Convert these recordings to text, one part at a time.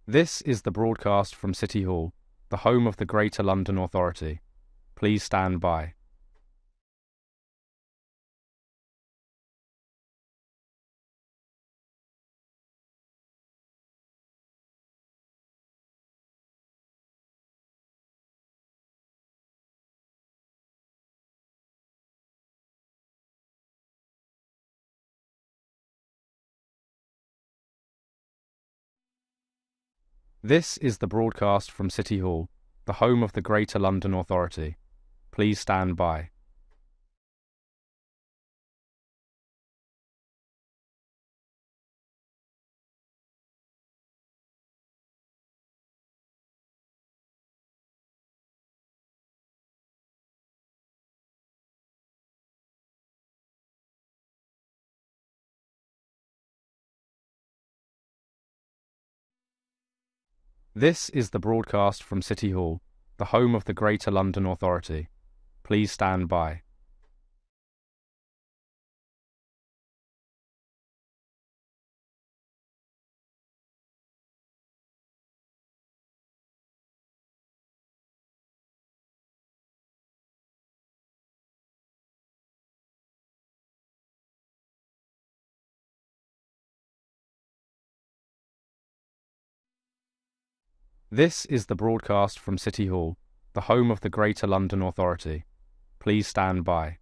This is the broadcast from City Hall, the home of the Greater London Authority. Please stand by. This is the broadcast from City Hall, the home of the Greater London Authority. Please stand by. This is the broadcast from City Hall, the home of the Greater London Authority. Please stand by. This is the broadcast from City Hall, the home of the Greater London Authority. Please stand by.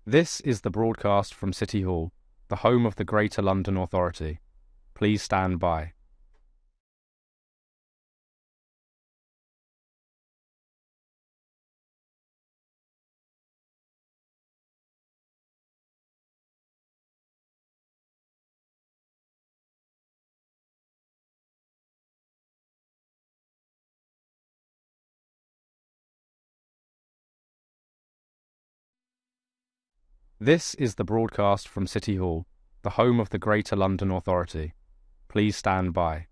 This is the broadcast from City Hall, the home of the Greater London Authority. Please stand by. This is the broadcast from City Hall, the home of the Greater London Authority. Please stand by.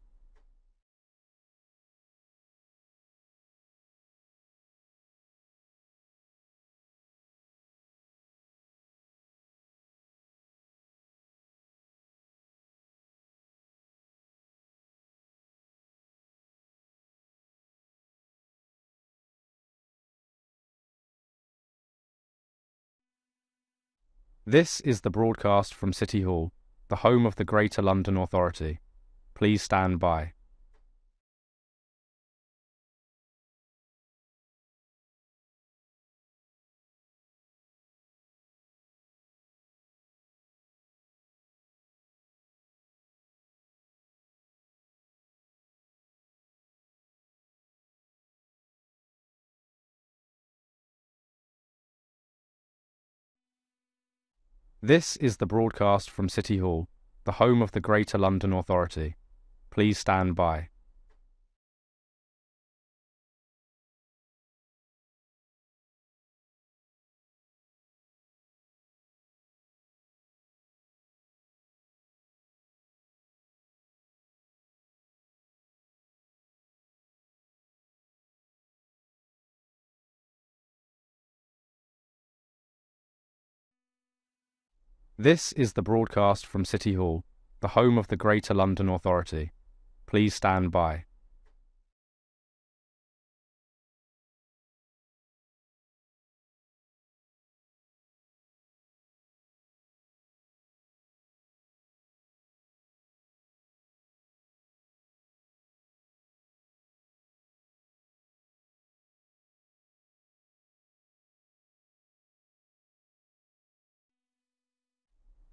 This is the broadcast from City Hall, the home of the Greater London Authority. Please stand by. This is the broadcast from City Hall, the home of the Greater London Authority. Please stand by. This is the broadcast from City Hall, the home of the Greater London Authority. Please stand by.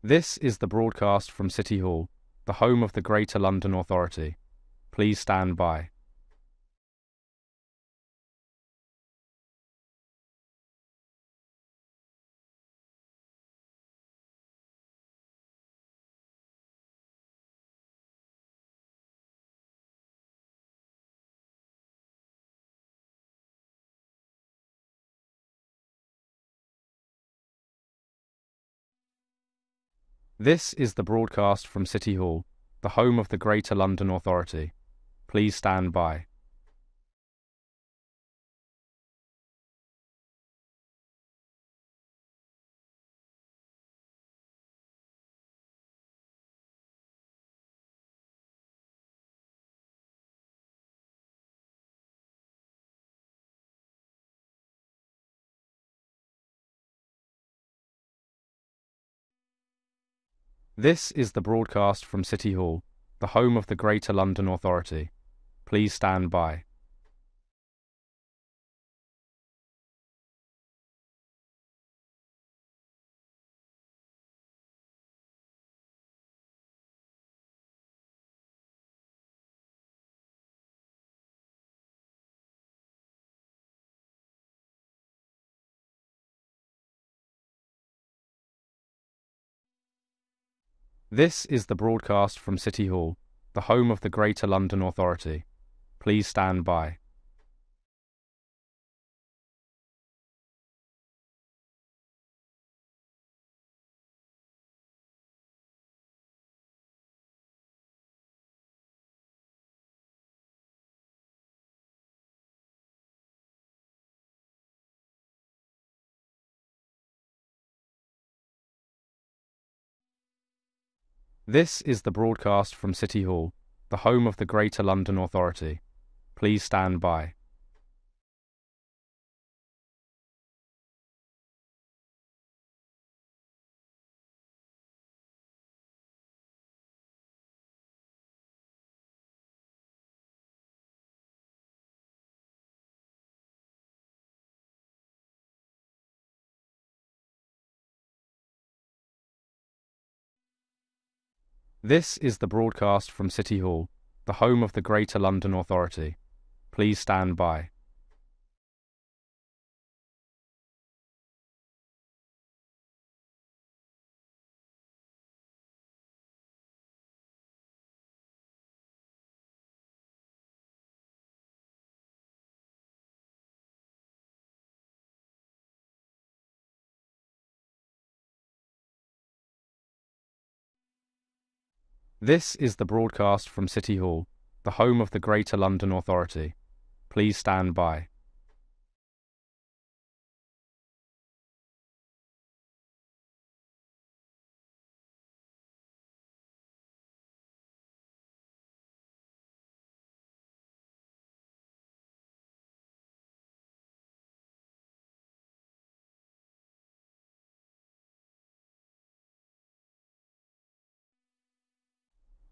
This is the broadcast from City Hall, the home of the Greater London Authority. Please stand by. This is the broadcast from City Hall, the home of the Greater London Authority. Please stand by. This is the broadcast from City Hall, the home of the Greater London Authority. Please stand by. This is the broadcast from City Hall, the home of the Greater London Authority. Please stand by. This is the broadcast from City Hall, the home of the Greater London Authority. Please stand by. This is the broadcast from City Hall, the home of the Greater London Authority. Please stand by. This is the broadcast from City Hall, the home of the Greater London Authority. Please stand by.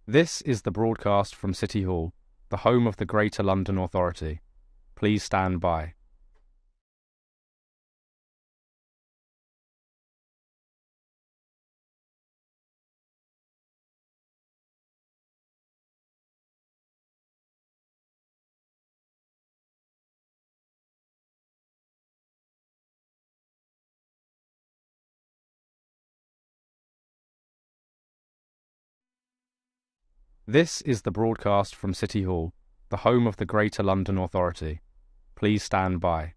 This is the broadcast from City Hall, the home of the Greater London Authority. Please stand by. This is the broadcast from City Hall, the home of the Greater London Authority. Please stand by.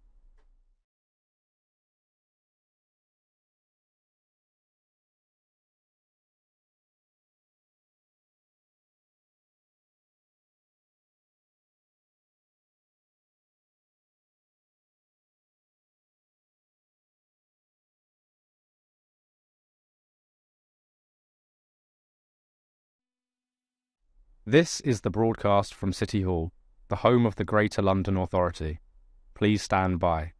This is the broadcast from City Hall, the home of the Greater London Authority. Please stand by.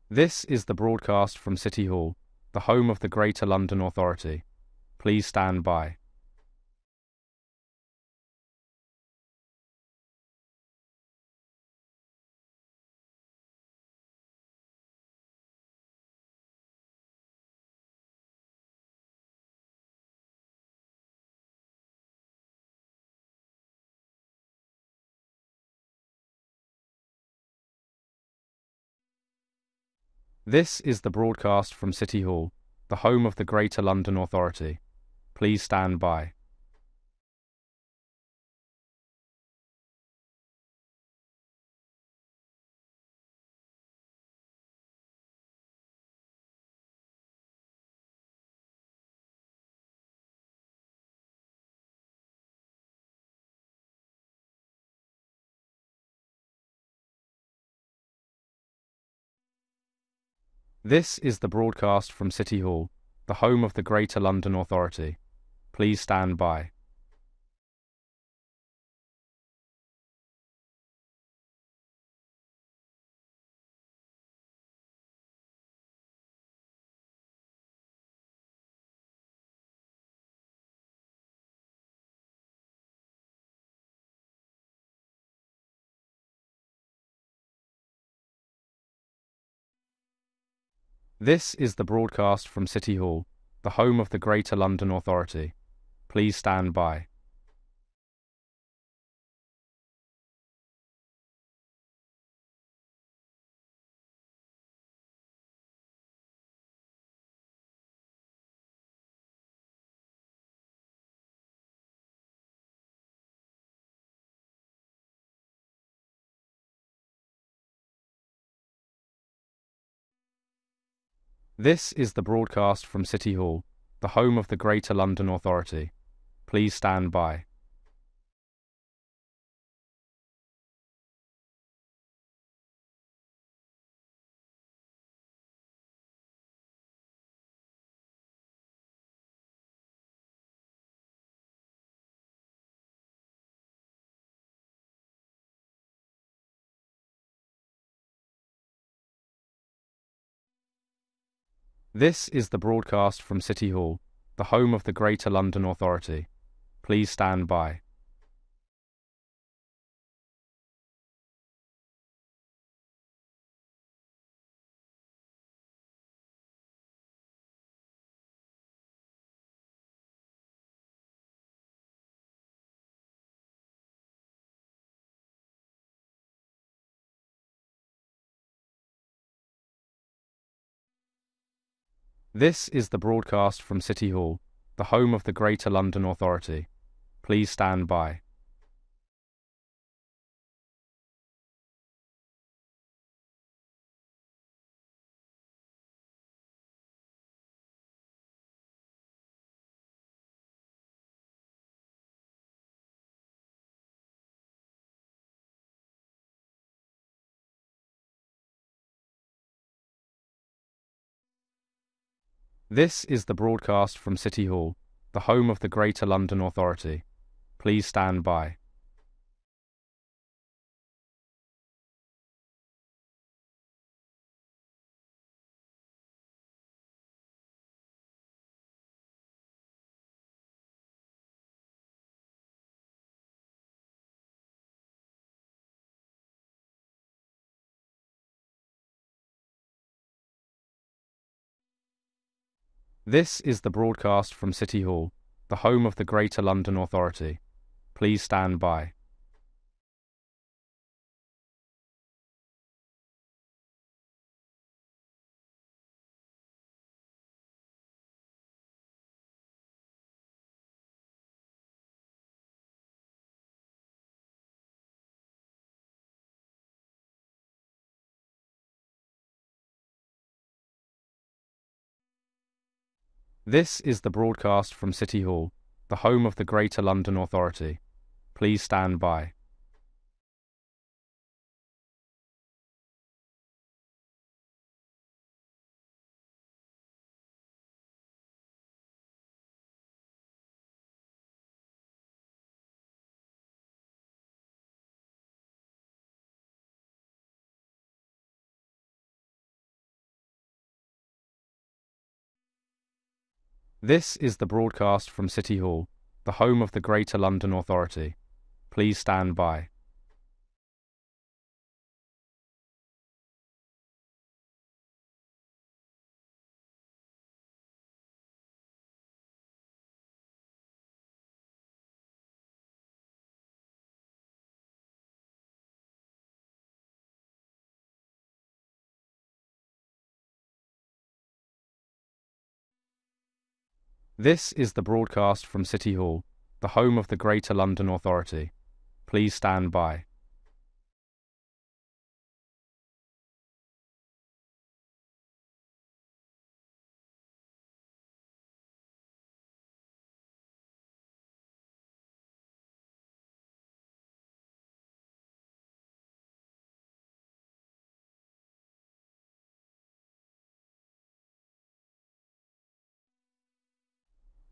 This is the broadcast from City Hall, the home of the Greater London Authority. Please stand by. This is the broadcast from City Hall, the home of the Greater London Authority. Please stand by. This is the broadcast from City Hall, the home of the Greater London Authority. Please stand by. This is the broadcast from City Hall, the home of the Greater London Authority. Please stand by. This is the broadcast from City Hall, the home of the Greater London Authority. Please stand by. This is the broadcast from City Hall, the home of the Greater London Authority. Please stand by. This is the broadcast from City Hall, the home of the Greater London Authority. Please stand by. This is the broadcast from City Hall, the home of the Greater London Authority. Please stand by. This is the broadcast from City Hall, the home of the Greater London Authority. Please stand by. This is the broadcast from City Hall, the home of the Greater London Authority. Please stand by. This is the broadcast from City Hall, the home of the Greater London Authority. Please stand by. This is the broadcast from City Hall, the home of the Greater London Authority. Please stand by.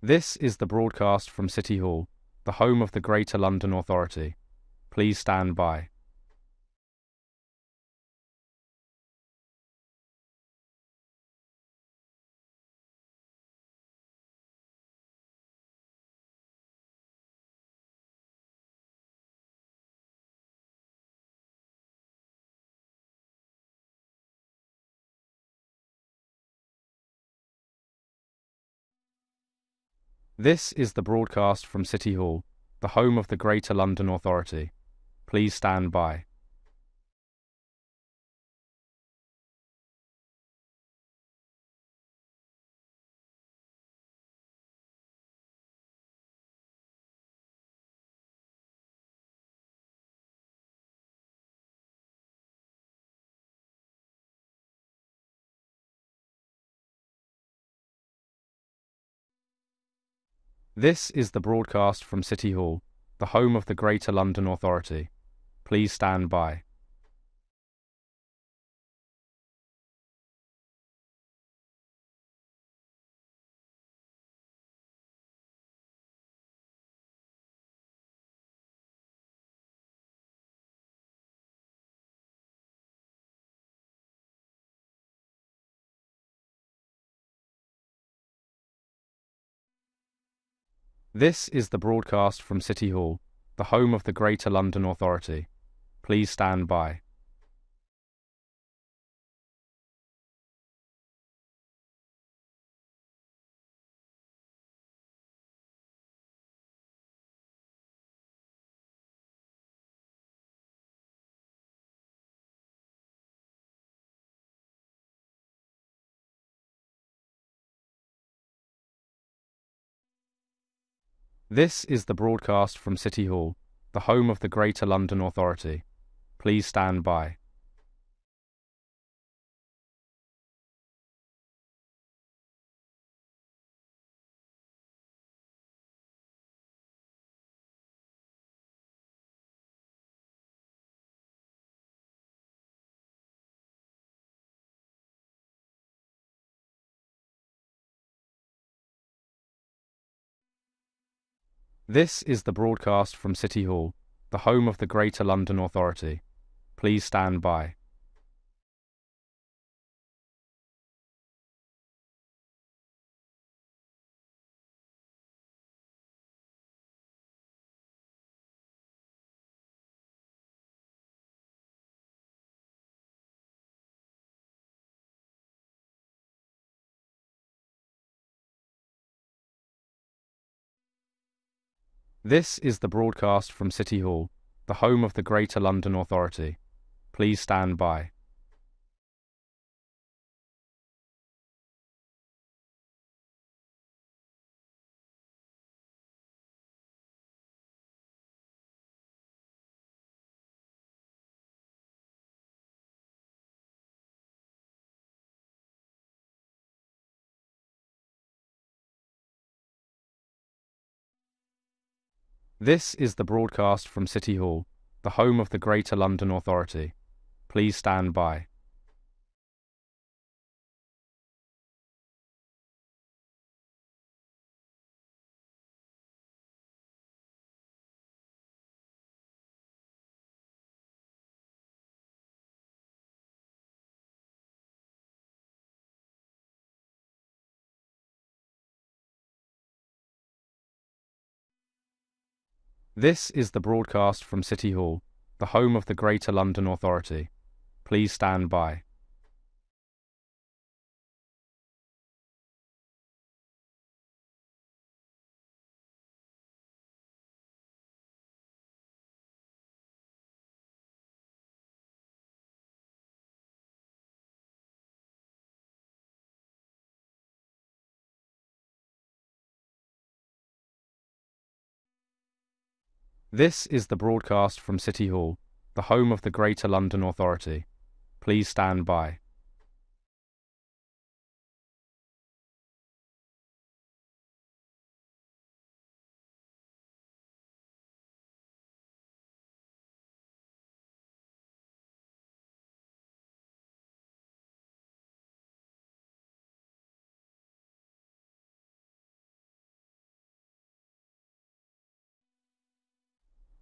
This is the broadcast from City Hall, the home of the Greater London Authority. Please stand by. This is the broadcast from City Hall, the home of the Greater London Authority. Please stand by. This is the broadcast from City Hall, the home of the Greater London Authority. Please stand by. This is the broadcast from City Hall, the home of the Greater London Authority. Please stand by. This is the broadcast from City Hall, the home of the Greater London Authority. Please stand by. This is the broadcast from City Hall, the home of the Greater London Authority. Please stand by. This is the broadcast from City Hall, the home of the Greater London Authority. Please stand by. This is the broadcast from City Hall, the home of the Greater London Authority. Please stand by. This is the broadcast from City Hall, the home of the Greater London Authority. Please stand by. This is the broadcast from City Hall, the home of the Greater London Authority. Please stand by.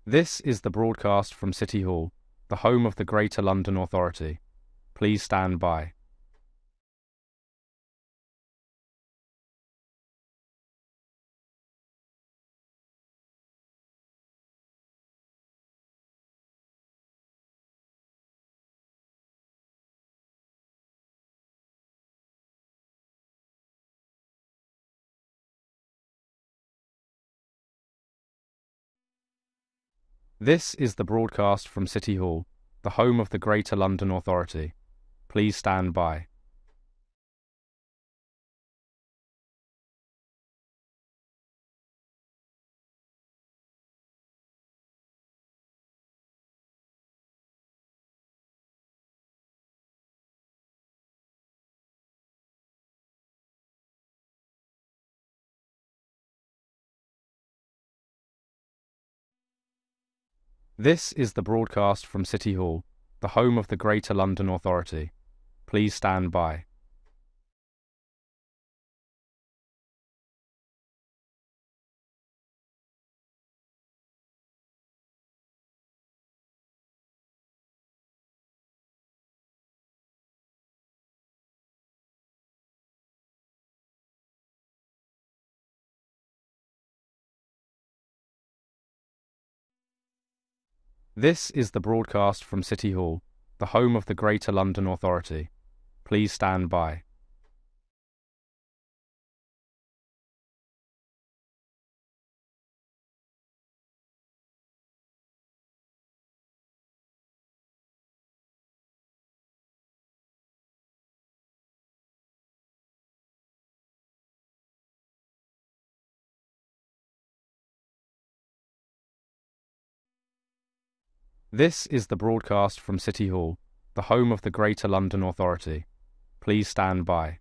This is the broadcast from City Hall, the home of the Greater London Authority. Please stand by. This is the broadcast from City Hall, the home of the Greater London Authority. Please stand by. This is the broadcast from City Hall, the home of the Greater London Authority. Please stand by. This is the broadcast from City Hall, the home of the Greater London Authority. Please stand by. This is the broadcast from City Hall, the home of the Greater London Authority. Please stand by.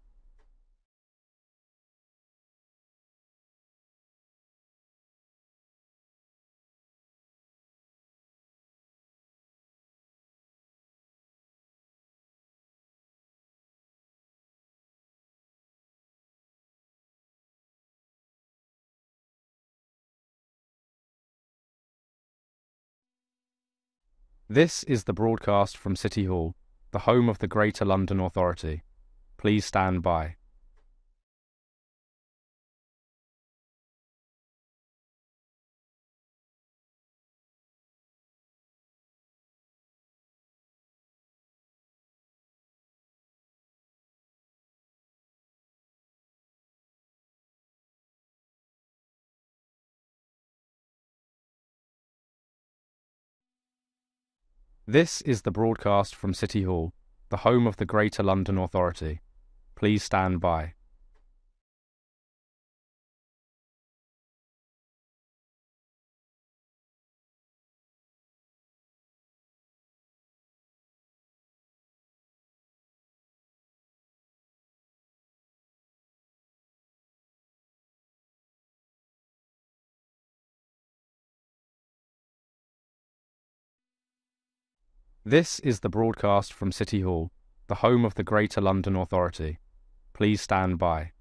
This is the broadcast from City Hall, the home of the Greater London Authority. Please stand by. This is the broadcast from City Hall, the home of the Greater London Authority. Please stand by. This is the broadcast from City Hall, the home of the Greater London Authority. Please stand by.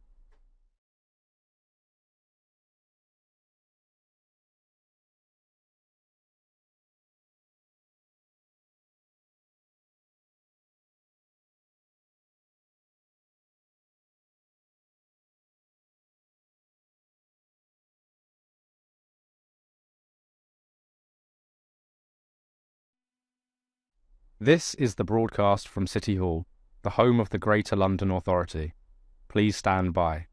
This is the broadcast from City Hall, the home of the Greater London Authority. Please stand by.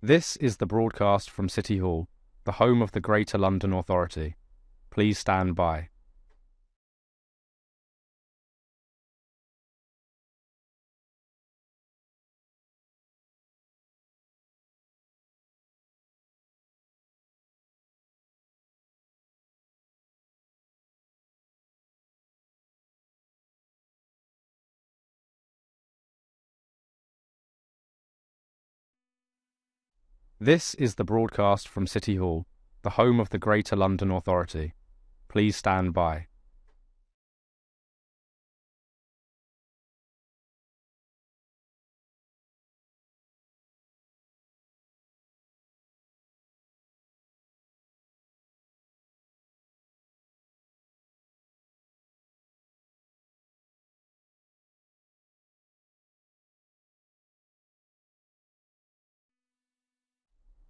This is the broadcast from City Hall, the home of the Greater London Authority. Please stand by. This is the broadcast from City Hall, the home of the Greater London Authority. Please stand by.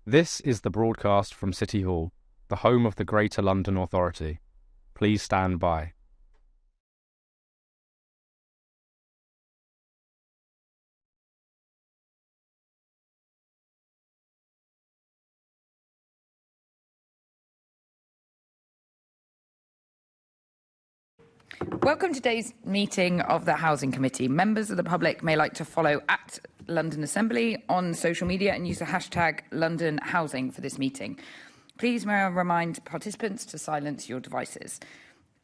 This is the broadcast from City Hall, the home of the Greater London Authority. Please stand by. Welcome to today's meeting of the Housing Committee. Members of the public may like to follow at London Assembly on social media and use the hashtag London Housing for this meeting. Please may I remind participants to silence your devices.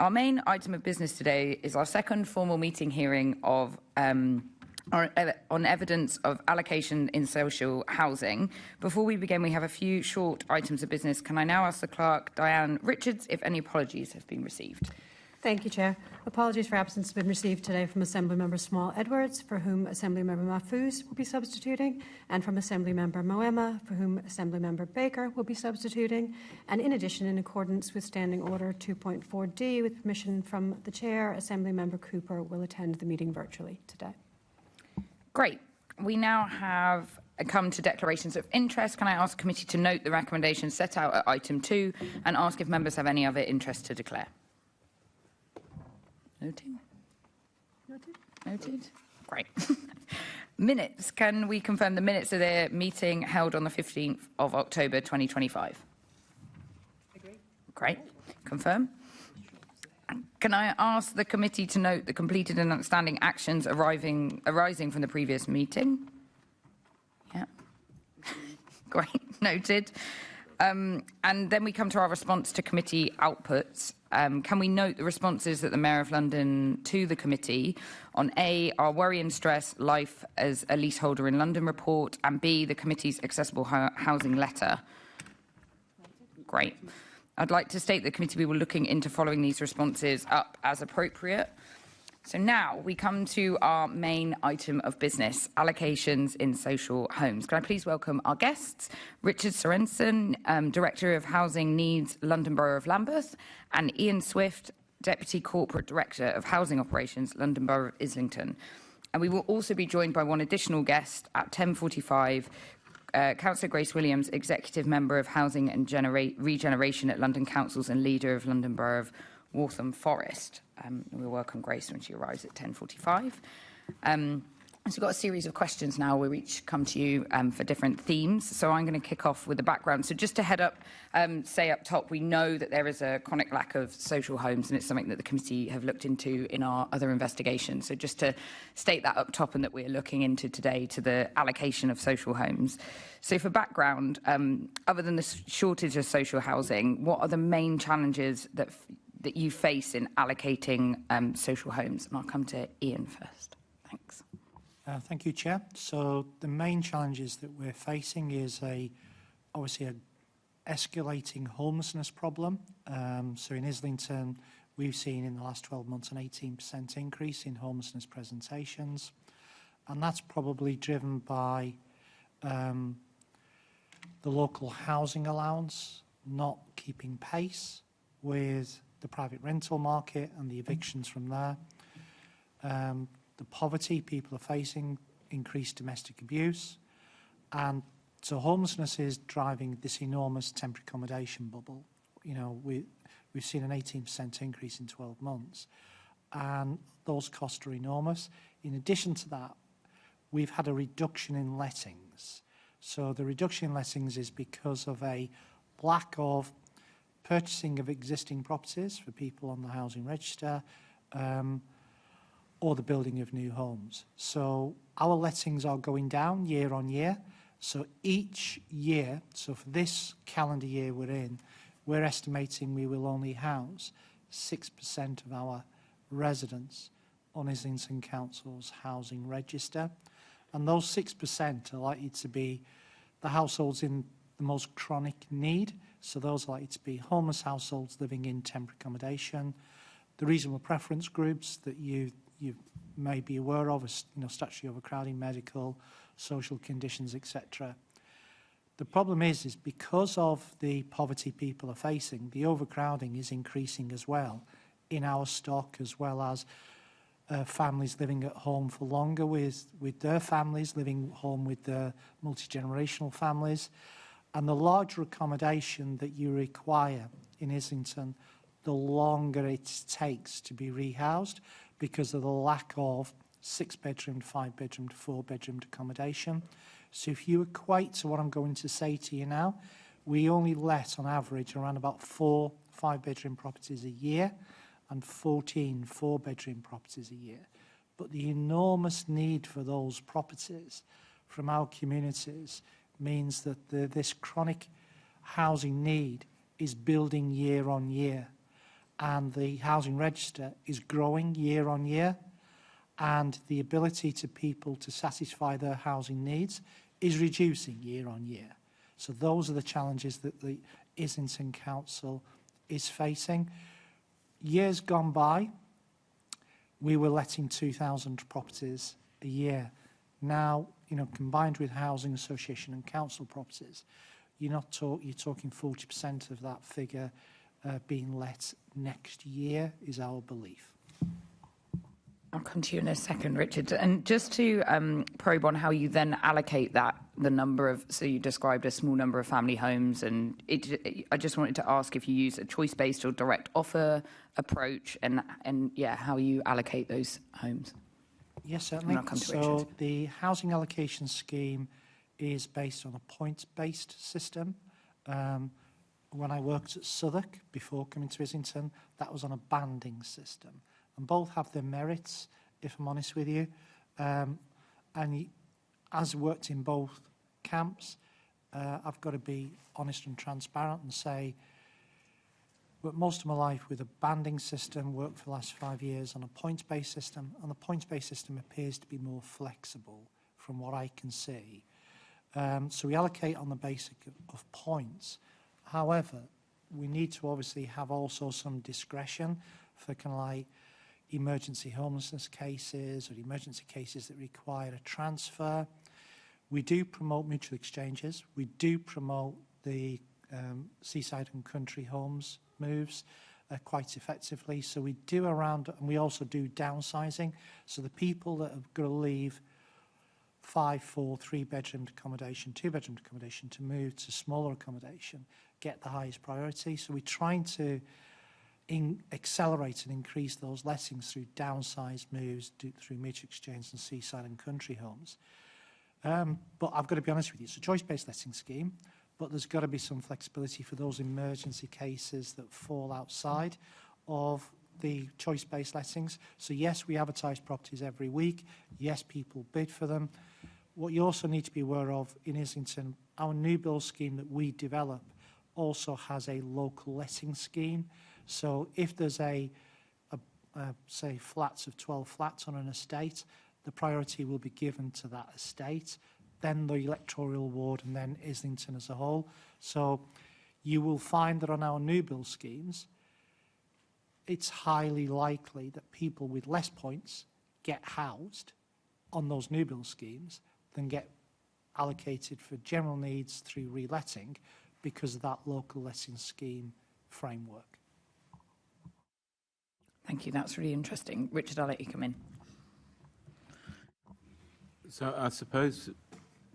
Our main item of business today is our second formal meeting hearing of on evidence of allocation in social housing. Before we begin, we have a few short items of business. Can I now ask the clerk, Diane Richards, if any apologies have been received? Thank you, Chair. Apologies for absence have been received today from Assemblymember Small Edwards, for whom Assemblymember Mahfouz will be substituting, and from Assemblymember Moema, for whom Assemblymember Baker will be substituting. And in addition, in accordance with Standing Order 2.4D, with permission from the Chair, Assemblymember Cooper will attend the meeting virtually today. Great. We now have come to declarations of interest. Can I ask the committee to note the recommendations set out at item 2 and ask if members have any other interest to declare? Noted. Noted. Great. Minutes. Can we confirm the minutes of their meeting held on the 15th of October 2025? Agree. Great. Confirm. Can I ask the committee to note the completed and outstanding actions arising from the previous meeting? Yeah. Great. Noted. And then we come to our response to committee outputs. Can we note the responses that the Mayor of London to the committee on A, our worry and stress life as a leaseholder in London report, and B, the committee's accessible housing letter? Great. I'd like to state the committee we were looking into following these responses up as appropriate. So now we come to our main item of business, allocations in social homes. Can I please welcome our guests, Richard Sorensen, Director of Housing Needs, London Borough of Lambeth, and Ian Swift, Deputy Corporate Director of Housing Operations, London Borough of Islington. And we will also be joined by one additional guest at 10:45, Councillor Grace Williams, Executive Member of Housing and Regeneration at London Councils and Leader of London Borough of Waltham Forest. We'll welcome Grace when she arrives at 10:45. So we've got a series of questions now. We'll each come to you for different themes. So I'm going to kick off with the background. So just to head up, say up top, we know that there is a chronic lack of social homes, and it's something that the committee have looked into in our other investigations. So just to state that up top, and that we're looking into today to the allocation of social homes. So for background, other than the shortage of social housing, what are the main challenges that you face in allocating social homes? And I'll come to Ian first. Thanks. Thank you, Chair. So the main challenges that we're facing is obviously a escalating homelessness problem. So in Islington, we've seen in the last 12 months an 18% increase in homelessness presentations. And that's probably driven by the local housing allowance not keeping pace with the private rental market and the evictions from there. The poverty people are facing, increased domestic abuse, and so homelessness is driving this enormous temporary accommodation bubble. You know, we've seen an 18% increase in 12 months, and those costs are enormous. In addition to that, we've had a reduction in lettings. So the reduction in lettings is because of a lack of purchasing of existing properties for people on the housing register, or the building of new homes. So our lettings are going down year on year. So each year, so for this calendar year we're in, we're estimating we will only house 6% of our residents on Islington Council's housing register. And those 6% are likely to be the households in the most chronic need. So those are likely to be homeless households living in temporary accommodation, the reasonable preference groups that you may be aware of, as, statutory overcrowding, medical, social conditions, etc. The problem is because of the poverty people are facing, the overcrowding is increasing as well in our stock, as well as families living at home for longer with their families, living home with their multi-generational families. And the larger accommodation that you require in Islington, the longer it takes to be rehoused because of the lack of 6-bedroomed, 5-bedroomed, 4-bedroomed accommodation. So if you equate to what I'm going to say to you now, we only let on average around about 4 5-bedroom properties a year and 14 4-bedroom properties a year. But the enormous need for those properties from our communities means that this chronic housing need is building year on year, and the housing register is growing year on year, and the ability to people to satisfy their housing needs is reducing year on year. So those are the challenges that the Islington Council is facing. Years gone by, we were letting 2,000 properties a year. Now, combined with housing association and council properties, you're talking 40% of that figure being let next year is our belief. I'll come to you in a second, Richard. And just to probe on how you then allocate the number of, so you described a small number of family homes, and I just wanted to ask if you use a choice-based or direct offer approach, and how you allocate those homes. Yes, certainly. And I'll come to so Richard. The housing allocation scheme is based on a points-based system. When I worked at Southwark before coming to Islington, that was on a banding system. And both have their merits, if I'm honest with you. And as worked in both camps, I've got to be honest and transparent and say, worked most of my life with a banding system, worked for the last 5 years on a points-based system, and the points-based system appears to be more flexible from what I can see. So we allocate on the basis of points. However, we need to obviously have also some discretion for kind of like emergency homelessness cases or emergency cases that require a transfer. We do promote mutual exchanges. We do promote the seaside and country homes moves quite effectively. So we do and we also do downsizing. So the people that are going to leave 5, 4, 3-bedroom accommodation, 2-bedroom accommodation to move to smaller accommodation get the highest priority. So we're trying to accelerate and increase those lettings through downsized moves, through mutual exchange and seaside and country homes. But I've got to be honest with you, it's a choice-based letting scheme, but there's got to be some flexibility for those emergency cases that fall outside of the choice-based lettings. So yes, we advertise properties every week. Yes, people bid for them. What you also need to be aware of in Islington, our new build scheme that we develop also has a local letting scheme. So if there's say flats of 12 flats on an estate, the priority will be given to that estate, then the electoral ward, and then Islington as a whole. So you will find that on our new build schemes, it's highly likely that people with less points get housed on those new build schemes than get allocated for general needs through reletting because of that local letting scheme framework. Thank you. That's really interesting. Richard, I'll let you come in. So I suppose,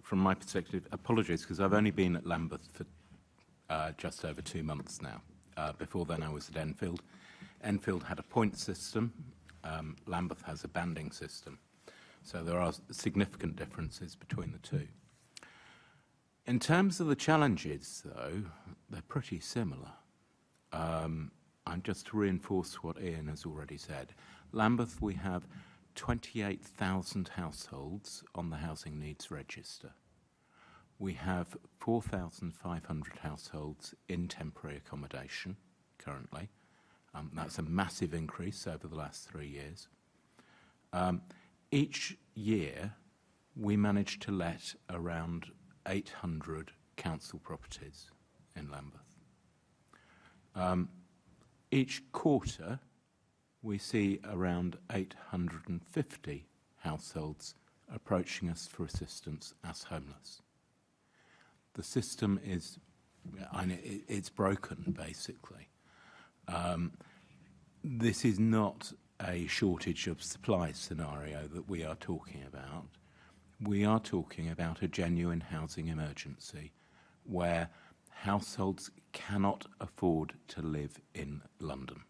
from my perspective, apologies, because I've only been at Lambeth for just over 2 months now. Before then, I was at Enfield. Enfield had a point system. Lambeth has a banding system. So there are significant differences between the two. In terms of the challenges, though, they're pretty similar. And just to reinforce what Ian has already said, Lambeth, we have 28,000 households on the Housing Needs Register. We have 4,500 households in temporary accommodation currently. That's a massive increase over the last 3 years. Each year, we manage to let around 800 council properties in Lambeth. Each quarter, we see around 850 households approaching us for assistance as homeless. The system is, it's broken, basically. This is not a shortage of supply scenario that we are talking about. We are talking about a genuine housing emergency where households cannot afford to live in London.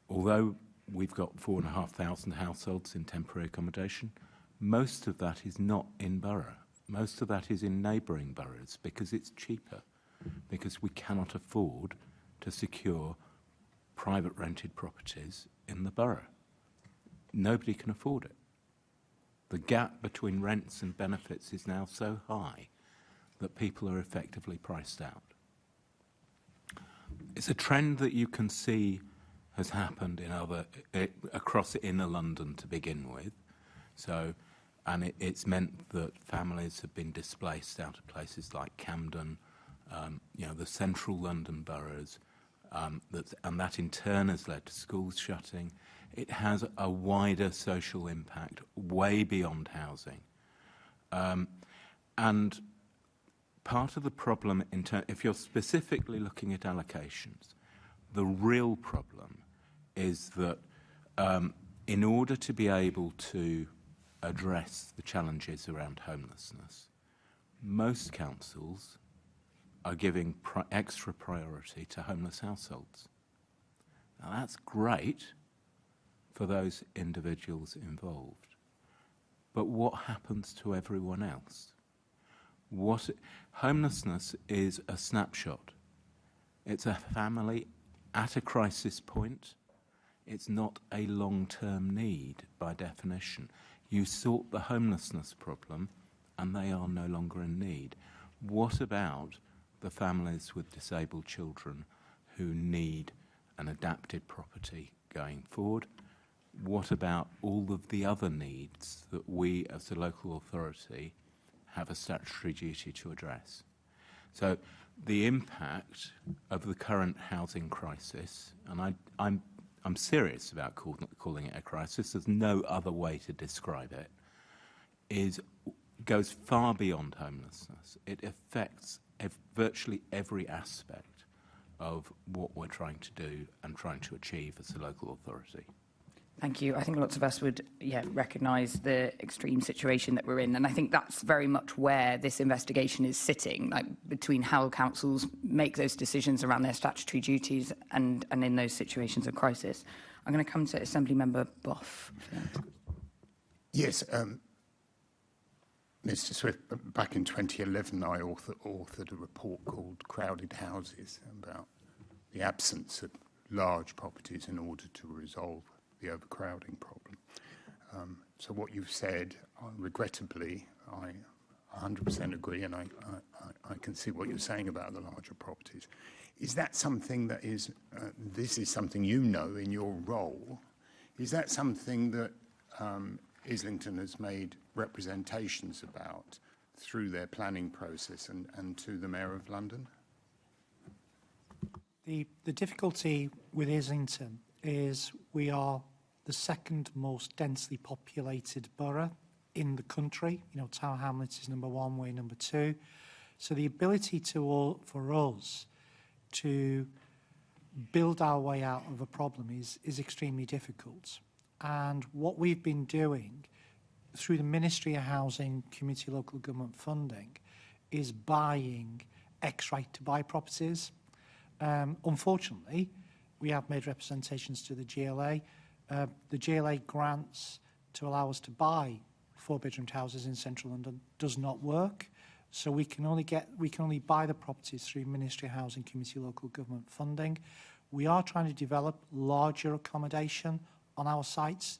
Although we've got 4,500 households in temporary accommodation, most of that is not in borough. Most of that is in neighbouring boroughs because it's cheaper, because we cannot afford to secure private rented properties in the borough. Nobody can afford it. The gap between rents and benefits is now so high that people are effectively priced out. It's a trend that you can see has happened in across inner London to begin with. So, and it's meant that families have been displaced out of places like Camden, the central London boroughs, and that in turn has led to schools shutting. It has a wider social impact way beyond housing. And part of the problem, if you're specifically looking at allocations, the real problem is that in order to be able to address the challenges around homelessness, most councils are giving extra priority to homeless households. Now that's great for those individuals involved, but what happens to everyone else? Homelessness is a snapshot. It's a family at a crisis point. It's not a long-term need by definition. You sort the homelessness problem and they are no longer in need. What about the families with disabled children who need an adapted property going forward? What about all of the other needs that we as a local authority have a statutory duty to address? So the impact of the current housing crisis, and I'm serious about calling it a crisis, there's no other way to describe it, goes far beyond homelessness. It affects virtually every aspect of what we're trying to do and trying to achieve as a local authority. Thank you. I think lots of us would recognise the extreme situation that we're in, and I think that's very much where this investigation is sitting, like between how councils make those decisions around their statutory duties and in those situations of crisis. I'm going to come to Assembly Member Boff. Yes, Mr. Swift, back in 2011 I authored a report called Crowded Houses about the absence of large properties in order to resolve the overcrowding problem. So what you've said, regrettably, I 100% agree, and I can see what you're saying about the larger properties. Is that something that is, this is something you know in your role, is that something that Islington has made representations about through their planning process and to the Mayor of London? The difficulty with Islington is we are the second most densely populated borough in the country. You know, Tower Hamlets is number one, we're number two. So the ability for us to build our way out of a problem is extremely difficult. And what we've been doing through the Ministry of Housing, Community Local Government funding is buying ex-right to buy properties. Unfortunately, we have made representations to the GLA. The GLA grants to allow us to buy four-bedroomed houses in central London does not work. So we can only buy the properties through Ministry of Housing, Community Local Government funding. We are trying to develop larger accommodation on our sites.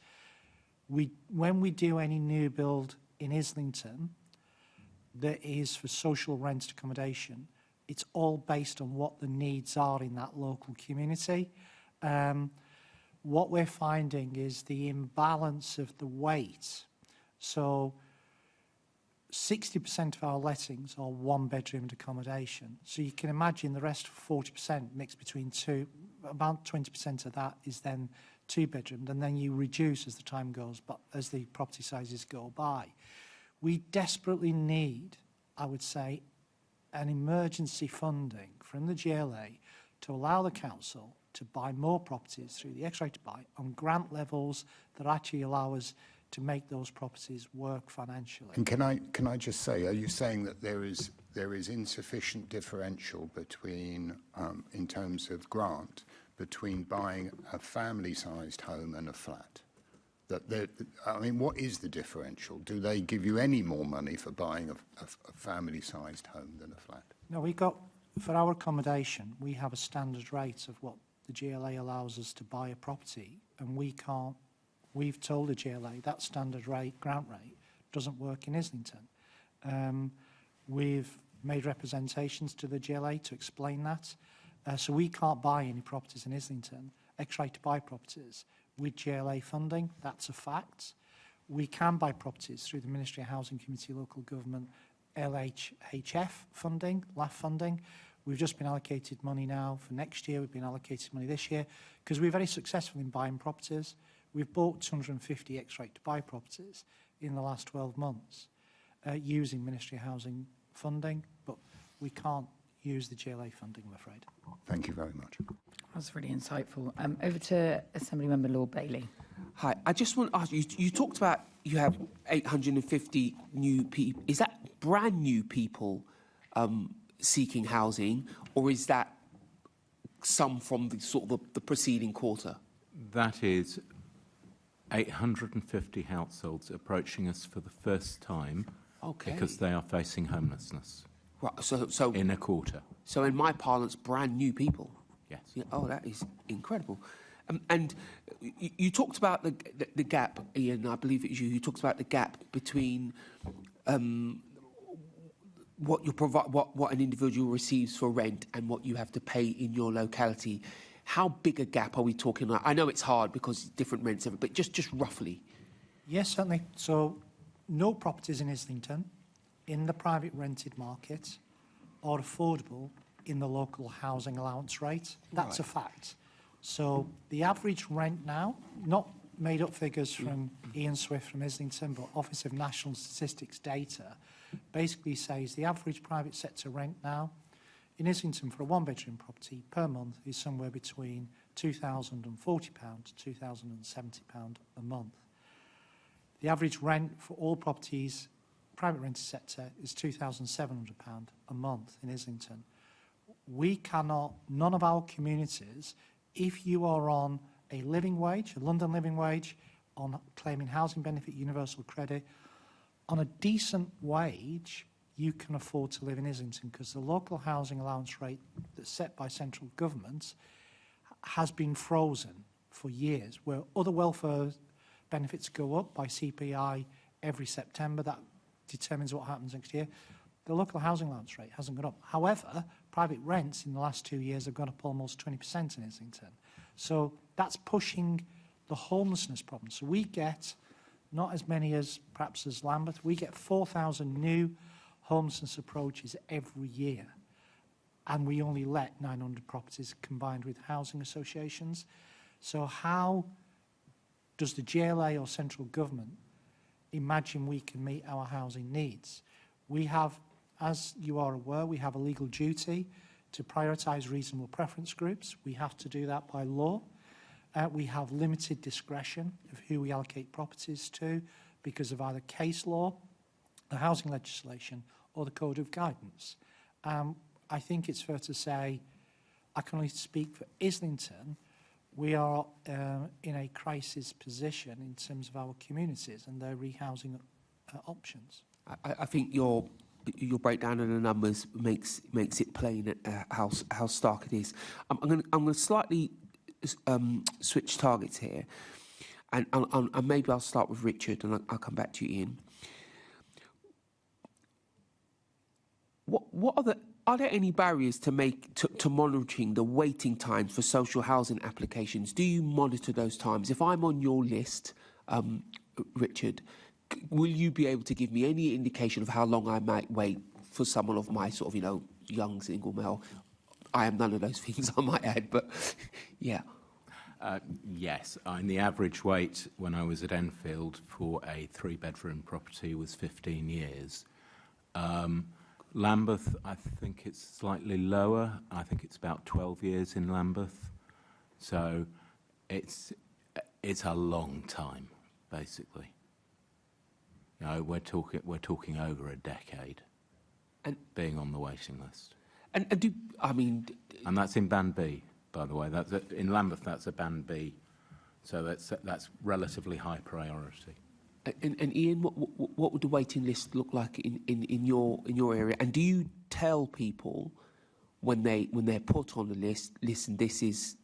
When we do any new build in Islington that is for social rent accommodation, it's all based on what the needs are in that local community. What we're finding is the imbalance of the weight. So 60% of our lettings are one-bedroomed accommodation. So you can imagine the rest of 40% mixed between two, about 20% of that is then two-bedroomed, and then you reduce as the time goes, but as the property sizes go by. We desperately need, I would say, an emergency funding from the GLA to allow the council to buy more properties through the X-Rate to Buy on grant levels that actually allow us to make those properties work financially. And can I just say, are you saying that there is insufficient differential between, in terms of grant, between buying a family-sized home and a flat? I mean, what is the differential? Do they give you any more money for buying a family-sized home than a flat? No, for our accommodation, we have a standard rate of what the GLA allows us to buy a property, and we've told the GLA that standard rate, grant rate, doesn't work in Islington. We've made representations to the GLA to explain that. So we can't buy any properties in Islington, X-Rate to Buy properties, with GLA funding. That's a fact. We can buy properties through the Ministry of Housing, Community Local Government, LHHF funding, LAF funding. We've just been allocated money now for next year. We've been allocated money this year because we're very successful in buying properties. We've bought 250 X-Rate to Buy properties in the last 12 months using Ministry of Housing funding, but we can't use the GLA funding, I'm afraid. Thank you very much. That's really insightful. Over to Assemblymember Lord Bailey. Hi, I just want to ask you, you talked about you have 850 new people. Is that brand new people seeking housing, or is that some from the sort of the preceding quarter? That is 850 households approaching us for the first time because they are facing homelessness. Right, so in a quarter. So in my parlance, brand new people. Yes. Yeah, oh, that is incredible. And you talked about the gap, Ian. I believe it was you who talked about the gap between what you provide, what an individual receives for rent, and what you have to pay in your locality. How big a gap are we talking about? I know it's hard because different rents, but just roughly. Yes, certainly. So no properties in Islington in the private rented market are affordable in the local housing allowance rate. That's a fact. So the average rent now, not made up figures from Ian Swift from Islington, but Office of National Statistics data, basically says the average private sector rent now in Islington for a one-bedroom property per month is somewhere between £2,040 to £2,070 a month. The average rent for all properties, private rented sector, is £2,700 a month in Islington. We cannot, none of our communities, if you are on a living wage, a London living wage, on claiming housing benefit, universal credit, on a decent wage, you can afford to live in Islington because the local housing allowance rate that's set by central government has been frozen for years, where other welfare benefits go up by CPI every September. That determines what happens next year. The local housing allowance rate hasn't gone up. However, private rents in the last 2 years have gone up almost 20% in Islington. So that's pushing the homelessness problem. So we get, not as many as perhaps as Lambeth, we get 4,000 new homelessness approaches every year. And we only let 900 properties combined with housing associations. So how does the GLA or central government imagine we can meet our housing needs? We have, as you are aware, we have a legal duty to prioritise reasonable preference groups. We have to do that by law. We have limited discretion of who we allocate properties to because of either case law, the housing legislation, or the code of guidance. I think it's fair to say, I can only speak for Islington, we are in a crisis position in terms of our communities and their rehousing options. I think your breakdown of the numbers makes it plain how stark it is. I'm going to slightly switch targets here, and maybe I'll start with Richard, and I'll come back to you, Ian. What are there any barriers to monitoring the waiting times for social housing applications? Do you monitor those times? If I'm on your list, Richard, will you be able to give me any indication of how long I might wait for someone of my sort of, young single male? I am none of those things, I might add, but yeah. Yes, the average wait when I was at Enfield for a 3-bedroom property was 15 years. Lambeth, I think it's slightly lower. I think it's about 12 years in Lambeth. So it's a long time, basically. We're talking over a decade, and being on the waiting list. And that's in Band B, by the way. In Lambeth, that's a Band B, so that's relatively high priority. And Ian, what would the waiting list look like in your area? And do you tell people when they're put on the list, listen, this is,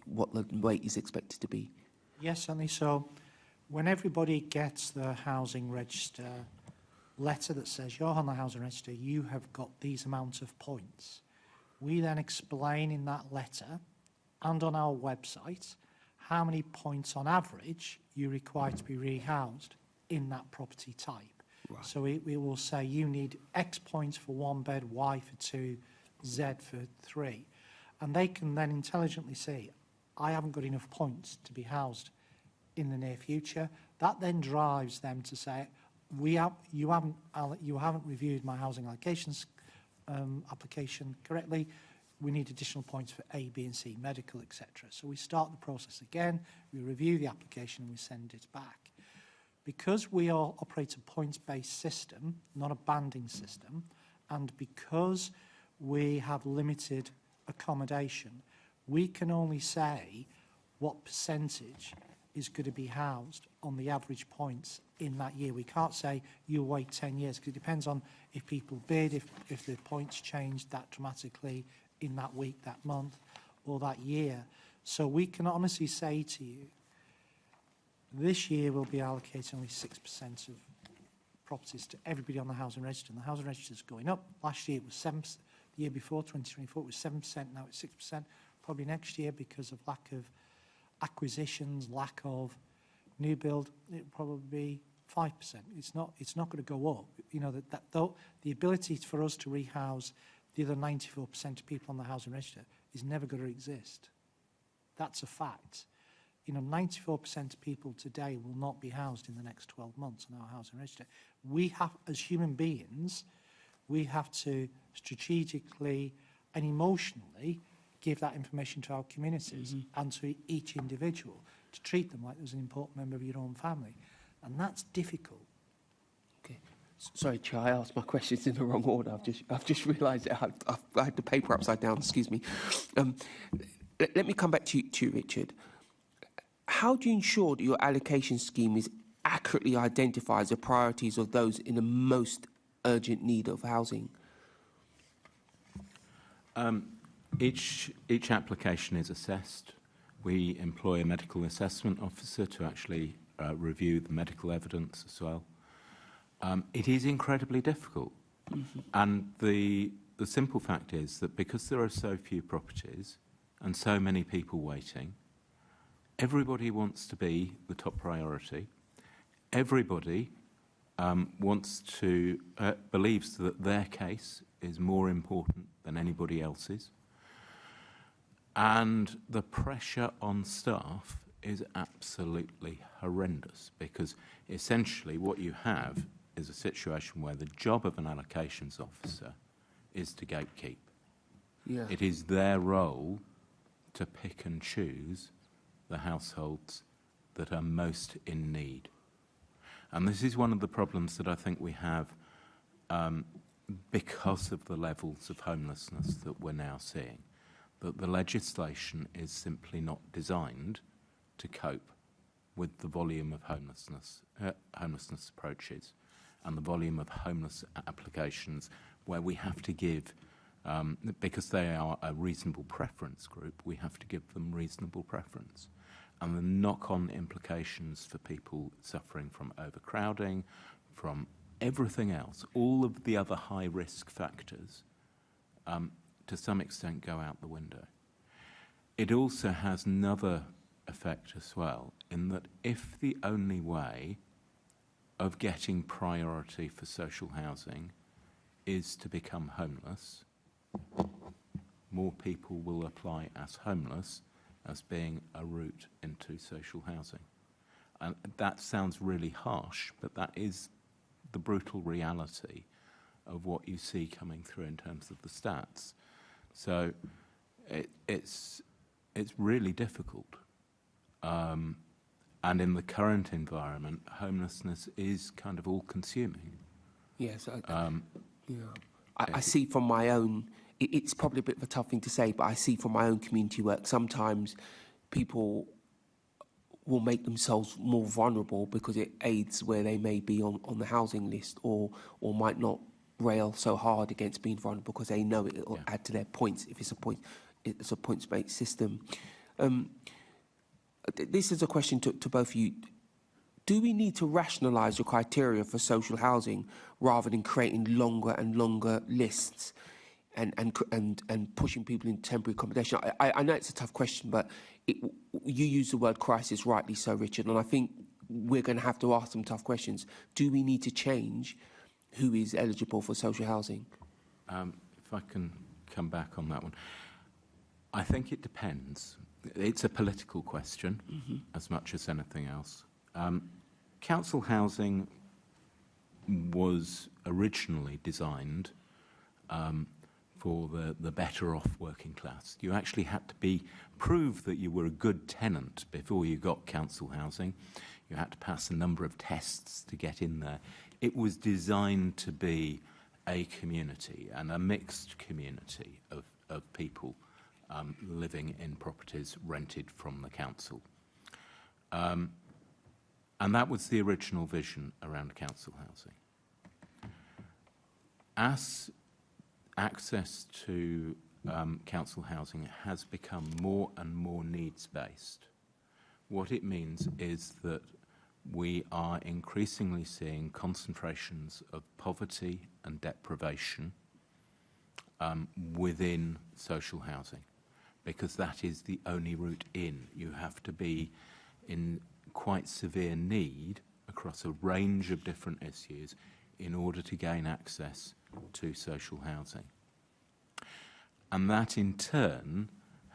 what the wait is expected to be? Yes, certainly. So when everybody gets the housing register letter that says you're on the housing register, you have got these amounts of points, we then explain in that letter and on our website how many points on average you require to be rehoused in that property type. Right. So we will say you need X points for 1 bed, Y for 2, Z for 3. And they can then intelligently say, I haven't got enough points to be housed in the near future. That then drives them to say, you haven't reviewed my housing allocations application correctly. We need additional points for A, B and C, medical, etc. So we start the process again, we review the application and we send it back. Because we operate a points-based system, not a banding system, and because we have limited accommodation, we can only say what percentage is going to be housed on the average points in that year. We can't say you'll wait 10 years because it depends on if people bid, if the points change that dramatically in that week, that month, or that year. So we can honestly say to you, this year we'll be allocating only 6% of properties to everybody on the housing register. And the housing register is going up. Last year it was 7%. The year before, 2024, it was 7%. Now it's 6%. Probably next year, because of lack of acquisitions, lack of new build, it'll probably be 5%. It's not going to go up. The ability for us to rehouse the other 94% of people on the housing register is never going to exist. That's a fact. 94% of people today will not be housed in the next 12 months on our housing register. We have, as human beings, we have to strategically and emotionally give that information to our communities and to each individual to treat them like there's an important member of your own family. And that's difficult. Okay. Sorry, Chair, I asked my questions in the wrong order. I've just realised I had the paper upside down. Excuse me. Let me come back to you, Richard. How do you ensure that your allocation scheme is accurately identifies the priorities of those in the most urgent need of housing? Each application is assessed. We employ a medical assessment officer to actually review the medical evidence as well. It is incredibly difficult. And the simple fact is that because there are so few properties and so many people waiting, everybody wants to be the top priority. Everybody believes that their case is more important than anybody else's. And the pressure on staff is absolutely horrendous, because essentially what you have is a situation where the job of an allocations officer is to gatekeep. Yeah. It is their role to pick and choose the households that are most in need. And this is one of the problems that I think we have because of the levels of homelessness that we're now seeing, that the legislation is simply not designed to cope with the volume of homelessness approaches and the volume of homeless applications where we have to give, because they are a reasonable preference group, we have to give them reasonable preference. And the knock-on implications for people suffering from overcrowding, from everything else, all of the other high-risk factors, to some extent go out the window. It also has another effect as well, in that if the only way of getting priority for social housing is to become homeless, more people will apply as homeless as being a route into social housing. And that sounds really harsh, but that is the brutal reality of what you see coming through in terms of the stats. So it's really difficult. And in the current environment, homelessness is kind of all-consuming. Yes, I see from my own, it's probably a bit of a tough thing to say, but I see from my own community work, sometimes people will make themselves more vulnerable because it aids where they may be on the housing list, or might not rail so hard against being vulnerable because they know it will add to their points if it's a points-based system. This is a question to both of you. Do we need to rationalise the criteria for social housing rather than creating longer and longer lists and pushing people into temporary accommodation? I know it's a tough question, but you use the word crisis rightly so, Richard, and I think we're going to have to ask some tough questions. Do we need to change who is eligible for social housing? If I can come back on that one. I think it depends. It's a political question as much as anything else. Council housing was originally designed for the better off working class. You actually had to prove that you were a good tenant before you got council housing. You had to pass a number of tests to get in there. It was designed to be a community, and a mixed community of people living in properties rented from the council. And that was the original vision around council housing. As access to council housing has become more and more needs-based, what it means is that we are increasingly seeing concentrations of poverty and deprivation within social housing, because that is the only route in. You have to be in quite severe need across a range of different issues in order to gain access to social housing. And that in turn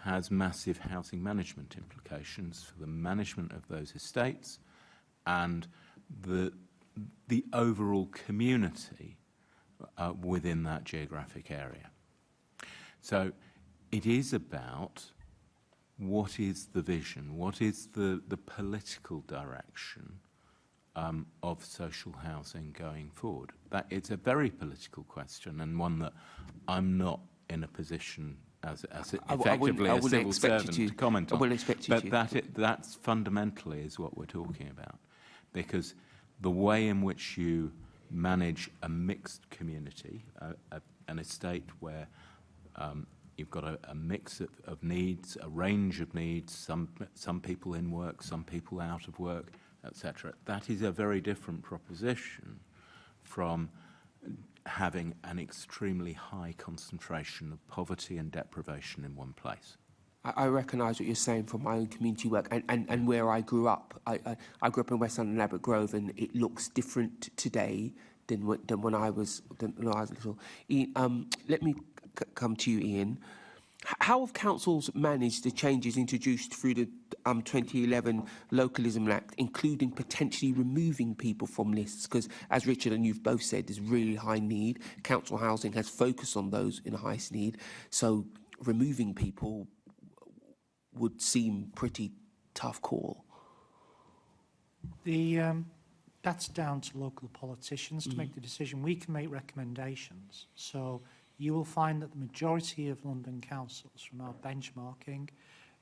has massive housing management implications for the management of those estates and the overall community within that geographic area. So it is about what is the vision, what is the political direction of social housing going forward. That it's a very political question, and one that I'm not in a position as effectively a civil servant to comment on. I wouldn't expect you to. But that's fundamentally is what we're talking about, because the way in which you manage a mixed community, an estate where you've got a mix of needs, a range of needs, some people in work, some people out of work, etc. That is a very different proposition from having an extremely high concentration of poverty and deprivation in one place. I recognise what you're saying from my own community work and where I grew up. I grew up in West London, Abbott Grove, and it looks different today than when I was little. Let me come to you, Ian. How have councils managed the changes introduced through the 2011 Localism Act, including potentially removing people from lists? Because, as Richard and you've both said, there's really high need. Council housing has focused on those in highest need. So removing people would seem pretty tough call. That's down to local politicians to make the decision. We can make recommendations. So you will find that the majority of London councils, from our benchmarking,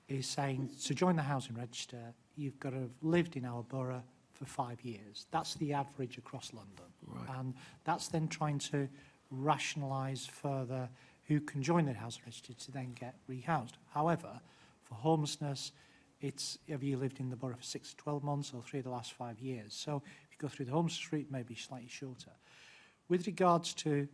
is saying to join the housing register, you've got to have lived in our borough for 5 years. That's the average across London. Right. And that's then trying to rationalise further who can join the housing register to then get rehoused. However, for homelessness, it's have you lived in the borough for 6 to 12 months or 3 of the last 5 years. So if you go through the homelessness route, maybe slightly shorter. With regards to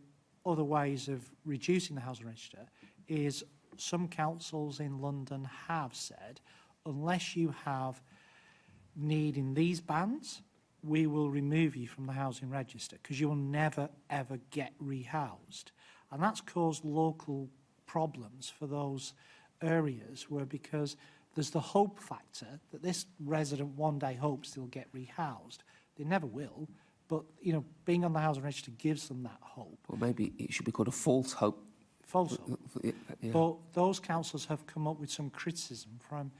other ways of reducing the housing register, is some councils in London have said, unless you have need in these bands, we will remove you from the housing register because you will never, ever get rehoused. And that's caused local problems for those areas where, because there's the hope factor that this resident one day hopes they'll get rehoused. They never will, but, you know, being on the housing register gives them that hope. Or maybe it should be called a false hope. False hope. Yeah. But those councils have come up with some criticism from,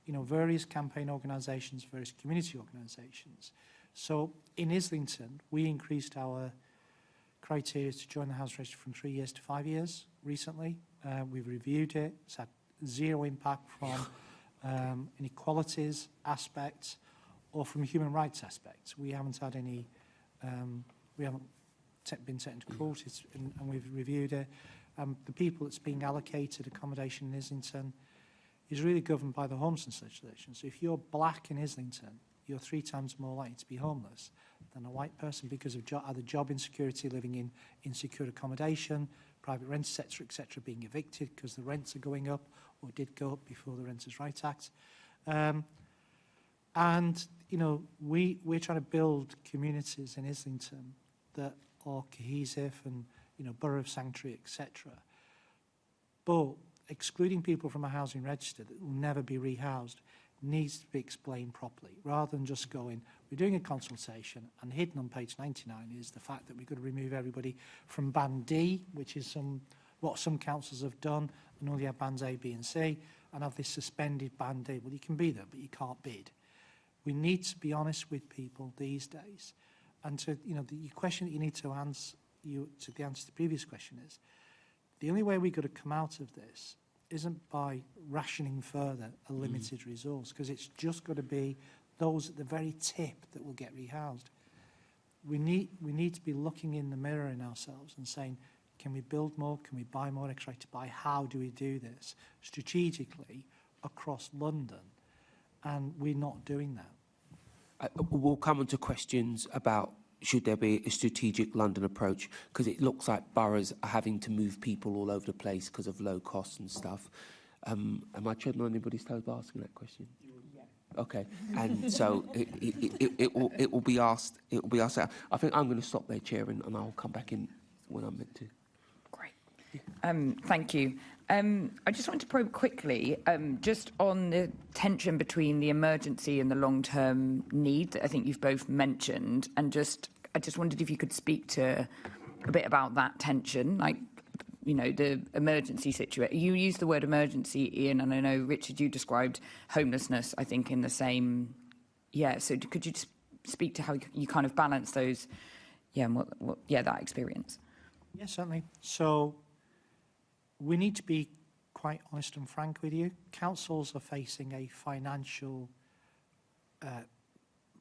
you know, various campaign organisations, various community organisations. So in Islington, we increased our criteria to join the house register from 3 years to 5 years recently. We've reviewed it. It's had zero impact from inequalities aspects or from human rights aspects. We haven't had any, we haven't been taken to court, and we've reviewed it. The people that's being allocated accommodation in Islington is really governed by the homelessness legislation. So if you're black in Islington, you're 3 times more likely to be homeless than a white person because of either job insecurity, living in insecure accommodation, private rent, etc., being evicted because the rents are going up or did go up before the Renters' Rights Act. And, you know, we're trying to build communities in Islington that are cohesive and, you know, borough of sanctuary, etc. But excluding people from a housing register that will never be rehoused needs to be explained properly, rather than just going, we're doing a consultation, and hidden on page 99 is the fact that we've got to remove everybody from Band D, which is what some councils have done, and only have Bands A, B and C, and have this suspended Band D. Well, you can be there, but you can't bid. We need to be honest with people these days. And to, you know, the question that you need to answer, the answer to the previous question is, the only way we've got to come out of this isn't by rationing further a limited resource, because it's just got to be those at the very tip that will get rehoused. We need to be looking in the mirror in ourselves and saying, can we build more? Can we buy more extra to buy? How do we do this strategically across London? And we're not doing that. We'll come on to questions about should there be a strategic London approach, because it looks like boroughs are having to move people all over the place because of low costs and stuff. Am I treading on anybody's toes by asking that question? Yeah. Okay, and so it will be asked. It will be asked. I think I'm going to stop there, Chair, and I'll come back in when I'm meant to. Great. Thank you. I just want to probe quickly just on the tension between the emergency and the long-term need that I think you've both mentioned, and I just wondered if you could speak to a bit about that tension, like, you know, the emergency situation. You used the word emergency, Ian, and I know, Richard, you described homelessness, I think, in the same. Yeah, so could you just speak to how you kind of balance those, and that experience? Yeah, certainly. So we need to be quite honest and frank with you. Councils are facing a financial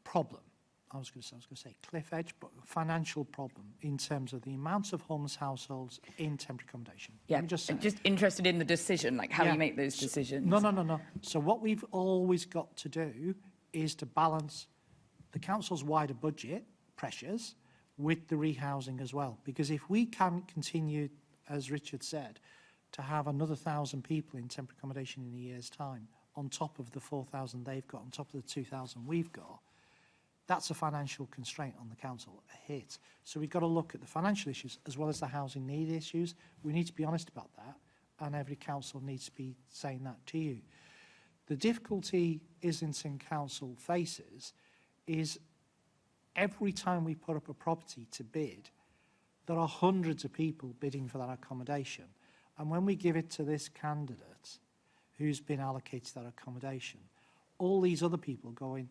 problem. I was going to say cliff edge, but financial problem in terms of the amount of homeless households in temporary accommodation. Yeah, Let me just interested in the decision, like how you make those decisions. No. So what we've always got to do is to balance the council's wider budget pressures with the rehousing as well. Because if we can continue, as Richard said, to have another 1,000 people in temporary accommodation in a year's time, on top of the 4,000 they've got, on top of the 2,000 we've got, that's a financial constraint on the council, a hit. So we've got to look at the financial issues as well as the housing need issues. We need to be honest about that, and every council needs to be saying that to you. The difficulty Islington Council faces is every time we put up a property to bid, there are hundreds of people bidding for that accommodation. And when we give it to this candidate who's been allocated that accommodation, all these other people going,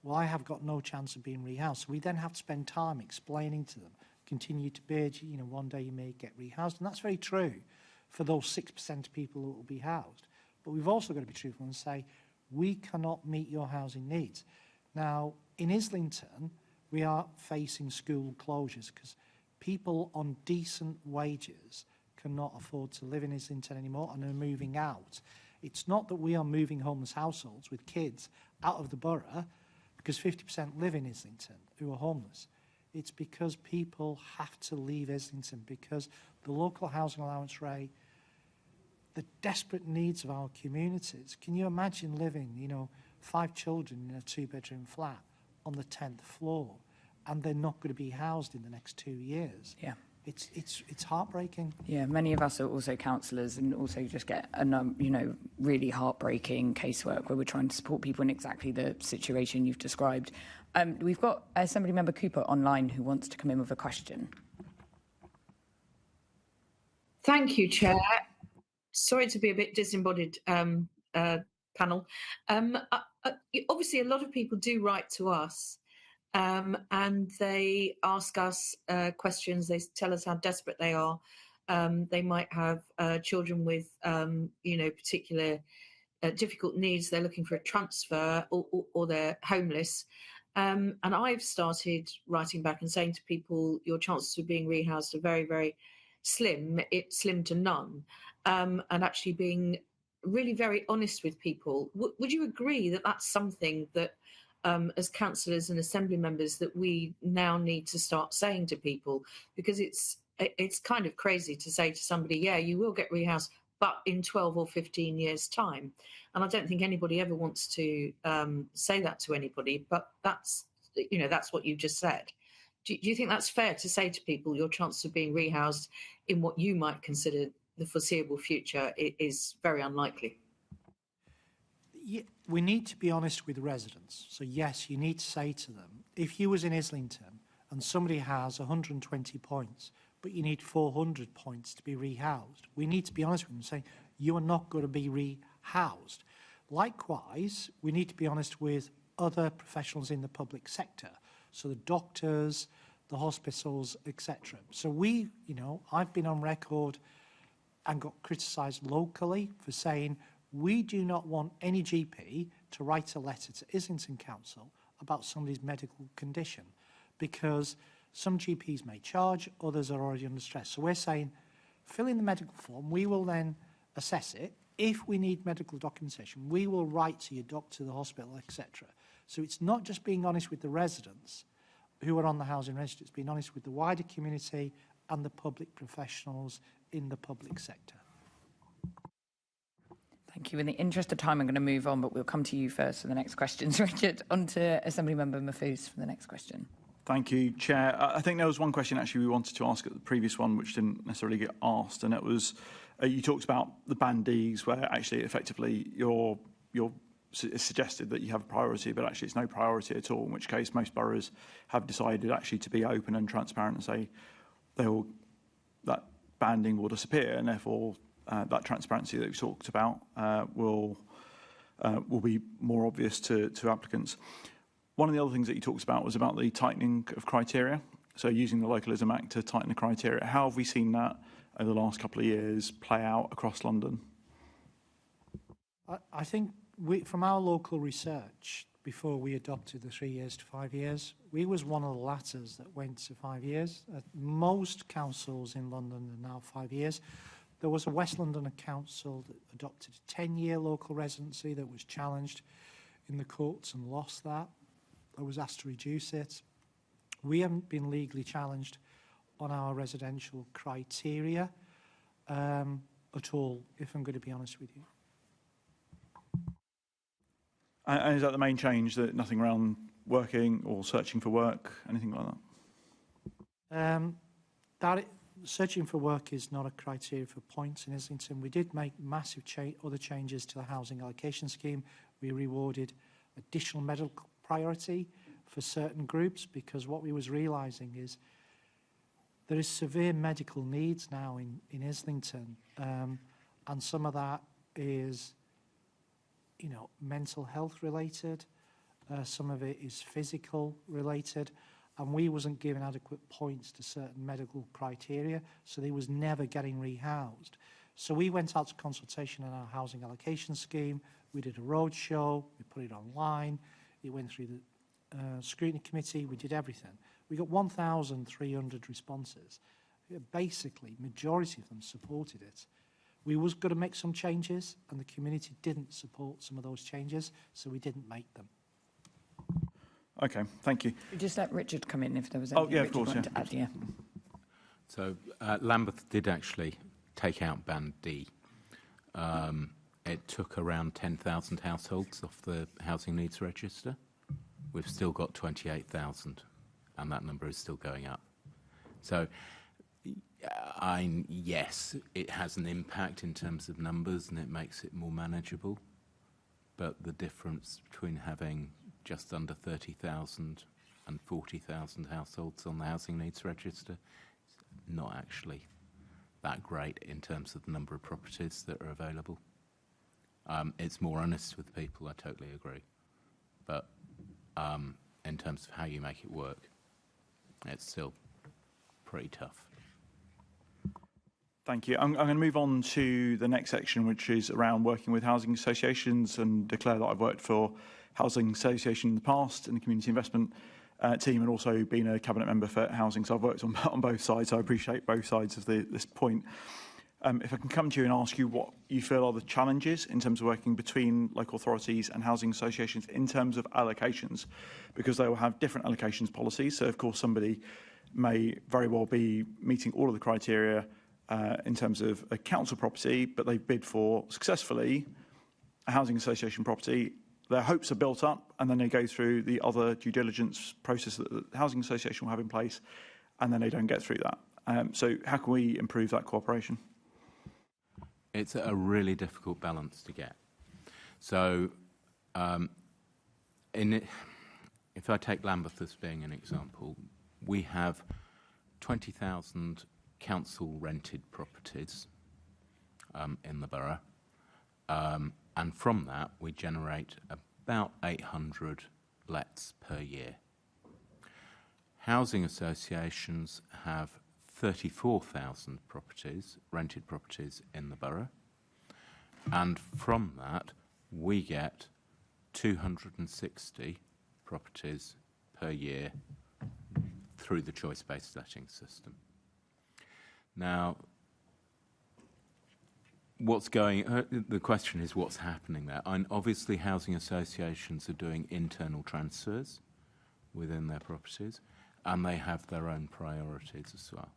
well, I have got no chance of being rehoused. So we then have to spend time explaining to them, continue to bid, one day you may get rehoused. And that's very true for those 6% of people who will be housed. But we've also got to be truthful and say, we cannot meet your housing needs. Now, in Islington, we are facing school closures because people on decent wages cannot afford to live in Islington anymore and are moving out. It's not that we are moving homeless households with kids out of the borough because 50% live in Islington who are homeless. It's because people have to leave Islington because the local housing allowance rate, the desperate needs of our communities. Can you imagine living, 5 children in a 2-bedroom flat on the 10th floor and they're not going to be housed in the next 2 years? Yeah. It's heartbreaking. Yeah, many of us are also counsellors and also just get, really heartbreaking casework where we're trying to support people in exactly the situation you've described. We've got Assembly Member Cooper online who wants to come in with a question. Thank you, Chair. Sorry to be a bit disembodied, panel. Obviously, a lot of people do write to us and they ask us questions. They tell us how desperate they are. They might have children with, particular difficult needs. They're looking for a transfer or they're homeless. And I've started writing back and saying to people, your chances of being rehoused are very, very slim. It's slim to none. And actually being really very honest with people. Would you agree that that's something that as councillors and assembly members that we now need to start saying to people? Because it's kind of crazy to say to somebody, yeah, you will get rehoused, but in 12 or 15 years' time. And I don't think anybody ever wants to say that to anybody, but that's what you just said. Do you think that's fair to say to people your chance of being rehoused in what you might consider the foreseeable future is very unlikely? Yeah, we need to be honest with residents. So yes, you need to say to them, if you was in Islington and somebody has 120 points, but you need 400 points to be rehoused, we need to be honest with them saying, you are not going to be rehoused. Likewise, we need to be honest with other professionals in the public sector. So the doctors, the hospitals, etc. So I've been on record and got criticised locally for saying we do not want any GP to write a letter to Islington Council about somebody's medical condition because some GPs may charge, others are already under stress. So we're saying fill in the medical form, we will then assess it. If we need medical documentation, we will write to your doctor, the hospital, etc. So it's not just being honest with the residents who are on the housing register, it's being honest with the wider community and the public professionals in the public sector. Thank you. In the interest of time, I'm going to move on, but we'll come to you first for the next questions. Richard, on to Assembly Member Mahfouz for the next question. Thank you, Chair. I think there was one question actually we wanted to ask at the previous one which didn't necessarily get asked, and it was you talked about the bandees where actually effectively you're suggested that you have a priority, but actually it's no priority at all, in which case most boroughs have decided actually to be open and transparent and say that banding will disappear, and therefore that transparency that we've talked about will be more obvious to applicants. One of the other things that you talked about was about the tightening of criteria, so using the Localism Act to tighten the criteria. How have we seen that over the last couple of years play out across London? I think from our local research, before we adopted the 3 years to 5 years, we was one of the latters that went to 5 years. Most councils in London are now 5 years. There was a West London council that adopted a 10-year local residency that was challenged in the courts and lost that. I was asked to reduce it. We haven't been legally challenged on our residential criteria at all, if I'm going to be honest with you. And is that the main change, that nothing around working or searching for work, anything like that? Searching for work is not a criteria for points in Islington. We did make massive other changes to the housing allocation scheme. We rewarded additional medical priority for certain groups because what we was realising is there is severe medical needs now in Islington, and some of that is mental health related, some of it is physical related, and we wasn't given adequate points to certain medical criteria, so they was never getting rehoused. So we went out to consultation on our housing allocation scheme. We did a roadshow. We put it online. It went through the scrutiny committee. We did everything. We got 1,300 responses. Basically, majority of them supported it. We was going to make some changes, and the community didn't support some of those changes, so we didn't make them. Okay, thank you. Just let Richard come in if there was anything yeah, of Richard course, wanted yeah. to add. Yeah. So Lambeth did actually take out Band D. It took around 10,000 households off the housing needs register. We've still got 28,000, and that number is still going up. So, yes, it has an impact in terms of numbers, and it makes it more manageable. But the difference between having just under 30,000 and 40,000 households on the housing needs register is not actually that great in terms of the number of properties that are available. It's more honest with people, I totally agree. But in terms of how you make it work, it's still pretty tough. Thank you. I'm going to move on to the next section, which is around working with housing associations, and declare that I've worked for housing association in the past in the community investment team, and also been a cabinet member for housing. So I've worked on both sides. So I appreciate both sides of this point. If I can come to you and ask you what you feel are the challenges in terms of working between local authorities and housing associations in terms of allocations, because they will have different allocations policies. So, of course, somebody may very well be meeting all of the criteria in terms of a council property, but they've bid for successfully a housing association property. Their hopes are built up, and then they go through the other due diligence process that the housing association will have in place, and then they don't get through that. So how can we improve that cooperation? It's a really difficult balance to get. So, if I take Lambeth as being an example, we have 20,000 council rented properties in the borough, and from that we generate about 800 lets per year. Housing associations have 34,000 properties, rented properties in the borough, and from that we get 260 properties per year through the choice-based letting system. Now, the question is what's happening there? And obviously housing associations are doing internal transfers within their properties, and they have their own priorities as well.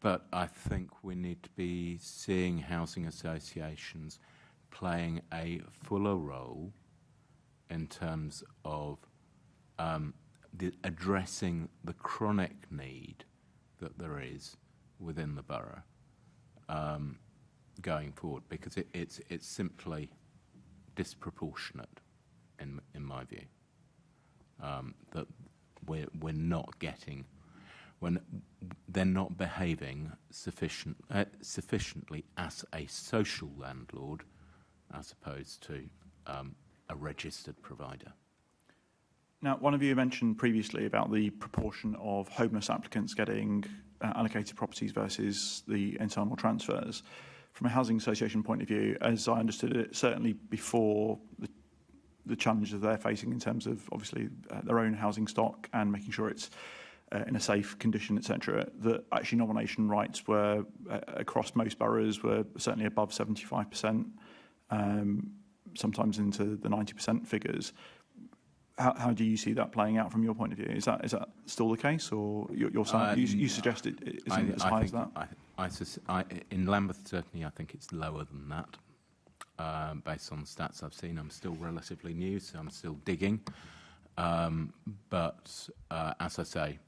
But I think we need to be seeing housing associations playing a fuller role in terms of addressing the chronic need that there is within the borough going forward, because it's simply disproportionate in my view, that we're not getting, when they're not behaving sufficiently as a social landlord as opposed to a registered provider. Now, one of you mentioned previously about the proportion of homeless applicants getting allocated properties versus the internal transfers. From a housing association point of view, as I understood it, certainly before the challenges they're facing in terms of obviously their own housing stock and making sure it's in a safe condition, etc., that actually nomination rights were across most boroughs were certainly above 75%, sometimes into the 90% figures. How do you see that playing out from your point of view? Is that still the case, or you suggest it isn't as high as that? In Lambeth, certainly, I think it's lower than that. Based on the stats I've seen, I'm still relatively new, so I'm still digging. But as I say,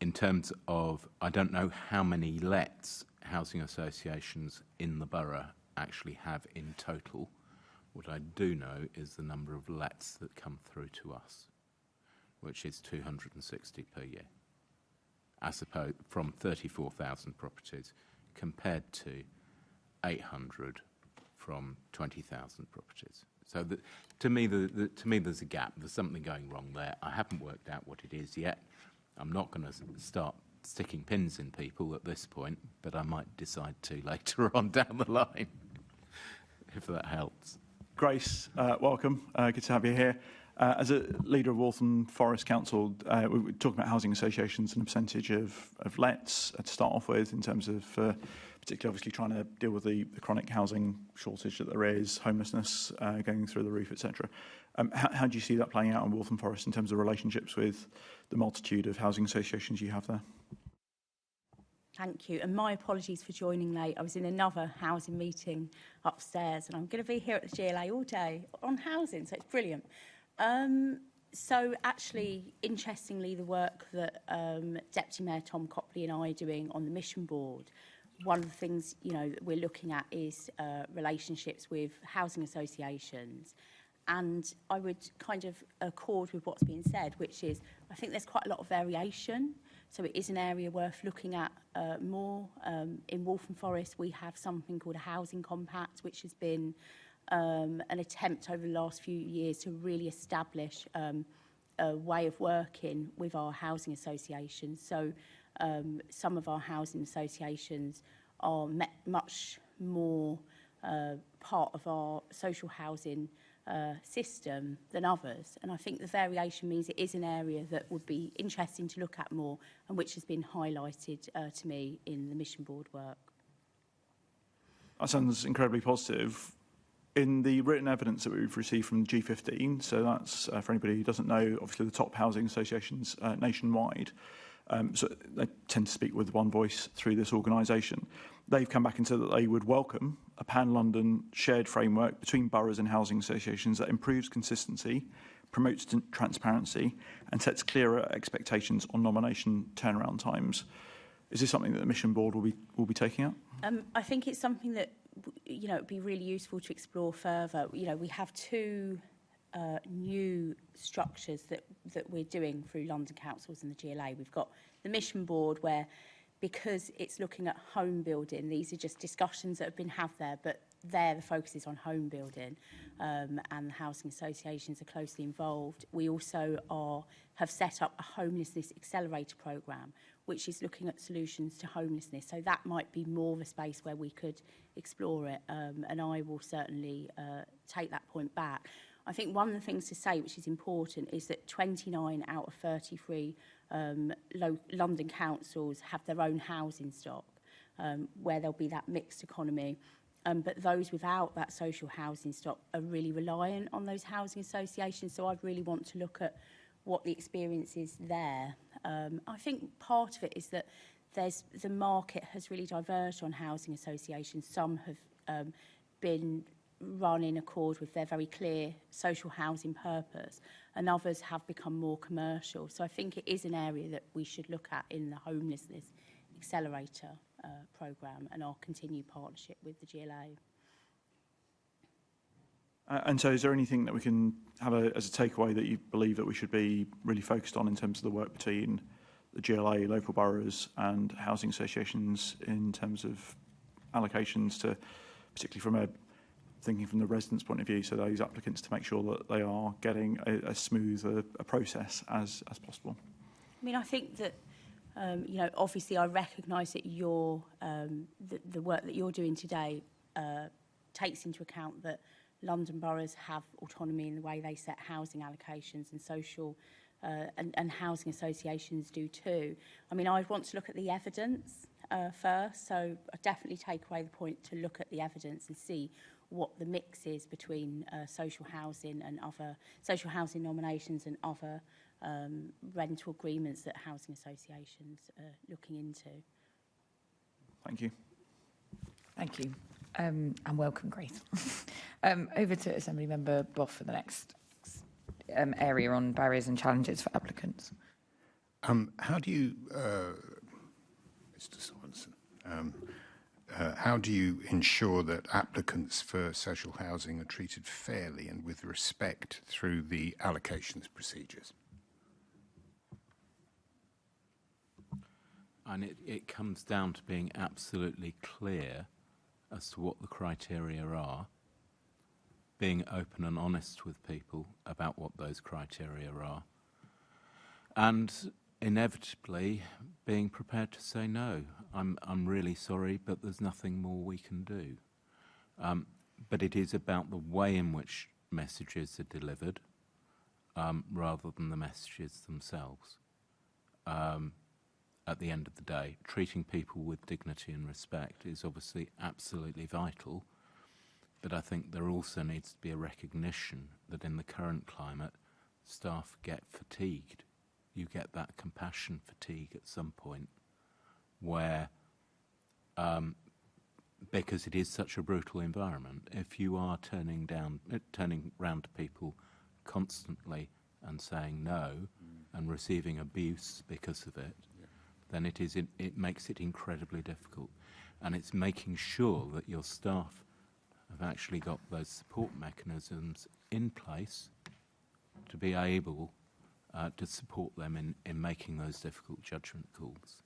in terms of, I don't know how many lets housing associations in the borough actually have in total. What I do know is the number of lets that come through to us, which is 260 per year, as opposed from 34,000 properties compared to 800 from 20,000 properties. So to me, there's a gap. There's something going wrong there. I haven't worked out what it is yet. I'm not going to start sticking pins in people at this point, but I might decide to later on down the line, if that helps. Grace, welcome. Good to have you here. As a leader of Waltham Forest Council, we were talking about housing associations and a percentage of lets to start off with, in terms of particularly obviously trying to deal with the chronic housing shortage that there is, homelessness going through the roof, etc. How do you see that playing out in Waltham Forest in terms of relationships with the multitude of housing associations you have there? Thank you, and my apologies for joining late. I was in another housing meeting upstairs, and I'm going to be here at the GLA all day on housing, so it's brilliant. So actually, interestingly, the work that Deputy Mayor Tom Copley and I are doing on the mission board, one of the things, you know, that we're looking at is relationships with housing associations. And I would kind of accord with what's being said, which is I think there's quite a lot of variation. So it is an area worth looking at more. In Waltham Forest, we have something called a housing compact, which has been an attempt over the last few years to really establish a way of working with our housing associations. So some of our housing associations are much more part of our social housing system than others, and I think the variation means it is an area that would be interesting to look at more, and which has been highlighted to me in the mission board work. That sounds incredibly positive. In the written evidence that we've received from G15, so that's for anybody who doesn't know, obviously the top housing associations nationwide, so they tend to speak with one voice through this organisation. They've come back and said that they would welcome a pan-London shared framework between boroughs and housing associations that improves consistency, promotes transparency, and sets clearer expectations on nomination turnaround times. Is this something that the mission board will be taking up? I think it's something that, you know, it'd be really useful to explore further. You know, we have two new structures that we're doing through London councils and the GLA. We've got the mission board, where because it's looking at home building, these are just discussions that have been had there, but there the focus is on home building, and the housing associations are closely involved. We also have set up a homelessness accelerator programme, which is looking at solutions to homelessness. So that might be more of a space where we could explore it, and I will certainly take that point back. I think one of the things to say, which is important, is that 29 out of 33 London councils have their own housing stock, where there'll be that mixed economy. But those without that social housing stock are really reliant on those housing associations. So I'd really want to look at what the experience is there. I think part of it is that the market has really diverged on housing associations. Some have been run in accord with their very clear social housing purpose, and others have become more commercial. So I think it is an area that we should look at in the homelessness accelerator programme and our continued partnership with the GLA. And so is there anything that we can have as a takeaway that you believe that we should be really focused on in terms of the work between the GLA, local boroughs and housing associations in terms of allocations, to particularly from the residents' point of view, so those applicants, to make sure that they are getting as smooth a process as possible? I mean, I think that, you know, obviously I recognise that the work that you're doing today takes into account that London boroughs have autonomy in the way they set housing allocations, and social and housing associations do too. I mean, I want to look at the evidence first, so I definitely take away the point to look at the evidence and see what the mix is between social housing and other social housing nominations and other rental agreements that housing associations are looking into. Thank you. Thank you. And welcome, Grace. Over to Assembly Member Boff for the next area on barriers and challenges for applicants. How do you, Mr. Swanson, how do you ensure that applicants for social housing are treated fairly and with respect through the allocations procedures? And it comes down to being absolutely clear as to what the criteria are, being open and honest with people about what those criteria are, and inevitably being prepared to say no. I'm really sorry, but there's nothing more we can do. But it is about the way in which messages are delivered, rather than the messages themselves. At the end of the day, treating people with dignity and respect is obviously absolutely vital, but I think there also needs to be a recognition that in the current climate, staff get fatigued. You get that compassion fatigue at some point where, because it is such a brutal environment, if you are turning round to people constantly and saying no and receiving abuse because of it, then it makes it incredibly difficult. And it's making sure that your staff have actually got those support mechanisms in place to be able to support them in making those difficult judgment calls,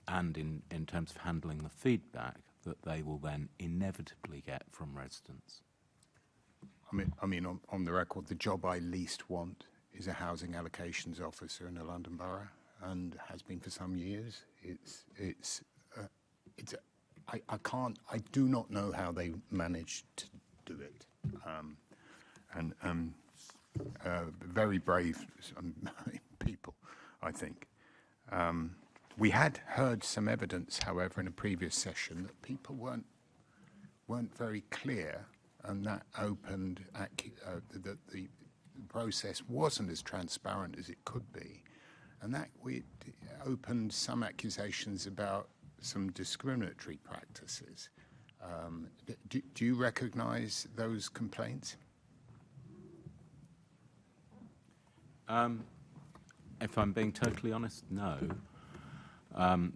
and in terms of handling the feedback that they will then inevitably get from residents. I mean, on the record, the job I least want is a housing allocations officer in a London borough, and has been for some years. I do not know how they managed to do it, and very brave people, I think. We had heard some evidence, however, in a previous session that people weren't very clear, and that opened that the process wasn't as transparent as it could be, and that opened some accusations about some discriminatory practices. Do you recognise those complaints? If I'm being totally honest, no.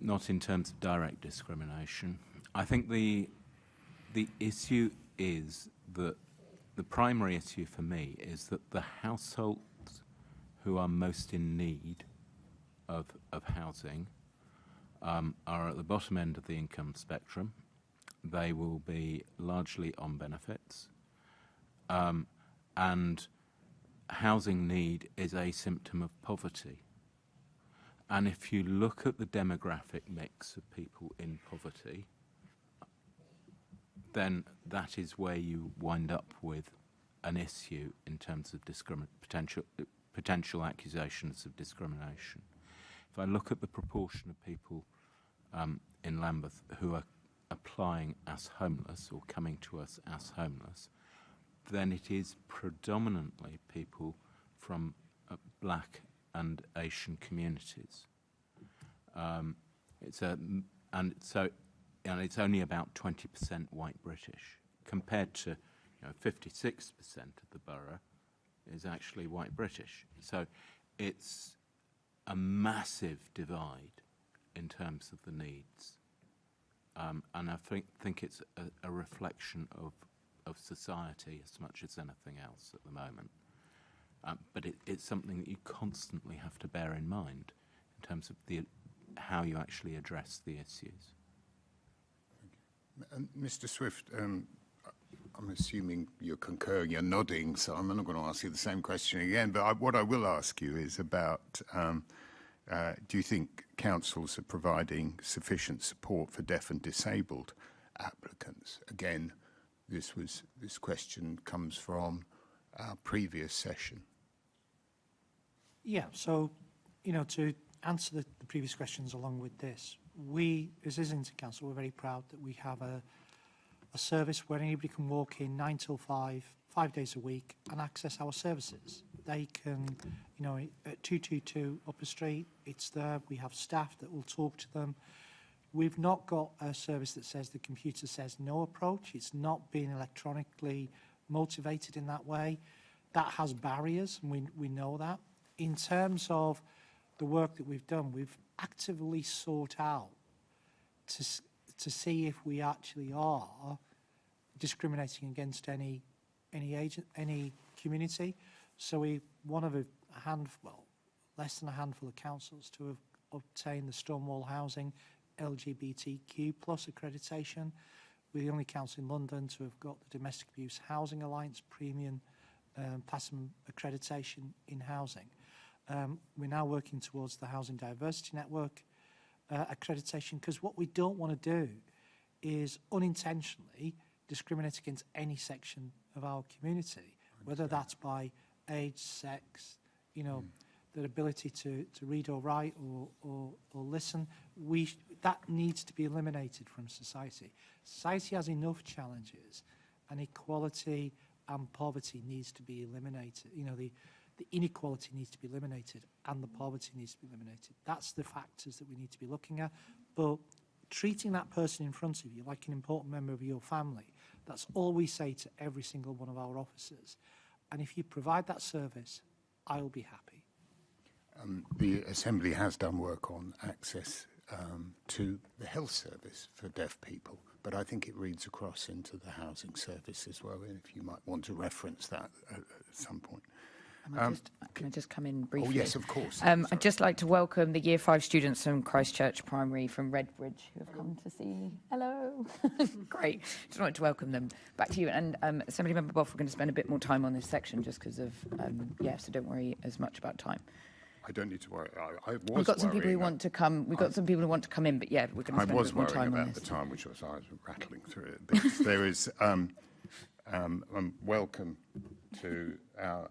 Not in terms of direct discrimination. I think the issue is that the primary issue for me is that the households who are most in need of housing are at the bottom end of the income spectrum. They will be largely on benefits, and housing need is a symptom of poverty. And if you look at the demographic mix of people in poverty, then that is where you wind up with an issue in terms of potential accusations of discrimination. If I look at the proportion of people in Lambeth who are applying as homeless or coming to us as homeless, then it is predominantly people from black and Asian communities. It's only about 20% white British, compared to 56% of the borough is actually white British. So it's a massive divide in terms of the needs, and I think it's a reflection of society as much as anything else at the moment. But it's something that you constantly have to bear in mind in terms of how you actually address the issues. Mr. Swift, I'm assuming you're concurring, you're nodding, so I'm not going to ask you the same question again, but what I will ask you is about, do you think councils are providing sufficient support for deaf and disabled applicants? Again, this question comes from our previous session. Yeah, so, to answer the previous questions along with this, we, as Islington Council, we're very proud that we have a service where anybody can walk in 9 till 5, 5 days a week, and access our services. They can, at 222 Upper Street, it's there. We have staff that will talk to them. We've not got a service that says the computer says no approach. It's not being electronically motivated in that way. That has barriers, and we know that. In terms of the work that we've done, we've actively sought out to see if we actually are discriminating against any community. So we're one of less than a handful of councils to have obtained the Stonewall Housing LGBTQ+ accreditation. We're the only council in London to have got the Domestic Abuse Housing Alliance Premium Platinum accreditation in housing. we're now working towards the Housing Diversity Network accreditation, because what we don't want to do is unintentionally discriminate against any section of our community, whether that's by age, sex, you know, their ability to read or write or listen. That needs to be eliminated from society. Society has enough challenges, and equality and poverty needs to be eliminated. You know, the inequality needs to be eliminated and the poverty needs to be eliminated. That's the factors that we need to be looking at. But treating that person in front of you like an important member of your family, that's all we say to every single one of our officers. And if you provide that service, I'll be happy. The Assembly has done work on access to the health service for deaf people, but I think it reads across into the housing service as well, and if you might want to reference that at some point. Can I just come in briefly? Oh, yes, of course. I'd just like to welcome the Year 5 students from Christchurch Primary from Redbridge who have come to see me. Hello. Great. Just wanted to welcome them back to you. And Assembly Member Boff, we're going to spend a bit more time on this section just because of, so don't worry as much about time. I don't need to worry. We've got some people who want to come. We've got some people who want to come in, but yeah, we're going to spend a bit more time on this. I was worrying about the time, which was I was rattling through it. But there is welcome to our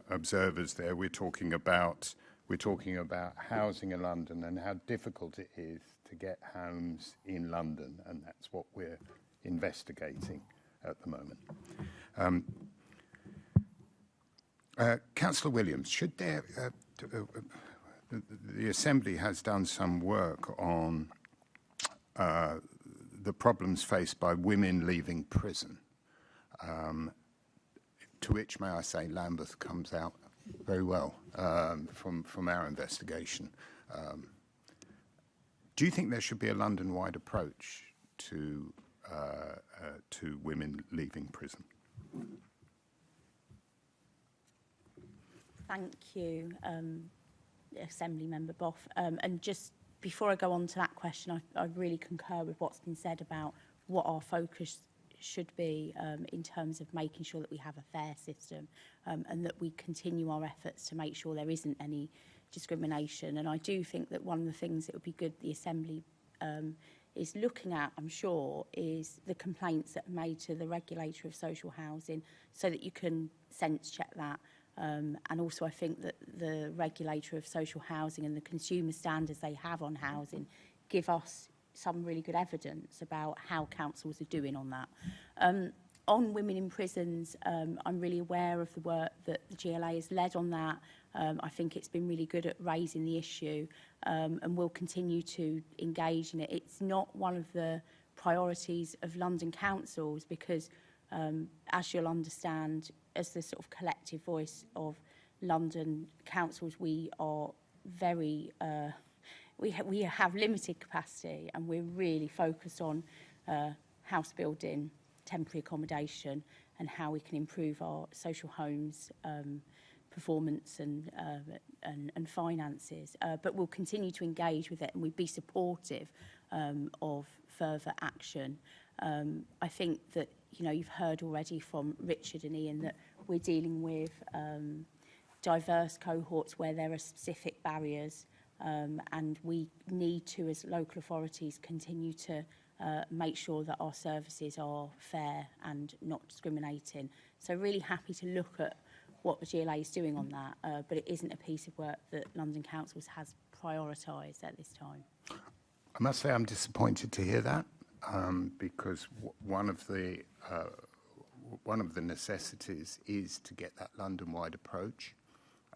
observers there. We're talking about housing in London and how difficult it is to get homes in London, and that's what we're investigating at the moment. Councillor Williams, should there the Assembly has done some work on the problems faced by women leaving prison, to which, may I say, Lambeth comes out very well from our investigation. Do you think there should be a London-wide approach to women leaving prison? Thank you, Assembly Member Boff. And just before I go on to that question, I really concur with what's been said about what our focus should be in terms of making sure that we have a fair system and that we continue our efforts to make sure there isn't any discrimination. And I do think that one of the things that would be good the Assembly is looking at, I'm sure, is the complaints that are made to the regulator of social housing so that you can sense check that. And also I think that the regulator of social housing and the consumer standards they have on housing give us some really good evidence about how councils are doing on that. On women in prisons, I'm really aware of the work that the GLA has led on that. I think it's been really good at raising the issue and will continue to engage in it. It's not one of the priorities of London councils because, as you'll understand, as the sort of collective voice of London councils, we are very, we have limited capacity and we're really focused on house building, temporary accommodation and how we can improve our social homes performance and finances. But we'll continue to engage with it and we'd be supportive of further action. I think that, you know, you've heard already from Richard and Ian that we're dealing with diverse cohorts where there are specific barriers and we need to, as local authorities, continue to make sure that our services are fair and not discriminating. So really happy to look at what the GLA is doing on that, but it isn't a piece of work that London Councils has prioritised at this time. I must say I'm disappointed to hear that because one of the necessities is to get that London-wide approach,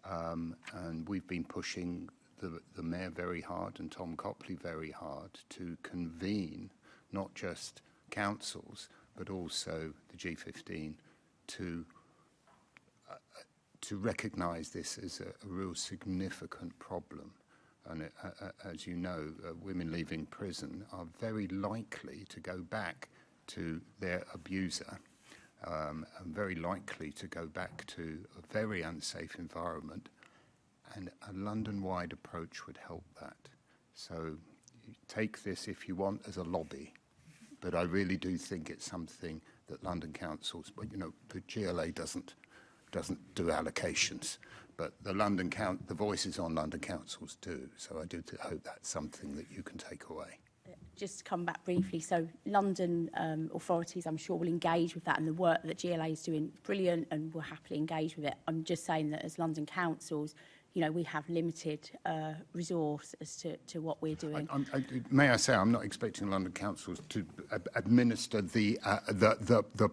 and we've been pushing the Mayor very hard and Tom Copley very hard to convene not just councils but also the G15 to recognise this as a real significant problem. And as you know, women leaving prison are very likely to go back to their abuser and very likely to go back to a very unsafe environment, and a London-wide approach would help that. So you take this, if you want, as a lobby, but I really do think it's something that London councils, but you know, the GLA doesn't do allocations, but the voices on London councils do. So I do hope that's something that you can take away. Just to come back briefly, so London authorities, I'm sure, will engage with that, and the work that GLA is doing brilliant, and will happily engage with it. I'm just saying that as London councils, you know, we have limited resource as to what we're doing. May I say, I'm not expecting London councils to administer the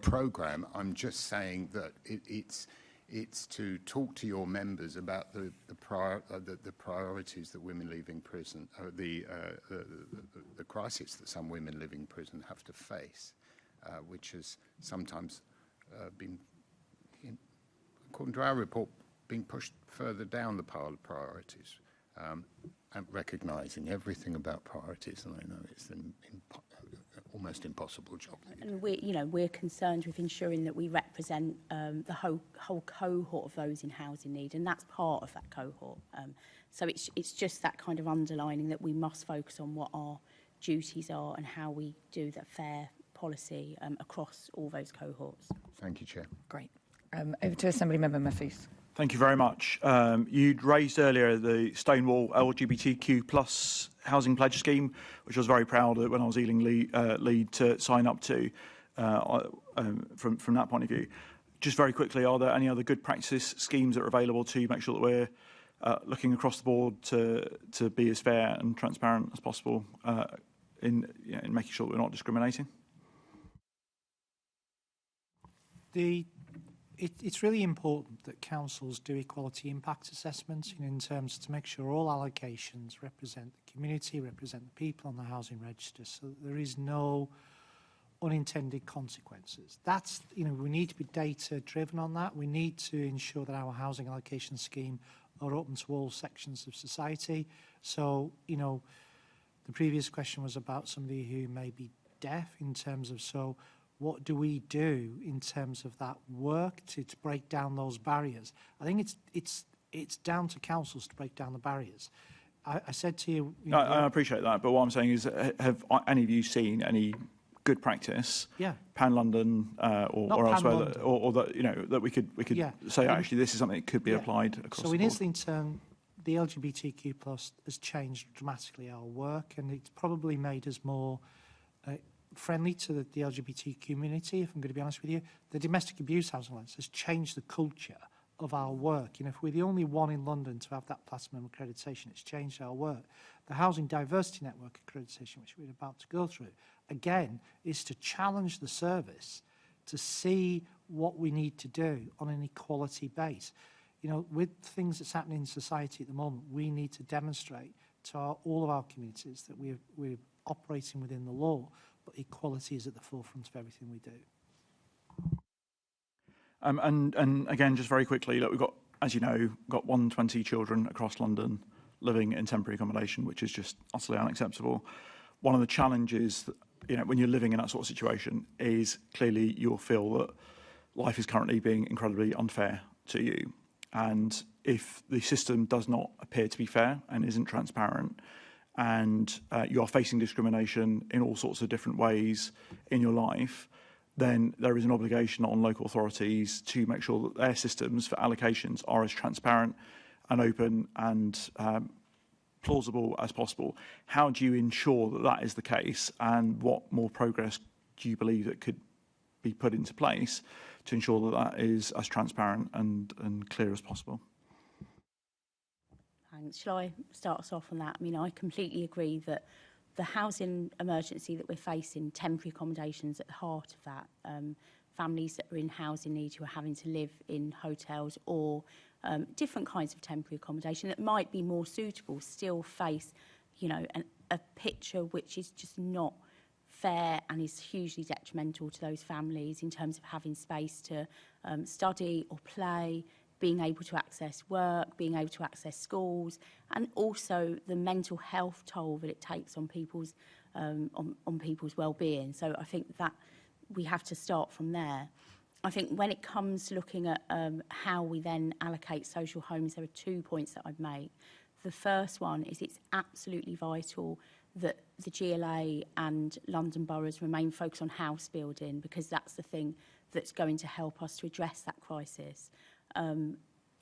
programme. I'm just saying that it's to talk to your members about the priorities that women leaving prison, the crisis that some women living in prison have to face, which has sometimes been, according to our report, being pushed further down the pile of priorities, and recognising everything about priorities. And I know it's an almost impossible job. And we're concerned with ensuring that we represent the whole cohort of those in housing need, and that's part of that cohort. So it's just that kind of underlining that we must focus on what our duties are and how we do that fair policy across all those cohorts. Thank you, Chair. Great. Over to Assembly Member Mahfouz. Thank you very much. You'd raised earlier the Stonewall LGBTQ plus housing pledge scheme, which I was very proud of when I was Ealing lead to sign up to from that point of view. Just very quickly, are there any other good practice schemes that are available to make sure that we're looking across the board to be as fair and transparent as possible in making sure that we're not discriminating? It's really important that councils do equality impact assessments in terms to make sure all allocations represent the community, represent the people on the housing register, so that there is no unintended consequences. That's, we need to be data driven on that. We need to ensure that our housing allocation scheme are open to all sections of society. So, the previous question was about somebody who may be deaf in terms of, what do we do in terms of that work to break down those barriers? I think it's down to councils to break down the barriers. I said to you... I appreciate that, but what I'm saying is, have any of you seen any good practice, Pan London or elsewhere, or that that we could say, actually, this is something that could be applied across the board? So in Islington, the LGBTQ plus has changed dramatically our work, and it's probably made us more... friendly to the LGBT community, if I'm going to be honest with you. The domestic abuse housing alliance has changed the culture of our work. If we're the only one in London to have that platinum accreditation, it's changed our work. The Housing Diversity Network accreditation, which we're about to go through, again, is to challenge the service to see what we need to do on an equality base. With things that's happening in society at the moment, we need to demonstrate to all of our communities that we're operating within the law, but equality is at the forefront of everything we do. And again, just very quickly, look, we've got, as you know, 120 children across London living in temporary accommodation, which is just utterly unacceptable. One of the challenges, when you're living in that sort of situation, is clearly you'll feel that life is currently being incredibly unfair to you. And if the system does not appear to be fair and isn't transparent, and you are facing discrimination in all sorts of different ways in your life, then there is an obligation on local authorities to make sure that their systems for allocations are as transparent and open and plausible as possible. How do you ensure that that is the case, and what more progress do you believe that could be put into place to ensure that that is as transparent and clear as possible? Thanks. Shall I start us off on that? I mean, I completely agree that the housing emergency that we're facing, temporary accommodations at the heart of that, families that are in housing need who are having to live in hotels or different kinds of temporary accommodation that might be more suitable, still face, a picture which is just not fair and is hugely detrimental to those families in terms of having space to study or play, being able to access work, being able to access schools, and also the mental health toll that it takes on people's well-being. So I think that we have to start from there. I think when it comes to looking at how we then allocate social homes, there are 2 points that I'd make. The first one is it's absolutely vital that the GLA and London boroughs remain focused on house building, because that's the thing that's going to help us to address that crisis.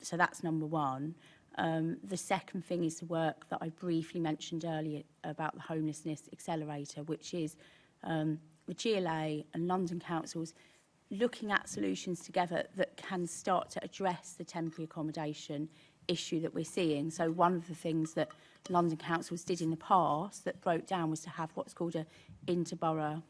So that's number one. The second thing is the work that I briefly mentioned earlier about the Homelessness Accelerator, which is the GLA and London councils looking at solutions together that can start to address the temporary accommodation issue that we're seeing. So one of the things that London councils did in the past that broke down was to have what's called a interborough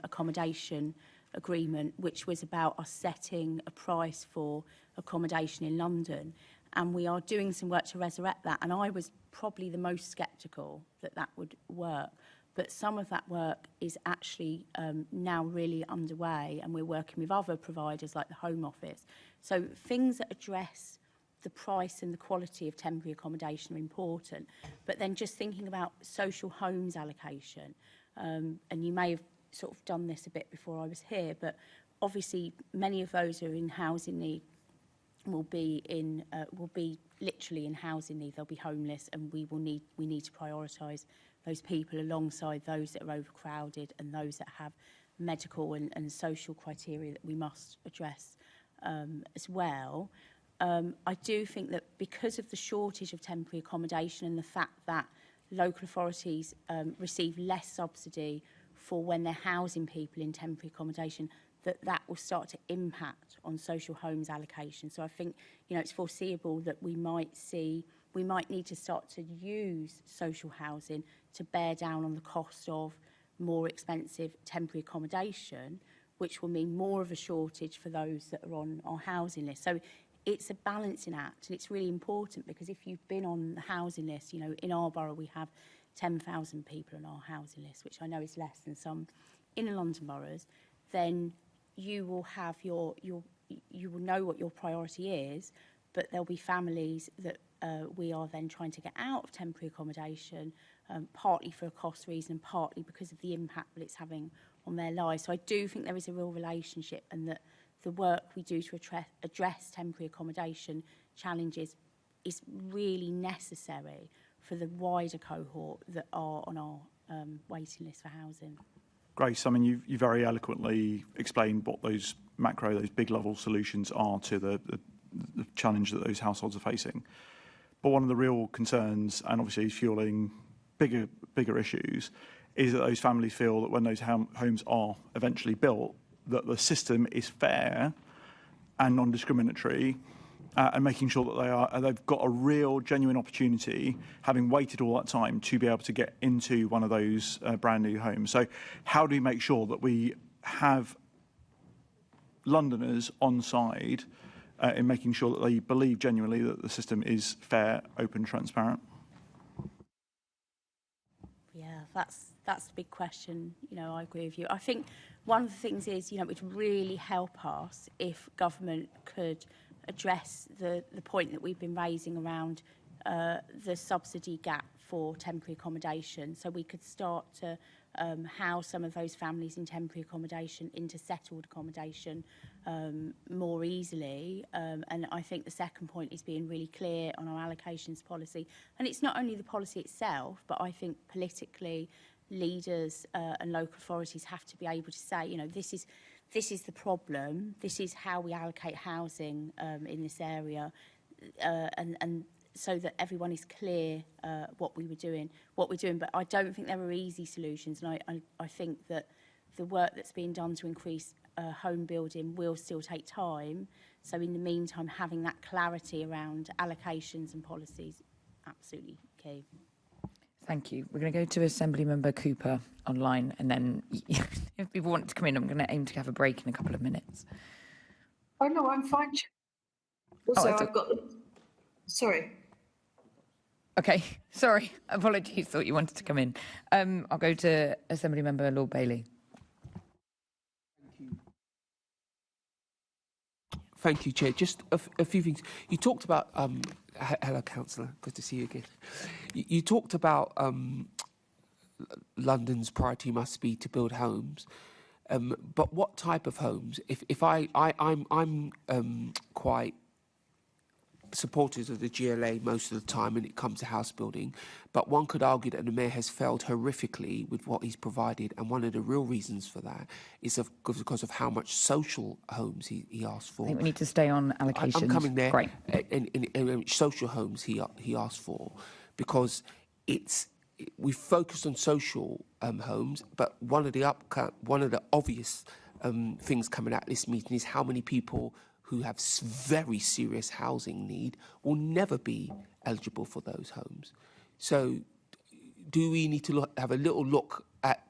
accommodation agreement, which was about us setting a price for accommodation in London. And we are doing some work to resurrect that. And I was probably the most sceptical that that would work. But some of that work is actually now really underway, and we're working with other providers like the Home Office. So things that address the price and the quality of temporary accommodation are important. But then just thinking about social homes allocation, and you may have sort of done this a bit before I was here, but obviously many of those who are in housing need will be literally in housing need. They'll be homeless, and we need to prioritise those people alongside those that are overcrowded and those that have medical and social criteria that we must address as well. I do think that because of the shortage of temporary accommodation and the fact that local authorities receive less subsidy for when they're housing people in temporary accommodation, that will start to impact on social homes allocation. So I think, you know, it's foreseeable that we might need to start to use social housing to bear down on the cost of more expensive temporary accommodation, which will mean more of a shortage for those that are on our housing list. So it's a balancing act, and it's really important because if you've been on the housing list, you know, in our borough we have 10,000 people on our housing list, which I know is less than some in the London boroughs, then you will have you will know what your priority is, but there'll be families that we are then trying to get out of temporary accommodation, partly for a cost reason, partly because of the impact that it's having on their lives. So I do think there is a real relationship, and that the work we do to address temporary accommodation challenges is really necessary for the wider cohort that are on our waiting list for housing. Grace, I mean, you very eloquently explained what those big level solutions are to the challenge that those households are facing. But one of the real concerns, and obviously fueling bigger issues, is that those families feel that when those homes are eventually built, that the system is fair and non-discriminatory, and making sure that they've got a real, genuine opportunity, having waited all that time, to be able to get into one of those brand new homes. So how do we make sure that we have Londoners on side in making sure that they believe genuinely that the system is fair, open, transparent? Yeah, that's the big question. You know, I agree with you. I think one of the things is, you know, it would really help us if government could address the point that we've been raising around the subsidy gap for temporary accommodation, so we could start to house some of those families in temporary accommodation into settled accommodation more easily. And I think the second point is being really clear on our allocations policy. And it's not only the policy itself, but I think politically leaders and local authorities have to be able to say, you know, this is the problem, this is how we allocate housing in this area, and so that everyone is clear what we're doing. But I don't think there are easy solutions, and I think that the work that's being done to increase home building will still take time. So in the meantime, having that clarity around allocations and policies, absolutely key. Thank you. We're going to go to Assembly Member Cooper online, and then if people want to come in, I'm going to aim to have a break in a couple of minutes. Oh, no, I'm fine. Also, I've got... Sorry. Okay, sorry. Apologies, thought you wanted to come in. I'll go to Assembly Member Lord Bailey. Thank you, Chair. Just a few things. You talked about... hello, Councillor. Good to see you again. You talked about London's priority must be to build homes. But what type of homes? If I'm quite supporters of the GLA most of the time when it comes to house building, but one could argue that the mayor has failed horrifically with what he's provided, and one of the real reasons for that is because of how much social homes he asked for. I think we need to stay on allocations. I'm coming there. Great. And social homes he asked for, because we focused on social homes, but one of the obvious things coming out of this meeting is how many people who have very serious housing need will never be eligible for those homes. So do we need to have a little look at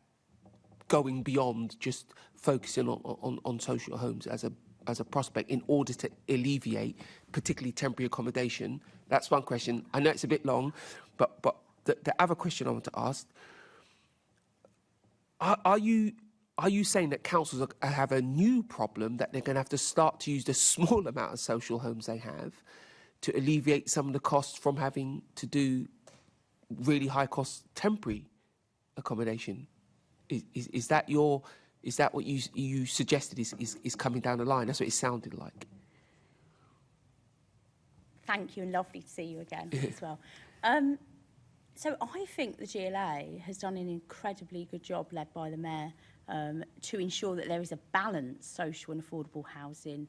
going beyond just focusing on social homes as a prospect in order to alleviate particularly temporary accommodation? That's one question. I know it's a bit long, but the other question I want to ask, are you saying that councils have a new problem, that they're going to have to start to use the small amount of social homes they have to alleviate some of the costs from having to do really high cost temporary accommodation? Is that what you suggested is coming down the line? That's what it sounded like. Thank you, and lovely to see you again as well. So I think the GLA has done an incredibly good job, led by the mayor, to ensure that there is a balanced social and affordable housing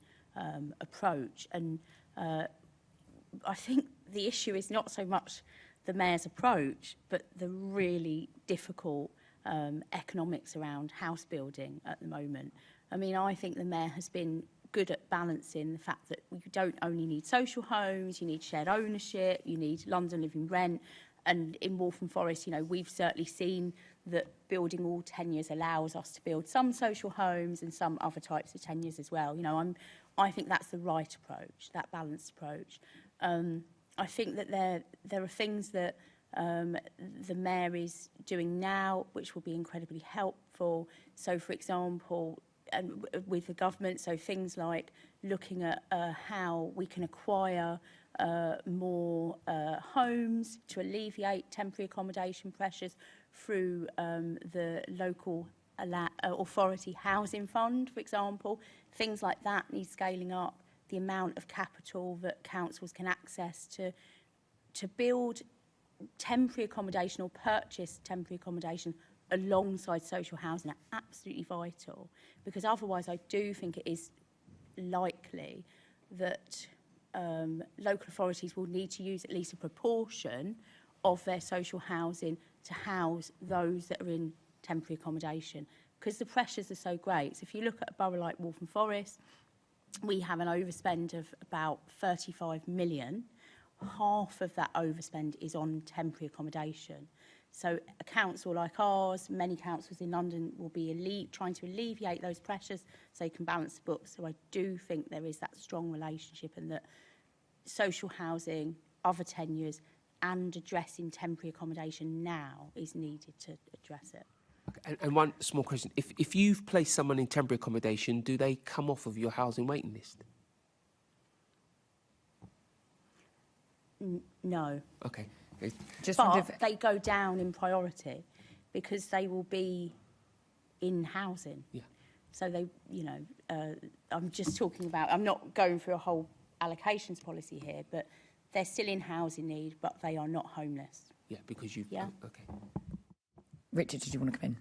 approach. And I think the issue is not so much the mayor's approach, but the really difficult economics around house building at the moment. I mean, I think the mayor has been good at balancing the fact that you don't only need social homes, you need shared ownership, you need London Living Rent. And in Waltham Forest, you know, we've certainly seen that building all tenures allows us to build some social homes and some other types of tenures as well. You know, I think that's the right approach, that balanced approach. I think that there are things that the mayor is doing now which will be incredibly helpful. So, for example, with the government, so things like looking at how we can acquire more homes to alleviate temporary accommodation pressures through the local authority housing fund, for example. Things like that need scaling up. The amount of capital that councils can access to build temporary accommodation or purchase temporary accommodation alongside social housing are absolutely vital, because otherwise I do think it is likely that local authorities will need to use at least a proportion of their social housing to house those that are in temporary accommodation, because the pressures are so great. So if you look at a borough like Waltham Forest, we have an overspend of about 35 million. Half of that overspend is on temporary accommodation. So a council like ours, many councils in London, will be trying to alleviate those pressures so they can balance the books. So I do think there is that strong relationship, and that social housing, other tenures, and addressing temporary accommodation now is needed to address it. Okay. And one small question. If you've placed someone in temporary accommodation, do they come off of your housing waiting list? No. Okay. But they go down in priority because they will be in housing. Yeah. So they, you know, I'm just talking about, I'm not going through a whole allocations policy here, but they're still in housing need, but they are not homeless. Yeah, because you've... Yeah. Okay. Richard, did you want to come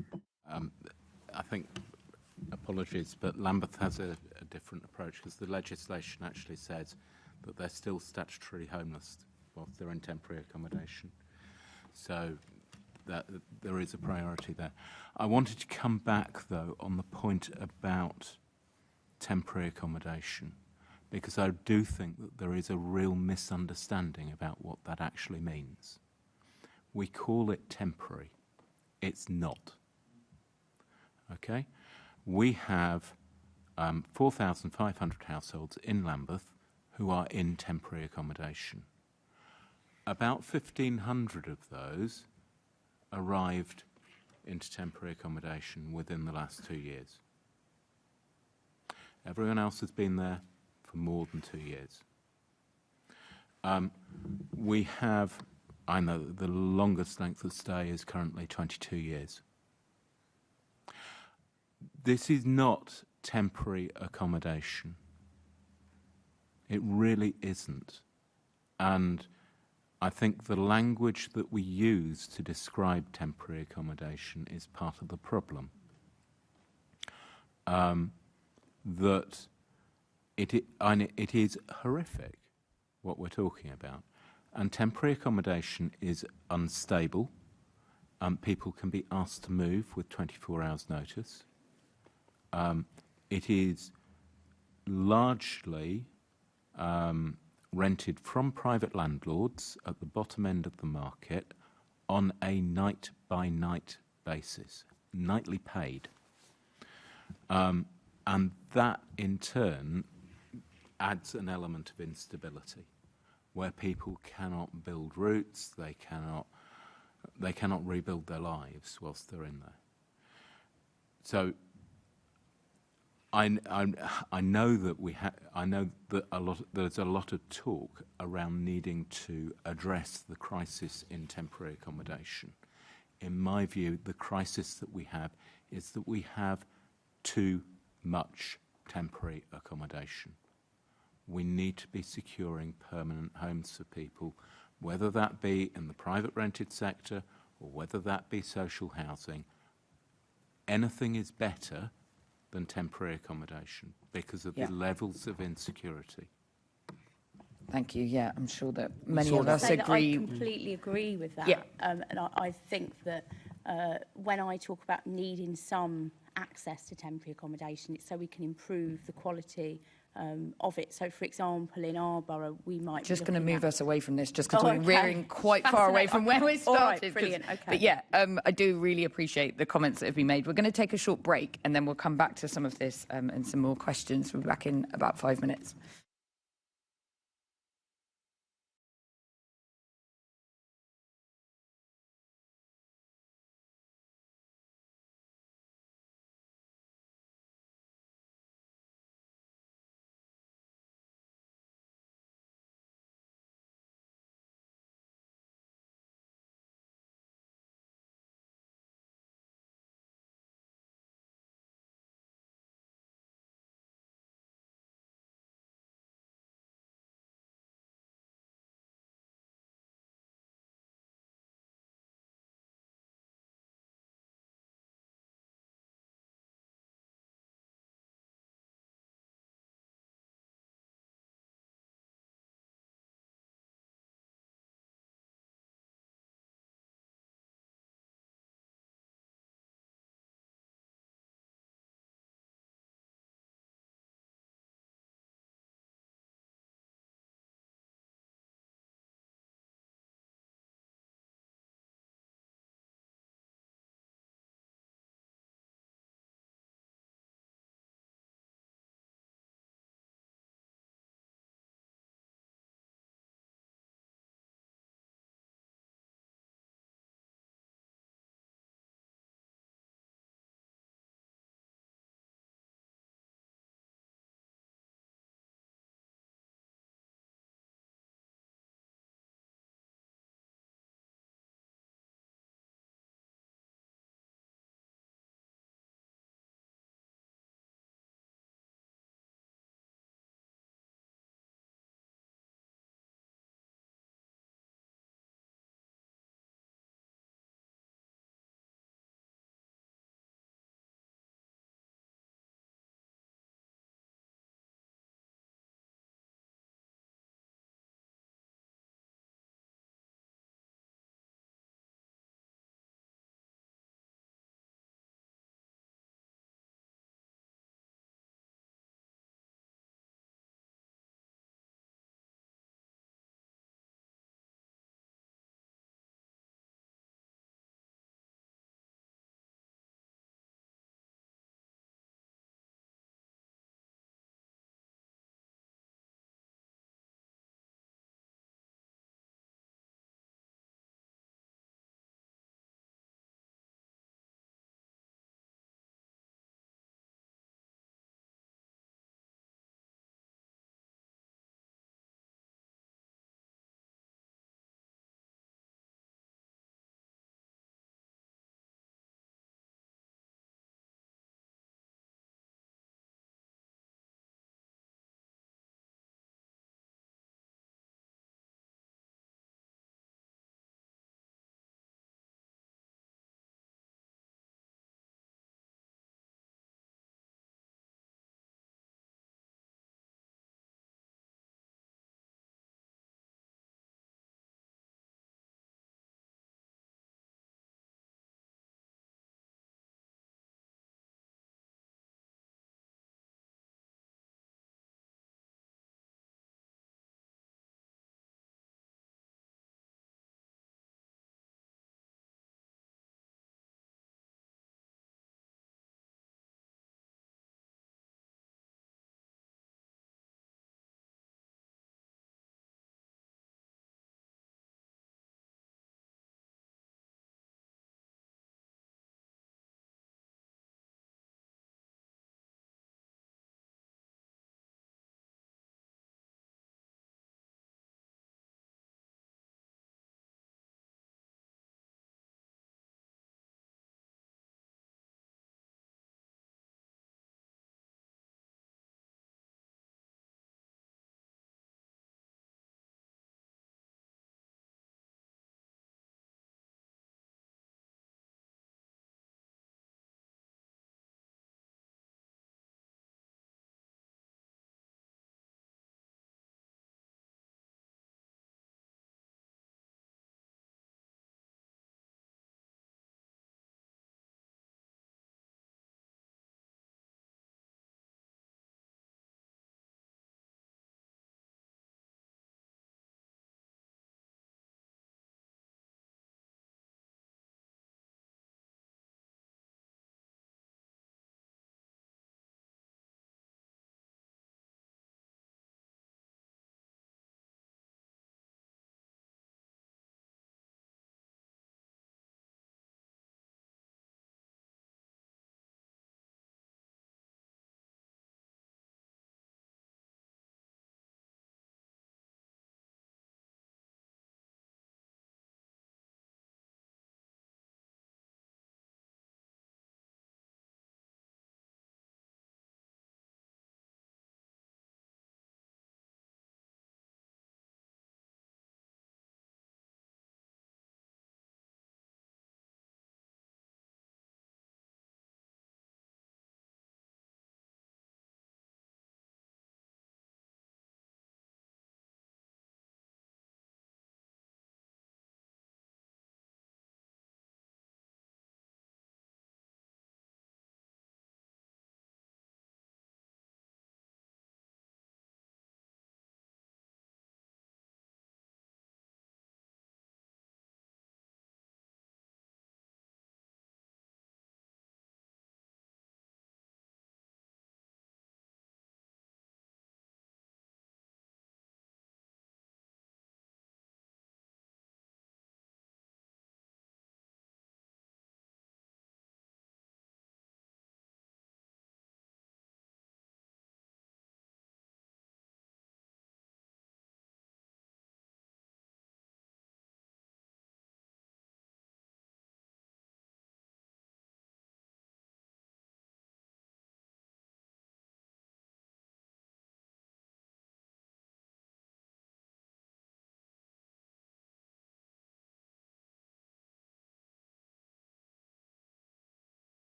in? I think, apologies, but Lambeth has a different approach, because the legislation actually says that they're still statutorily homeless whilst they're in temporary accommodation. So that there is a priority there. I wanted to come back, though, on the point about temporary accommodation, because I do think that there is a real misunderstanding about what that actually means. We call it temporary. It's not. Okay? We have 4,500 households in Lambeth who are in temporary accommodation. About 1,500 of those arrived into temporary accommodation within the last 2 years. Everyone else has been there for more than 2 years. We have, I know the longest length of stay is currently 22 years. This is not temporary accommodation. It really isn't. And I think the language that we use to describe temporary accommodation is part of the problem. That it is horrific what we're talking about. And temporary accommodation is unstable. People can be asked to move with 24 hours notice. It is largely rented from private landlords at the bottom end of the market on a night-by-night basis, nightly paid. And that, in turn, adds an element of instability, where people cannot build routes, they cannot rebuild their lives whilst they're in there. So I know that there's a lot of talk around needing to address the crisis in temporary accommodation. In my view, the crisis that we have is that we have too much temporary accommodation. We need to be securing permanent homes for people, whether that be in the private rented sector or whether that be social housing. Anything is better than temporary accommodation because of the levels of insecurity. Thank you. Yeah, I'm sure that many saw of that. us Say that I agree. completely agree with that. Yeah. And I think that when I talk about needing some access to temporary accommodation, it's so we can improve the quality of it. So, for example, in our borough, we might Just be going to looking move at... us away from this, just because Oh, we're okay. veering quite far away from where we All right, started. brilliant, okay. But yeah, I do really appreciate the comments that have been made. We're going to take a short break, and then we'll come back to some of this and some more questions. We'll be back in about 5 minutes.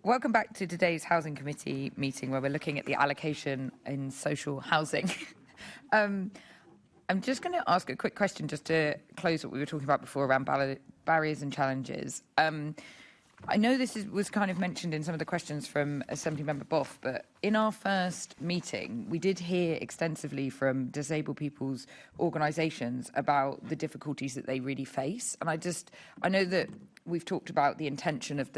Welcome back to today's Housing Committee meeting where we're looking at the allocation in social housing. I'm just going to ask a quick question just to close what we were talking about before around barriers and challenges. I know this was kind of mentioned in some of the questions from Assemblymember Boff, but in our first meeting, we did hear extensively from disabled people's organisations about the difficulties that they really face. And I know that we've talked about the intention of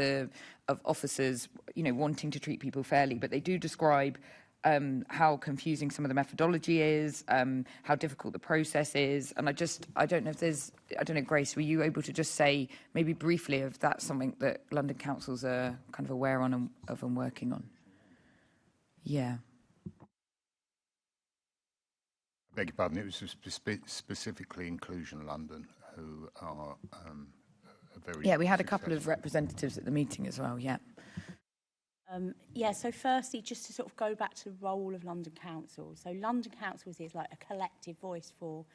officers, wanting to treat people fairly, but they do describe how confusing some of the methodology is, how difficult the process is. And I don't know if Grace, were you able to just say maybe briefly if that's something that London councils are kind of aware of and working on? Yeah. I beg your pardon, it was specifically Inclusion London who are a very... Yeah, we had a couple of representatives at the meeting as well, yeah. So firstly, just to sort of go back to the role of London Council. So London Councils is like a collective voice for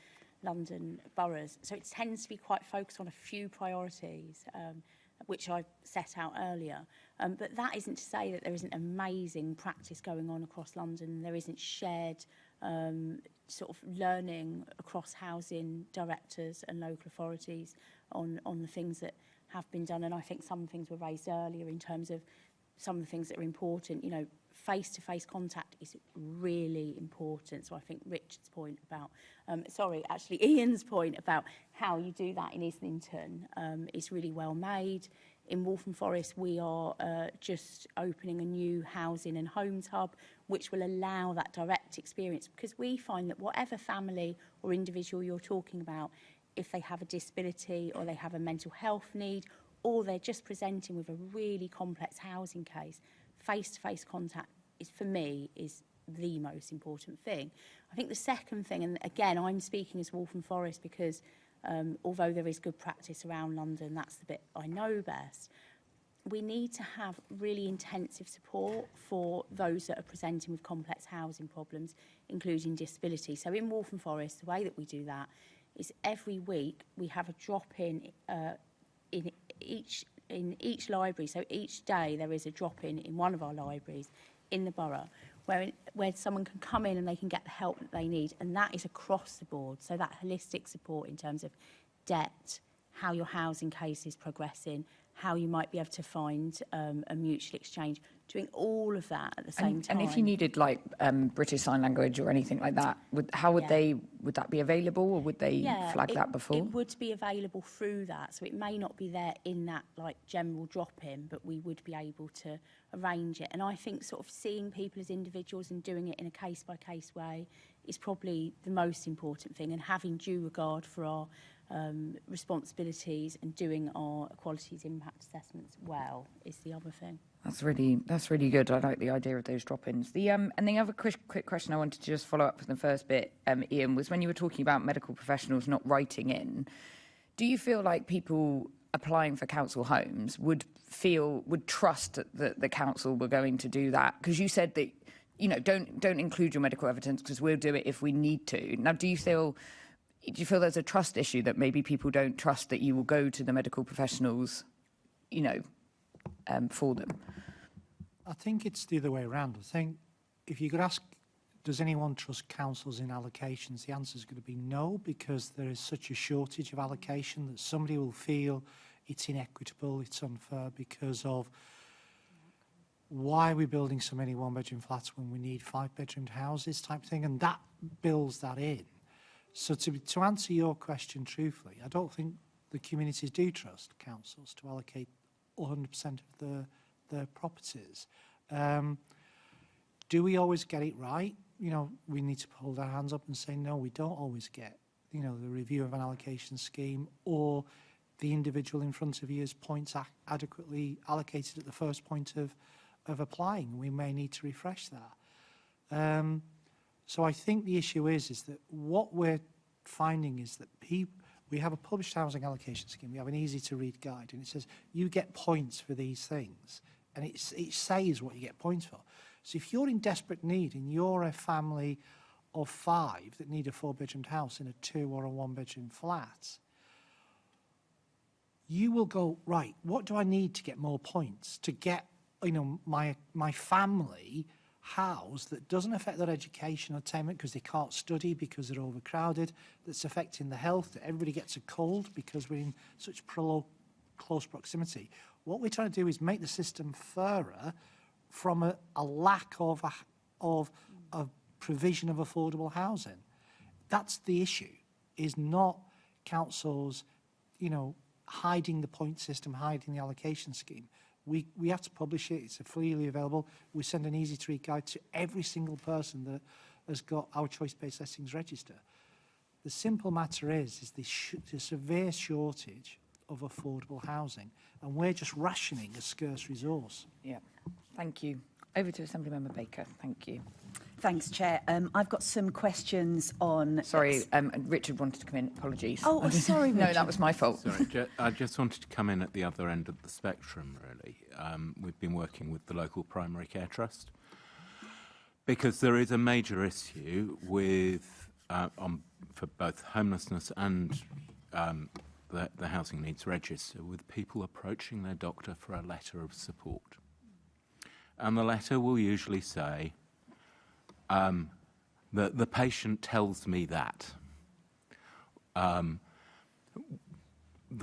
London boroughs. So it tends to be quite focused on a few priorities, which I set out earlier. But that isn't to say that there isn't amazing practice going on across London. There isn't shared sort of learning across housing directors and local authorities on the things that have been done. And I think some things were raised earlier in terms of some of the things that are important. Face-to-face contact is really important. So I think Richard's point about, Ian's point about how you do that in Islington is really well made. In Waltham Forest, we are just opening a new housing and homes hub, which will allow that direct experience, because we find that whatever family or individual you're talking about, if they have a disability or they have a mental health need, or they're just presenting with a really complex housing case, face-to-face contact for me is the most important thing. I think the second thing, and again, I'm speaking as Waltham Forest because although there is good practice around London, that's the bit I know best. We need to have really intensive support for those that are presenting with complex housing problems, including disability. So in Waltham Forest, the way that we do that is every week we have a drop-in in each library. So each day there is a drop-in in one of our libraries in the borough where someone can come in and they can get the help that they need, and that is across the board. So that holistic support in terms of debt, how your housing case is progressing, how you might be able to find a mutual exchange, doing all of that at the same time. And if you needed British Sign Language or anything like that, would that be available, or would they flag that before? It would be available through that, so it may not be there in that general drop-in, but we would be able to arrange it. And I think sort of seeing people as individuals and doing it in a case-by-case way is probably the most important thing, and having due regard for our responsibilities and doing our equalities impact assessments well is the other thing. That's really good. I like the idea of those drop-ins. And the other quick question I wanted to just follow up from the first bit, Ian, was when you were talking about medical professionals not writing in, do you feel like people applying for council homes would trust that the council were going to do that? Because you said that, don't include your medical evidence because we'll do it if we need to. Now, do you feel there's a trust issue that maybe people don't trust that you will go to the medical professionals, for them? I think it's the other way around. I think if you could ask, does anyone trust councils in allocations, the answer is going to be no, because there is such a shortage of allocation that somebody will feel it's inequitable, it's unfair because of why are we building so many one-bedroom flats when we need 5-bedroomed houses type thing, and that builds that in. So to answer your question truthfully, I don't think the communities do trust councils to allocate 100% of their properties. Do we always get it right? We need to hold our hands up and say, no, we don't always get, the review of an allocation scheme or the individual in front of you is points adequately allocated at the first point of applying. We may need to refresh that. So I think the issue is that what we're finding is that we have a published housing allocation scheme, we have an easy-to-read guide, and it says you get points for these things, and it says what you get points for. So if you're in desperate need and you're a family of 5 that need a 4-bedroomed house in a 2 or a 1-bedroom flat, you will go, right, what do I need to get more points to get my family housed that doesn't affect their education or attainment because they can't study because they're overcrowded, that's affecting the health, that everybody gets a cold because we're in such close proximity. What we're trying to do is make the system fairer from a lack of provision of affordable housing. That's the issue, is not councils, hiding the point system, hiding the allocation scheme. We have to publish it. It's freely available. We send an easy-to-read guide to every single person that has got our choice-based listings register. The simple matter is the severe shortage of affordable housing, and we're just rationing a scarce resource. Yeah, thank you. Over to Assemblymember Baker. Thank you. Thanks, Chair. I've got some questions on... Sorry, Richard wanted to come in. Apologies. Oh, sorry, Richard. No, that was my fault. Sorry, I just wanted to come in at the other end of the spectrum, really. We've been working with the local primary care trust because there is a major issue with for both homelessness and the housing needs register with people approaching their doctor for a letter of support. And the letter will usually say, the patient tells me that. The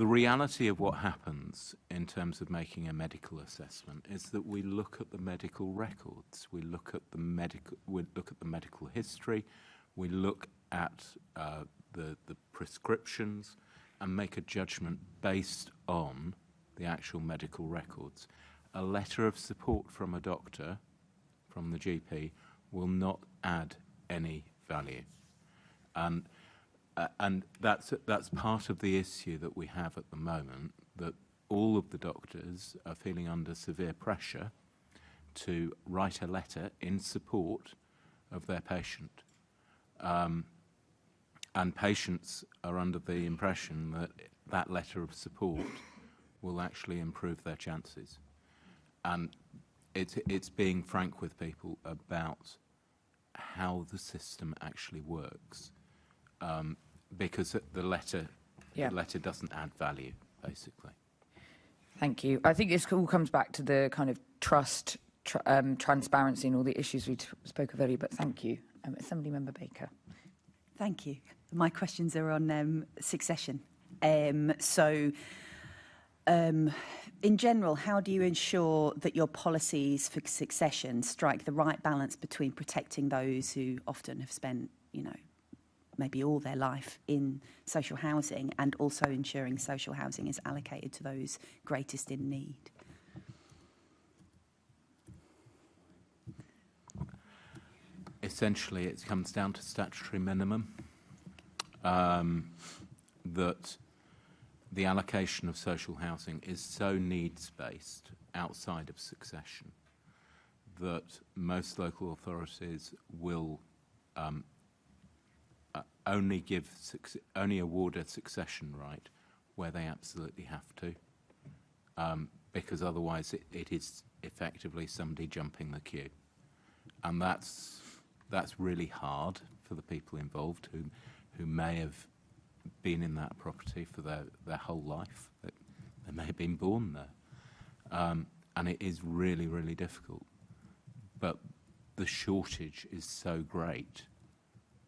reality of what happens in terms of making a medical assessment is that we look at the medical records, we look at the medical history, we look at the prescriptions and make a judgment based on the actual medical records. A letter of support from a doctor, from the GP, will not add any value. And that's part of the issue that we have at the moment, that all of the doctors are feeling under severe pressure to write a letter in support of their patient. And patients are under the impression that that letter of support will actually improve their chances. And it's being frank with people about how the system actually works, because the letter doesn't add value, basically. Thank you. I think this all comes back to the kind of trust, transparency and all the issues we spoke of earlier, but thank you. Assemblymember Baker. Thank you. My questions are on succession. In general, how do you ensure that your policies for succession strike the right balance between protecting those who often have spent, maybe all their life in social housing and also ensuring social housing is allocated to those greatest in need? Essentially, it comes down to statutory minimum, that the allocation of social housing is so needs-based outside of succession that most local authorities will only award a succession right where they absolutely have to, because otherwise it is effectively somebody jumping the queue. And that's really hard for the people involved who may have been in that property for their whole life. They may have been born there. And it is really, really difficult. But the shortage is so great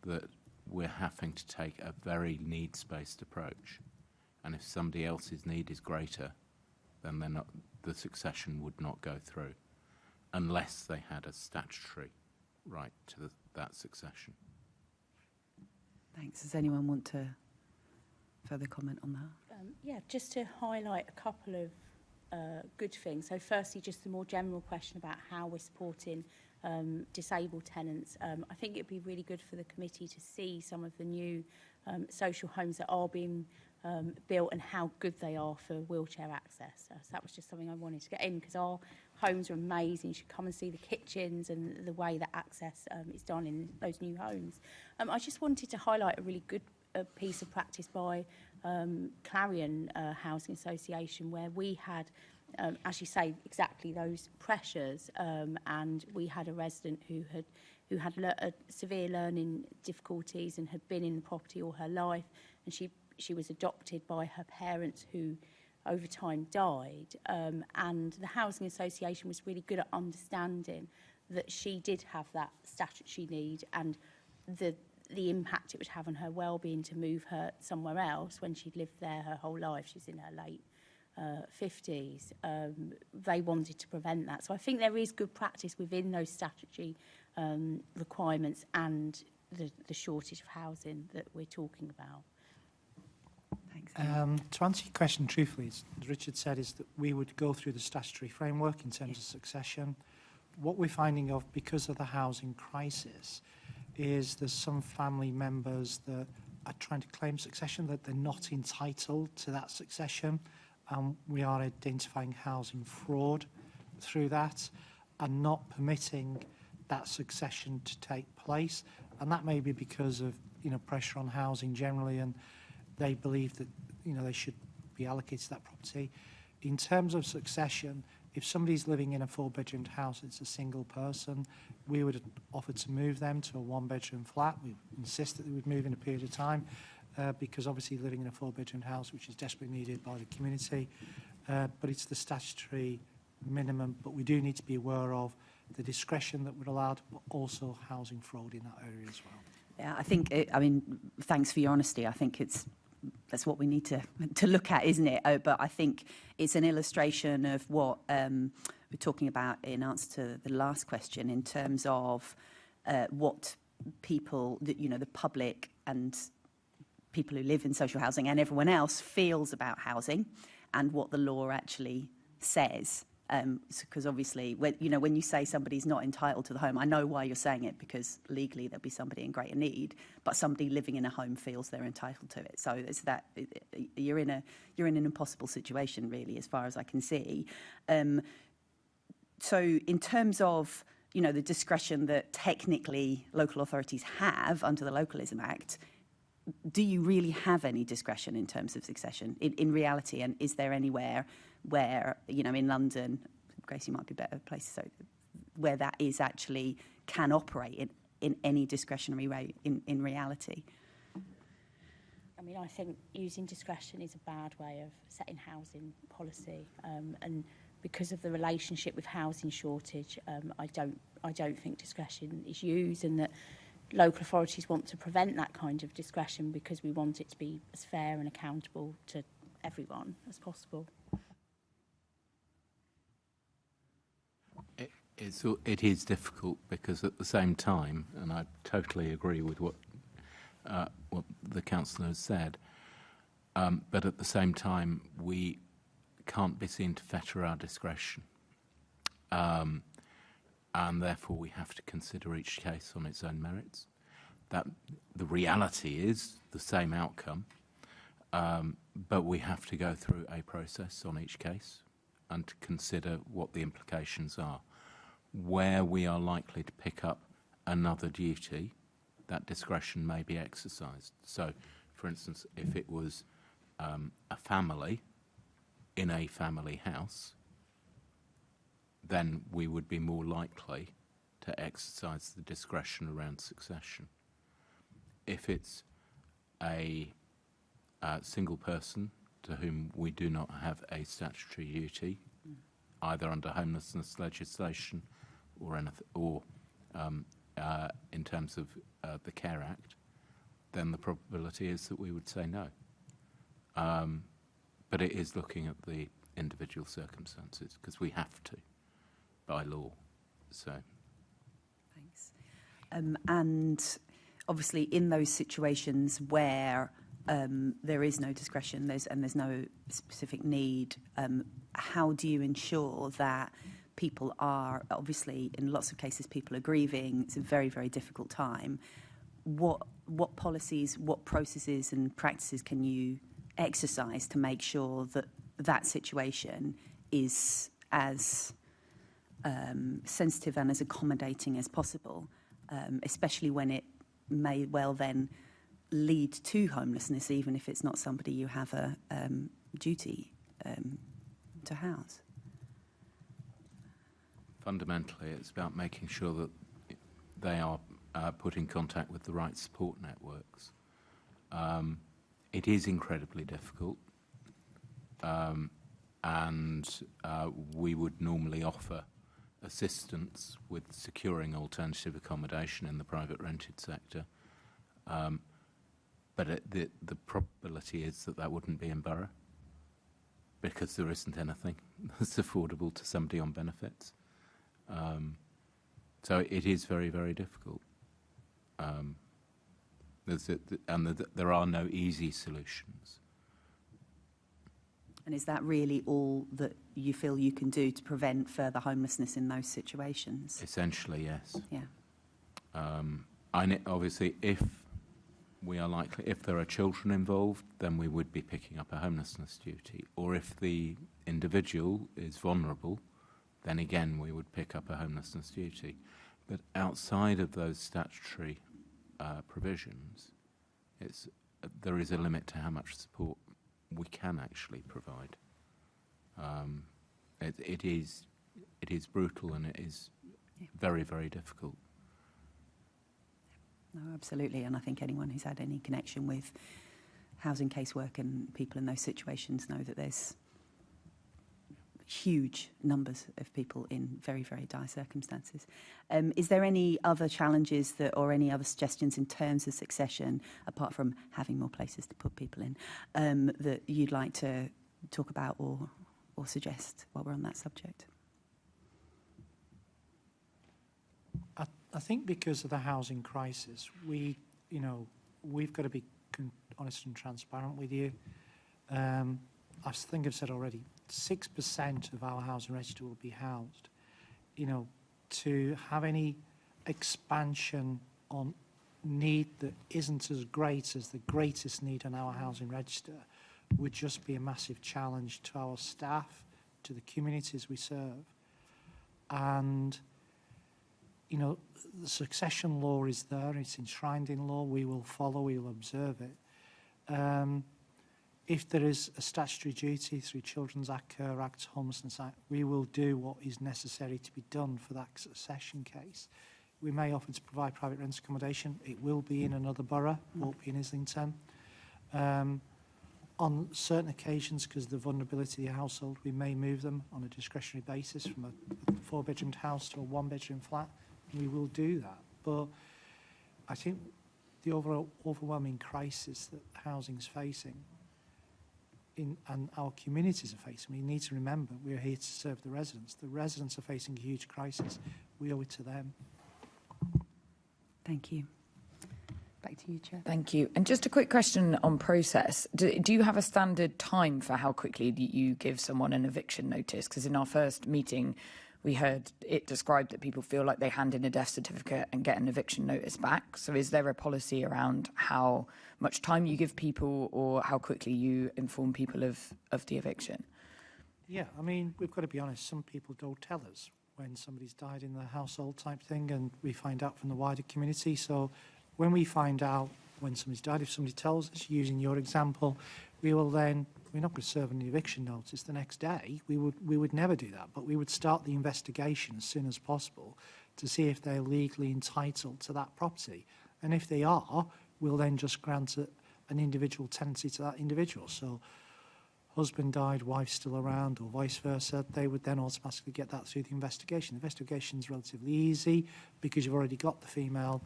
that we're having to take a very needs-based approach. And if somebody else's need is greater, then the succession would not go through unless they had a statutory right to that succession. Thanks. Does anyone want to further comment on that? Yeah, just to highlight a couple of good things. So firstly, just a more general question about how we're supporting disabled tenants. I think it'd be really good for the committee to see some of the new social homes that are being built and how good they are for wheelchair access. So that was just something I wanted to get in, because our homes are amazing. You should come and see the kitchens and the way that access is done in those new homes. I just wanted to highlight a really good piece of practice by Clarion Housing Association, where we had, as you say, exactly those pressures, and we had a resident who had severe learning difficulties and had been in the property all her life, and she was adopted by her parents who over time died. And the Housing Association was really good at understanding that she did have that statutory need and the impact it would have on her well-being to move her somewhere else when she'd lived there her whole life. She's in her late 50s. They wanted to prevent that. So I think there is good practice within those statutory requirements and the shortage of housing that we're talking about. Thanks. To answer your question truthfully, as Richard said, is that we would go through the statutory framework in terms of succession. What we're finding of, because of the housing crisis, is there's some family members that are trying to claim succession, that they're not entitled to that succession. We are identifying housing fraud through that and not permitting that succession to take place. And that may be because of, pressure on housing generally, and they believe that, they should be allocated to that property. In terms of succession, if somebody's living in a 4-bedroomed house, it's a single person, we would offer to move them to a 1-bedroom flat. We insist that they would move in a period of time because obviously living in a 4-bedroom house, which is desperately needed by the community, but it's the statutory minimum. But we do need to be aware of the discretion that we're allowed, but also housing fraud in that area as well. Yeah, I think, thanks for your honesty. I think that's what we need to look at, isn't it? But I think it's an illustration of what we're talking about in answer to the last question in terms of what people, the public and people who live in social housing and everyone else feels about housing and what the law actually says. Because obviously, when you say somebody's not entitled to the home, I know why you're saying it, because legally there'll be somebody in greater need, but somebody living in a home feels they're entitled to it. So it's that you're in an impossible situation, really, as far as I can see. So in terms of the discretion that technically local authorities have under the Localism Act, do you really have any discretion in terms of succession in reality? And is there anywhere where, in London, Grace, you might be a better place, so where that is actually can operate in any discretionary way in reality? I think using discretion is a bad way of setting housing policy, and because of the relationship with housing shortage, I don't think discretion is used, and that local authorities want to prevent that kind of discretion because we want it to be as fair and accountable to everyone as possible. It is difficult because at the same time, and I totally agree with what the councillor has said, but at the same time we can't be seen to fetter our discretion, and therefore we have to consider each case on its own merits. That the reality is the same outcome, but we have to go through a process on each case and to consider what the implications are. Where we are likely to pick up another duty, that discretion may be exercised. So, for instance, if it was a family in a family house, then we would be more likely to exercise the discretion around succession. If it's a single person to whom we do not have a statutory duty, either under homelessness legislation or in terms of the Care Act, then the probability is that we would say no. But it is looking at the individual circumstances, because we have to, by law. So. Thanks. And obviously, in those situations where there is no discretion, there's no specific need, how do you ensure that people are, obviously, in lots of cases, people are grieving, it's a very, very difficult time. What policies, what processes and practices can you exercise to make sure that that situation is as sensitive and as accommodating as possible, especially when it may well then lead to homelessness, even if it's not somebody you have a duty to house? Fundamentally, it's about making sure that they are put in contact with the right support networks. It is incredibly difficult. and we would normally offer assistance with securing alternative accommodation in the private rented sector. But the probability is that that wouldn't be in borough because there isn't anything that's affordable to somebody on benefits. So it is very, very difficult. There are no easy solutions. And is that really all that you feel you can do to prevent further homelessness in those situations? Essentially, yes. Yeah. Obviously, if there are children involved, then we would be picking up a homelessness duty. Or if the individual is vulnerable, then again we would pick up a homelessness duty. But outside of those statutory provisions, there is a limit to how much support we can actually provide. It is brutal and it is very, very difficult. No, absolutely. And I think anyone who's had any connection with housing casework and people in those situations know that there's huge numbers of people in very, very dire circumstances. Is there any other challenges or any other suggestions in terms of succession, apart from having more places to put people in, that you'd like to talk about or suggest while we're on that subject? I think because of the housing crisis, we've got to be honest and transparent with you. I think I've said already, 6% of our housing register will be housed. To have any expansion on need that isn't as great as the greatest need on our housing register would just be a massive challenge to our staff, to the communities we serve. And the succession law is there, it's enshrined in law, we will follow, we will observe it. If there is a statutory duty through Children's Act, Care Act, Homelessness Act, we will do what is necessary to be done for that succession case. We may offer to provide private rent accommodation. It will be in another borough, won't be in Islington. On certain occasions, because of the vulnerability of the household, we may move them on a discretionary basis from a 4-bedroomed house to a 1-bedroom flat. We will do that. But I think the overwhelming crisis that housing is facing and our communities are facing, we need to remember we're here to serve the residents. The residents are facing a huge crisis. We owe it to them. Thank you. Back to you, Chair. Thank you. And just a quick question on process. Do you have a standard time for how quickly you give someone an eviction notice? Because in our first meeting, we heard it described that people feel like they hand in a death certificate and get an eviction notice back. So is there a policy around how much time you give people or how quickly you inform people of the eviction? Yeah, I mean, we've got to be honest. Some people don't tell us when somebody's died in the household type thing, and we find out from the wider community. So when we find out when somebody's died, if somebody tells us, using your example, we will then, we're not going to serve an eviction notice the next day. We would never do that, but we would start the investigation as soon as possible to see if they're legally entitled to that property. And if they are, we'll then just grant an individual tenancy to that individual. So husband died, wife's still around, or vice versa, they would then automatically get that through the investigation. The investigation is relatively easy because you've already got the female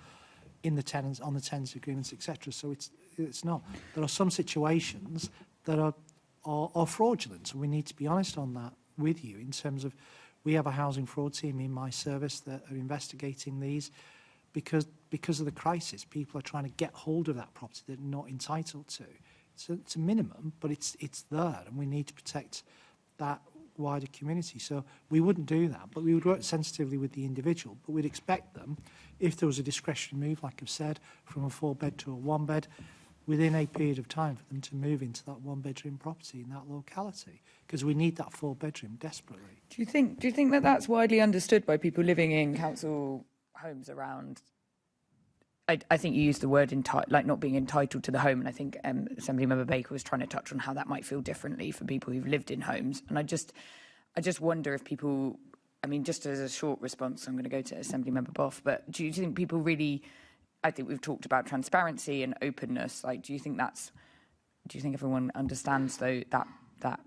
in the tenants, on the tenancy agreements, etc. So it's not. There are some situations that are fraudulent, and we need to be honest on that with you in terms of, we have a housing fraud team in my service that are investigating these because of the crisis. People are trying to get hold of that property they're not entitled to. So it's a minimum, but it's there, and we need to protect that wider community. So we wouldn't do that, but we would work sensitively with the individual. But we'd expect them, if there was a discretionary move, like I've said, from a 4-bed to a 1-bed, within a period of time for them to move into that 1-bedroom property in that locality, because we need that 4-bedroom desperately. Do you think that that's widely understood by people living in council homes around? I think you used the word like not being entitled to the home, and I think Assemblymember Baker was trying to touch on how that might feel differently for people who've lived in homes. And I just wonder if people, I mean, just as a short response, I'm going to go to Assemblymember Boff, but do you think people really, I think we've talked about transparency and openness, like do you think everyone understands though that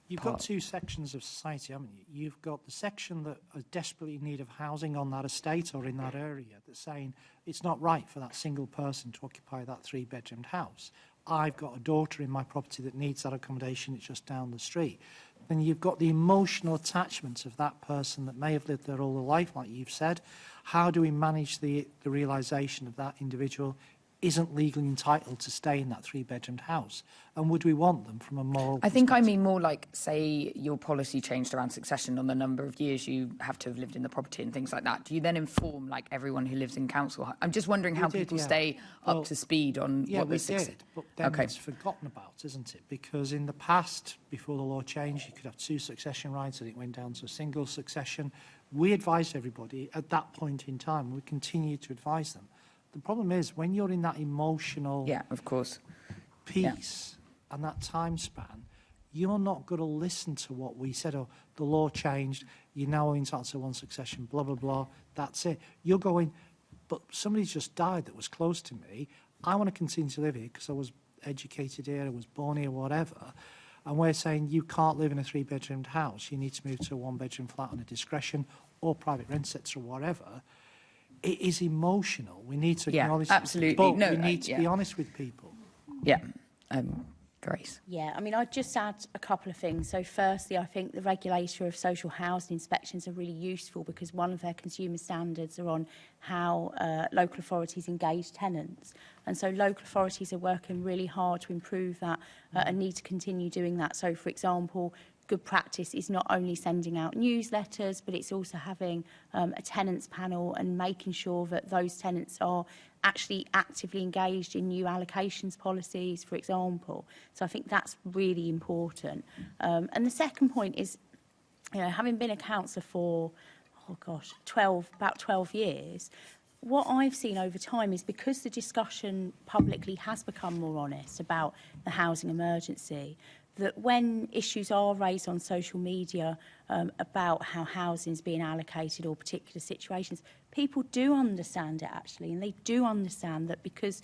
You've got two sections of society, haven't you? You've got the section that are desperately in need of housing on that estate or in that area that's saying it's not right for that single person to occupy that three-bedroomed house. I've got a daughter in my property that needs that accommodation, it's just down the street. Then you've got the emotional attachment of that person that may have lived there all their life, like you've said. How do we manage the realisation of that individual isn't legally entitled to stay in that three-bedroomed house? And would we want them from a moral I think I perspective? mean more like, say, your policy changed around succession on the number of years you have to have lived in the property and things like that. Do you then inform, like, everyone who lives in council? I'm just wondering how people stay up to speed on what was succeeded. But then it's forgotten about, isn't it? Because in the past, before the law changed, you could have two succession rights and it went down to a single succession. We advised everybody at that point in time. We continue to advise them. The problem is when you're in that emotional piece and that time span, you're not going to listen to what we said. Oh, the law changed. You're now entitled to one succession, blah, blah, blah. That's it. You're going, but somebody's just died that was close to me. I want to continue to live here because I was educated here, I was born here, whatever. And we're saying you can't live in a three-bedroomed house. You need to move to a one-bedroom flat on a discretion or private rent sets or whatever. It is emotional. We need to acknowledge absolutely. But no, we need to be honest with people. Yeah. Grace. Yeah, I mean, I'd just add a couple of things. So firstly, I think the regulator of social housing inspections are really useful because one of their consumer standards are on how local authorities engage tenants. And so local authorities are working really hard to improve that and need to continue doing that. So, for example, good practice is not only sending out newsletters, but it's also having a tenants panel and making sure that those tenants are actually actively engaged in new allocations policies, for example. So I think that's really important. And the second point is, you know, having been a councillor for, about 12 years, what I've seen over time is because the discussion publicly has become more honest about the housing emergency, that when issues are raised on social media about how housing is being allocated or particular situations, people do understand it actually, and they do understand that because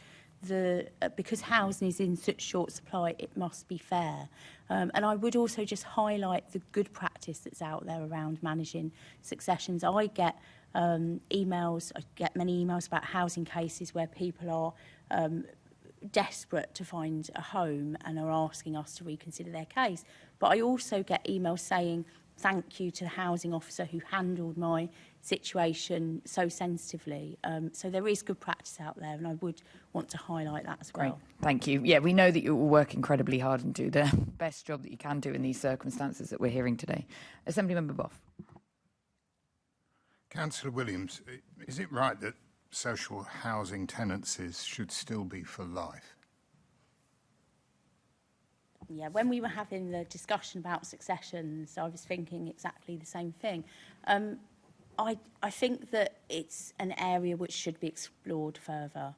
housing is in such short supply, it must be fair. And I would also just highlight the good practice that's out there around managing successions. I get many emails about housing cases where people are desperate to find a home and are asking us to reconsider their case. But I also get emails saying thank you to the housing officer who handled my situation so sensitively. So there is good practice out there, and I would want to highlight that as well. Great, thank you. Yeah, we know that you all work incredibly hard and do the best job that you can do in these circumstances that we're hearing today. Assemblymember Boff. Councillor Williams, is it right that social housing tenancies should still be for life? Yeah, when we were having the discussion about successions, I was thinking exactly the same thing. I think that it's an area which should be explored further.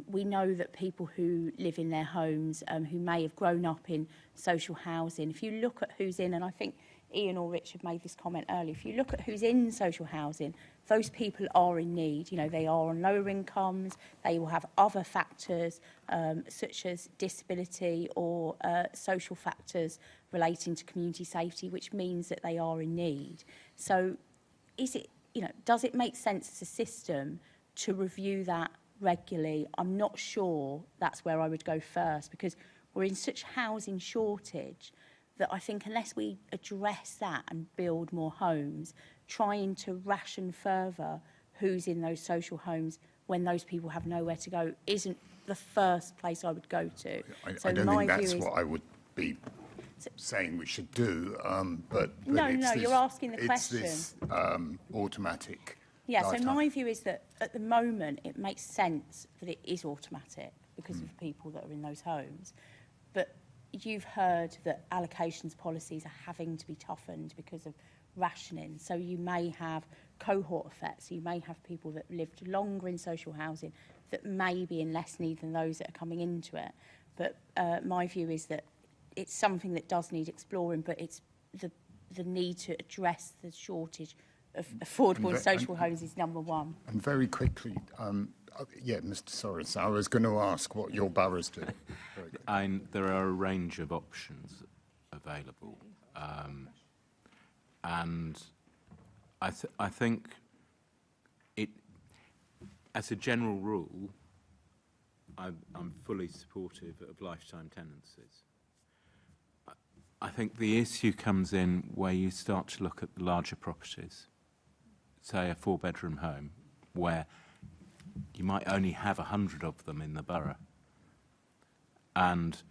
We know that people who live in their homes, who may have grown up in social housing, if you look at who's in, and I think Ian or Richard made this comment earlier, if you look at who's in social housing, those people are in need. You know, they are on lower incomes, they will have other factors such as disability or social factors relating to community safety, which means that they are in need. So does it make sense as a system to review that regularly? I'm not sure that's where I would go first, because we're in such housing shortage that I think unless we address that and build more homes, trying to ration further who's in those social homes when those people have nowhere to go isn't the first place I would go to. I don't think that's what I would be saying we should do, but no, you're asking the question. It's this automatic. Yeah, so lifetime. my view is that at the moment it makes sense that it is automatic because of people that are in those homes. But you've heard that allocations policies are having to be toughened because of rationing. So you may have cohort effects. You may have people that lived longer in social housing that may be in less need than those that are coming into it. But my view is that it's something that does need exploring, but it's the need to address the shortage of affordable and social homes is number one. And very quickly, Mr. Soros, I was going to ask what your boroughs do. There are a range of options available. And I think it, as a general rule, I'm fully supportive of lifetime tenancies. I think the issue comes in where you start to look at the larger properties, say a 4-bedroom home, where you might only have 100 of them in the borough. And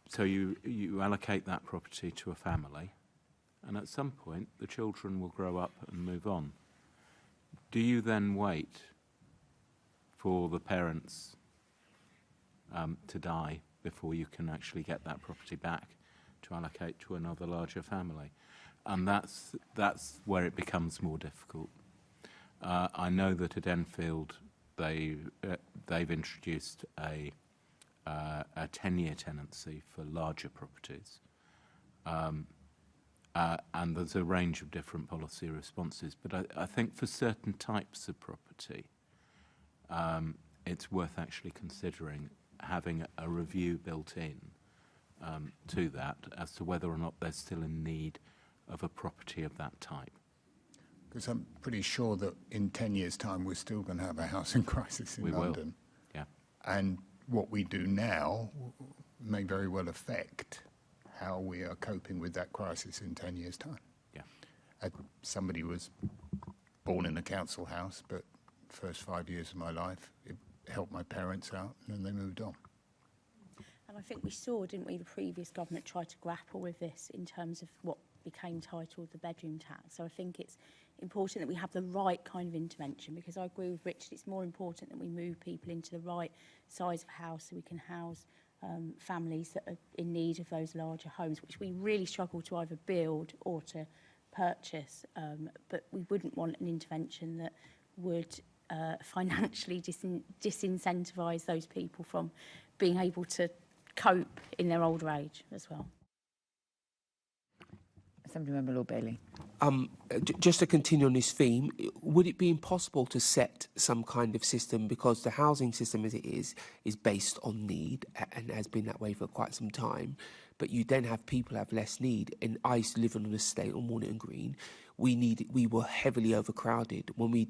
so you allocate that property to a family, and at some point the children will grow up and move on. Do you then wait for the parents to die before you can actually get that property back to allocate to another larger family? And that's where it becomes more difficult. I know that at Enfield they've introduced a 10-year tenancy for larger properties, and there's a range of different policy responses. But I think for certain types of property, it's worth actually considering having a review built in to that as to whether or not there's still a need of a property of that type. Because I'm pretty sure that in 10 years' time we're still going to have a housing crisis in London. Yeah. And what we do now may very well affect how we are coping with that crisis in 10 years' time. Yeah. Somebody was born in a council house, but first 5 years of my life, it helped my parents out, and then they moved on. And I think we saw, didn't we, the previous government tried to grapple with this in terms of what became titled the bedroom tax. So I think it's important that we have the right kind of intervention, because I agree with Richard, it's more important that we move people into the right size of house so we can house families that are in need of those larger homes, which we really struggle to either build or to purchase. But we wouldn't want an intervention that would financially disincentivise those people from being able to cope in their older age as well. Assemblymember Lord Bailey. Just to continue on this theme, would it be impossible to set some kind of system, because the housing system as it is based on need and has been that way for quite some time, but you then have people have less need. And I used to live on an estate on Mornington Green. We were heavily overcrowded. When we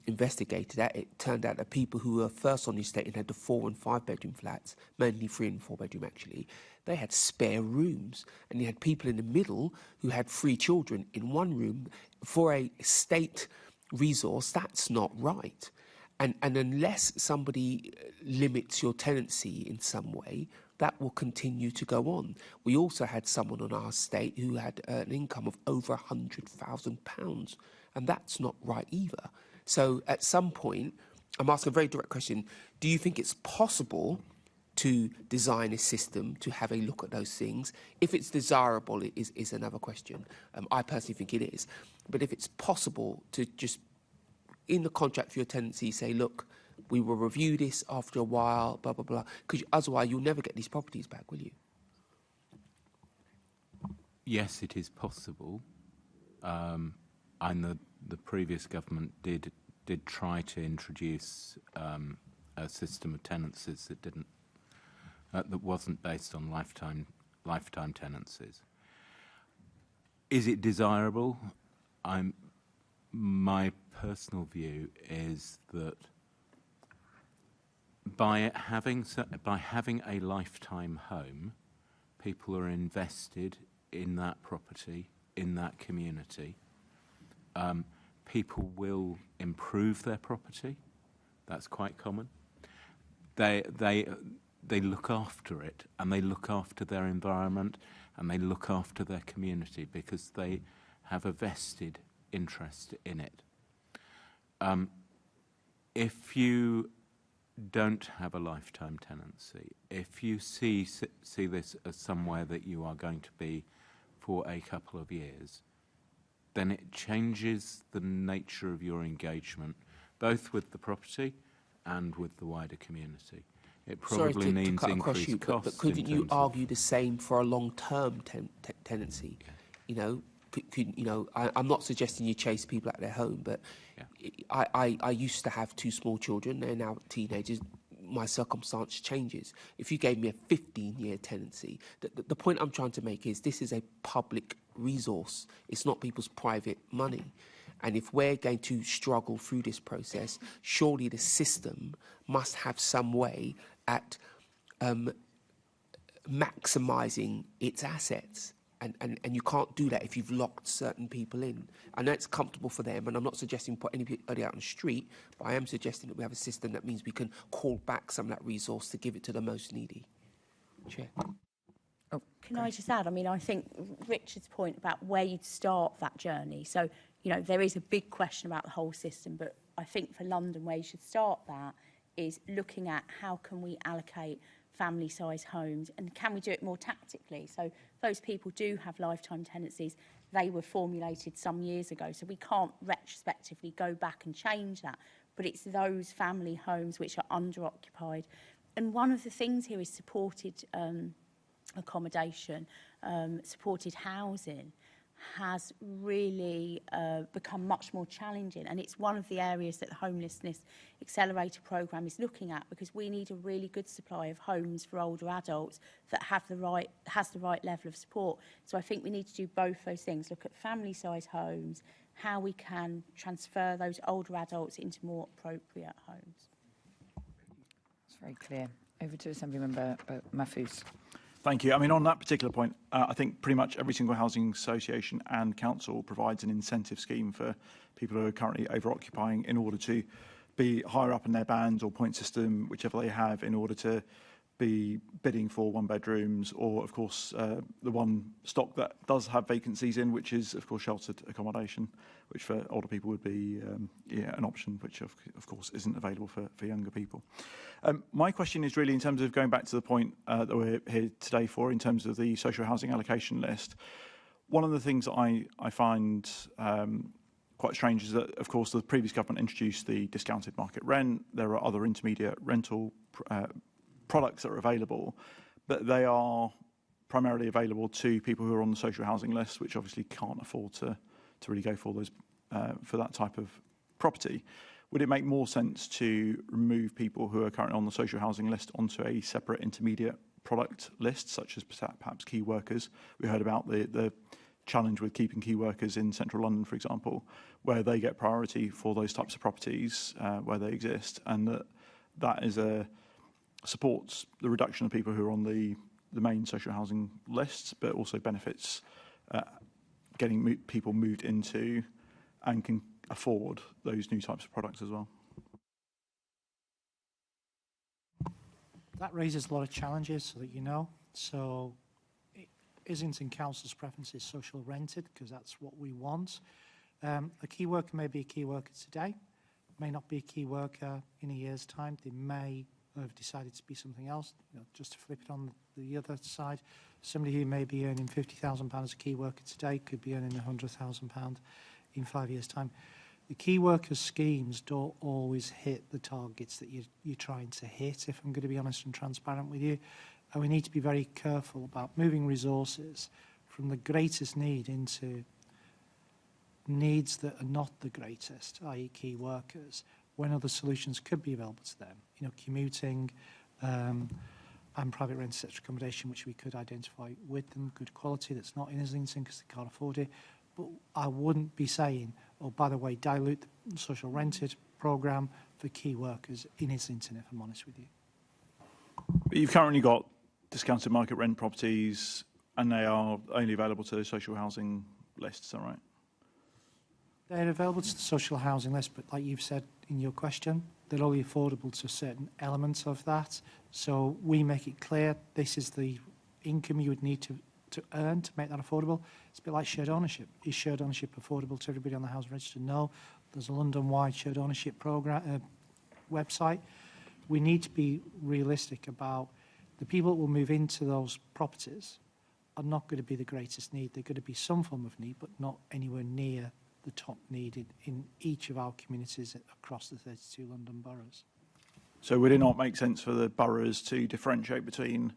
investigated that, it turned out that people who were first on the estate and had the 4 and 5 bedroom flats, mainly 3 and 4 bedroom actually, they had spare rooms, and you had people in the middle who had 3 children in one room. For a state resource, that's not right. And unless somebody limits your tenancy in some way, that will continue to go on. We also had someone on our estate who had an income of over £100,000, and that's not right either. So at some point, I'm asking a very direct question, do you think it's possible to design a system to have a look at those things? If it's desirable, it is another question. I personally think it is. But if it's possible to just, in the contract for your tenancy, say, look, we will review this after a while, blah, blah, blah, because otherwise you'll never get these properties back, will you? Yes, it is possible. And the previous government did try to introduce a system of tenancies that didn't that wasn't based on lifetime tenancies. Is it desirable? My personal view is that by having a lifetime home, people are invested in that property, in that community. People will improve their property. That's quite common. They look after it, and they look after their environment, and they look after their community because they have a vested interest in it. If you don't have a lifetime tenancy, if you see this as somewhere that you are going to be for a couple of years, then it changes the nature of your engagement, both with the property and with the wider community. It probably means increased costs. But couldn't you argue the same for a long-term tenancy? Yeah. You know, I'm not suggesting you chase people out of their home, but Yeah. I used to have 2 small children. They're now teenagers. my circumstance changes. If you gave me a 15-year tenancy, the point I'm trying to make is this is a public resource. It's not people's private money. And if we're going to struggle through this process, surely the system must have some way at maximising its assets. And you can't do that if you've locked certain people in. I know it's comfortable for them, and I'm not suggesting put anybody out on the street, but I am suggesting that we have a system that means we can call back some of that resource to give it to the most needy. Chair. Can I just add? I mean, I think Richard's point about where you'd start that journey. So, you know, there is a big question about the whole system, but I think for London, where you should start that is looking at how can we allocate family-size homes, and can we do it more tactically? So those people do have lifetime tenancies. They were formulated some years ago, so we can't retrospectively go back and change that. But it's those family homes which are under-occupied. And one of the things here is supported accommodation, supported housing has really become much more challenging, and it's one of the areas that the Homelessness Accelerator programme is looking at, because we need a really good supply of homes for older adults that has the right level of support. So I think we need to do both those things, look at family size homes, how we can transfer those older adults into more appropriate homes. It's very clear. Over to Assemblymember Mahfouz. Thank you. I mean, on that particular point, I think pretty much every single housing association and council provides an incentive scheme for people who are currently over-occupying in order to be higher up in their bands or point system, whichever they have, in order to be bidding for one-bedrooms or, of course, the one stock that does have vacancies in, which is, of course, sheltered accommodation, which for older people would be an option, which, of course, isn't available for younger people. My question is really in terms of going back to the point that we're here today for, in terms of the social housing allocation list. One of the things that I find quite strange is that, of course, the previous government introduced the discounted market rent. There are other intermediate rental products that are available, but they are primarily available to people who are on the social housing list, which obviously can't afford to really go for those for that type of property. Would it make more sense to remove people who are currently on the social housing list onto a separate intermediate product list, such as perhaps key workers? We heard about the challenge with keeping key workers in central London, for example, where they get priority for those types of properties where they exist, and that is supports the reduction of people who are on the main social housing lists, but also benefits getting people moved into and can afford those new types of products as well. That raises a lot of challenges, so that you know. So Islington Council's preference is social rented, because that's what we want. A key worker may be a key worker today, may not be a key worker in a year's time. They may have decided to be something else. You know, just to flip it on the other side, somebody who may be earning £50,000 as a key worker today could be earning £100,000 in 5 years' time. The key worker schemes don't always hit the targets that you're trying to hit, if I'm going to be honest and transparent with you. And we need to be very careful about moving resources from the greatest need into needs that are not the greatest, i.e. key workers, when other solutions could be available to them. You know, commuting and private rented sector accommodation, which we could identify with them, good quality that's not in Islington because they can't afford it. But I wouldn't be saying, oh, by the way, dilute the social rented programme for key workers in Islington, if I'm honest with you. But you've currently got discounted market rent properties, and they are only available to the social housing list, is that right? They're available to the social housing list, but like you've said in your question, they're only affordable to certain elements of that. So we make it clear this is the income you would need to earn to make that affordable. It's a bit like shared ownership. Is shared ownership affordable to everybody on the housing register? No. There's a London-wide shared ownership program website. We need to be realistic about the people that will move into those properties are not going to be the greatest need. They're going to be some form of need, but not anywhere near the top need in each of our communities across the 32 London boroughs. So would it not make sense for the boroughs to differentiate between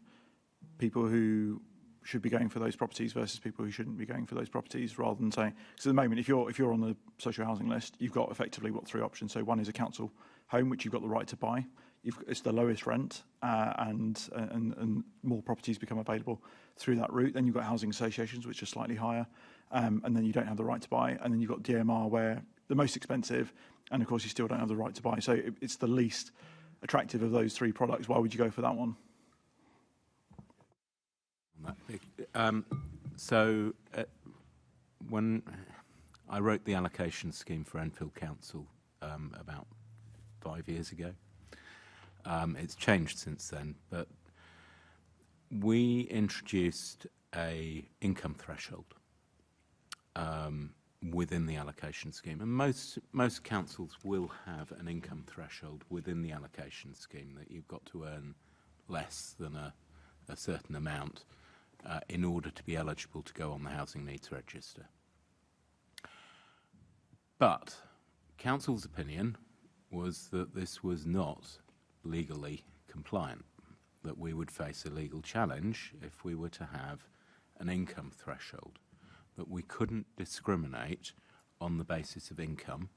people who should be going for those properties versus people who shouldn't be going for those properties, rather than saying, because at the moment, if you're on the social housing list, you've got effectively, three options. So one is a council home, which you've got the right to buy. it's the lowest rent, and more properties become available through that route. Then you've got housing associations, which are slightly higher, and then you don't have the right to buy. And then you've got DMR, where the most expensive, and of course you still don't have the right to buy. So it's the least attractive of those three products. Why would you go for that one? When I wrote the allocation scheme for Enfield Council about 5 years ago, it's changed since then, but we introduced a income threshold within the allocation scheme, and most councils will have an income threshold within the allocation scheme, that you've got to earn less than a certain amount in order to be eligible to go on the Housing Needs Register. But council's opinion was that this was not legally compliant, that we would face a legal challenge if we were to have an income threshold, that we couldn't discriminate on the basis of income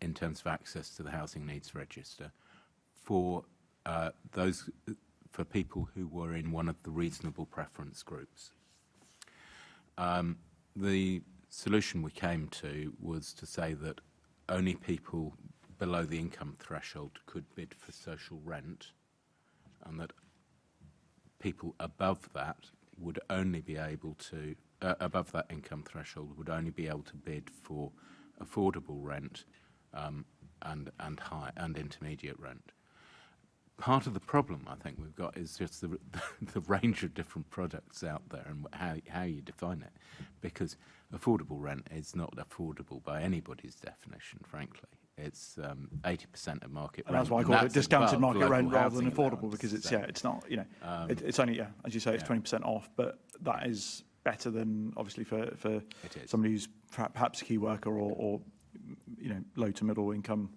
in terms of access to the Housing Needs Register for people who were in one of the reasonable preference groups. The solution we came to was to say that only people below the income threshold could bid for social rent, and that people above that would only be able to, above that income threshold, would only be able to bid for affordable rent and high and intermediate rent. Part of the problem I think we've got is just the range of different products out there and how you define it, because affordable rent is not affordable by anybody's definition, frankly. It's 80% of market rent. And that's why I call it discounted market rent rather than affordable, allowance. because it's not, it's only, as you say, it's 20% off, but that is better than, obviously, for somebody who's perhaps a key worker or low to middle income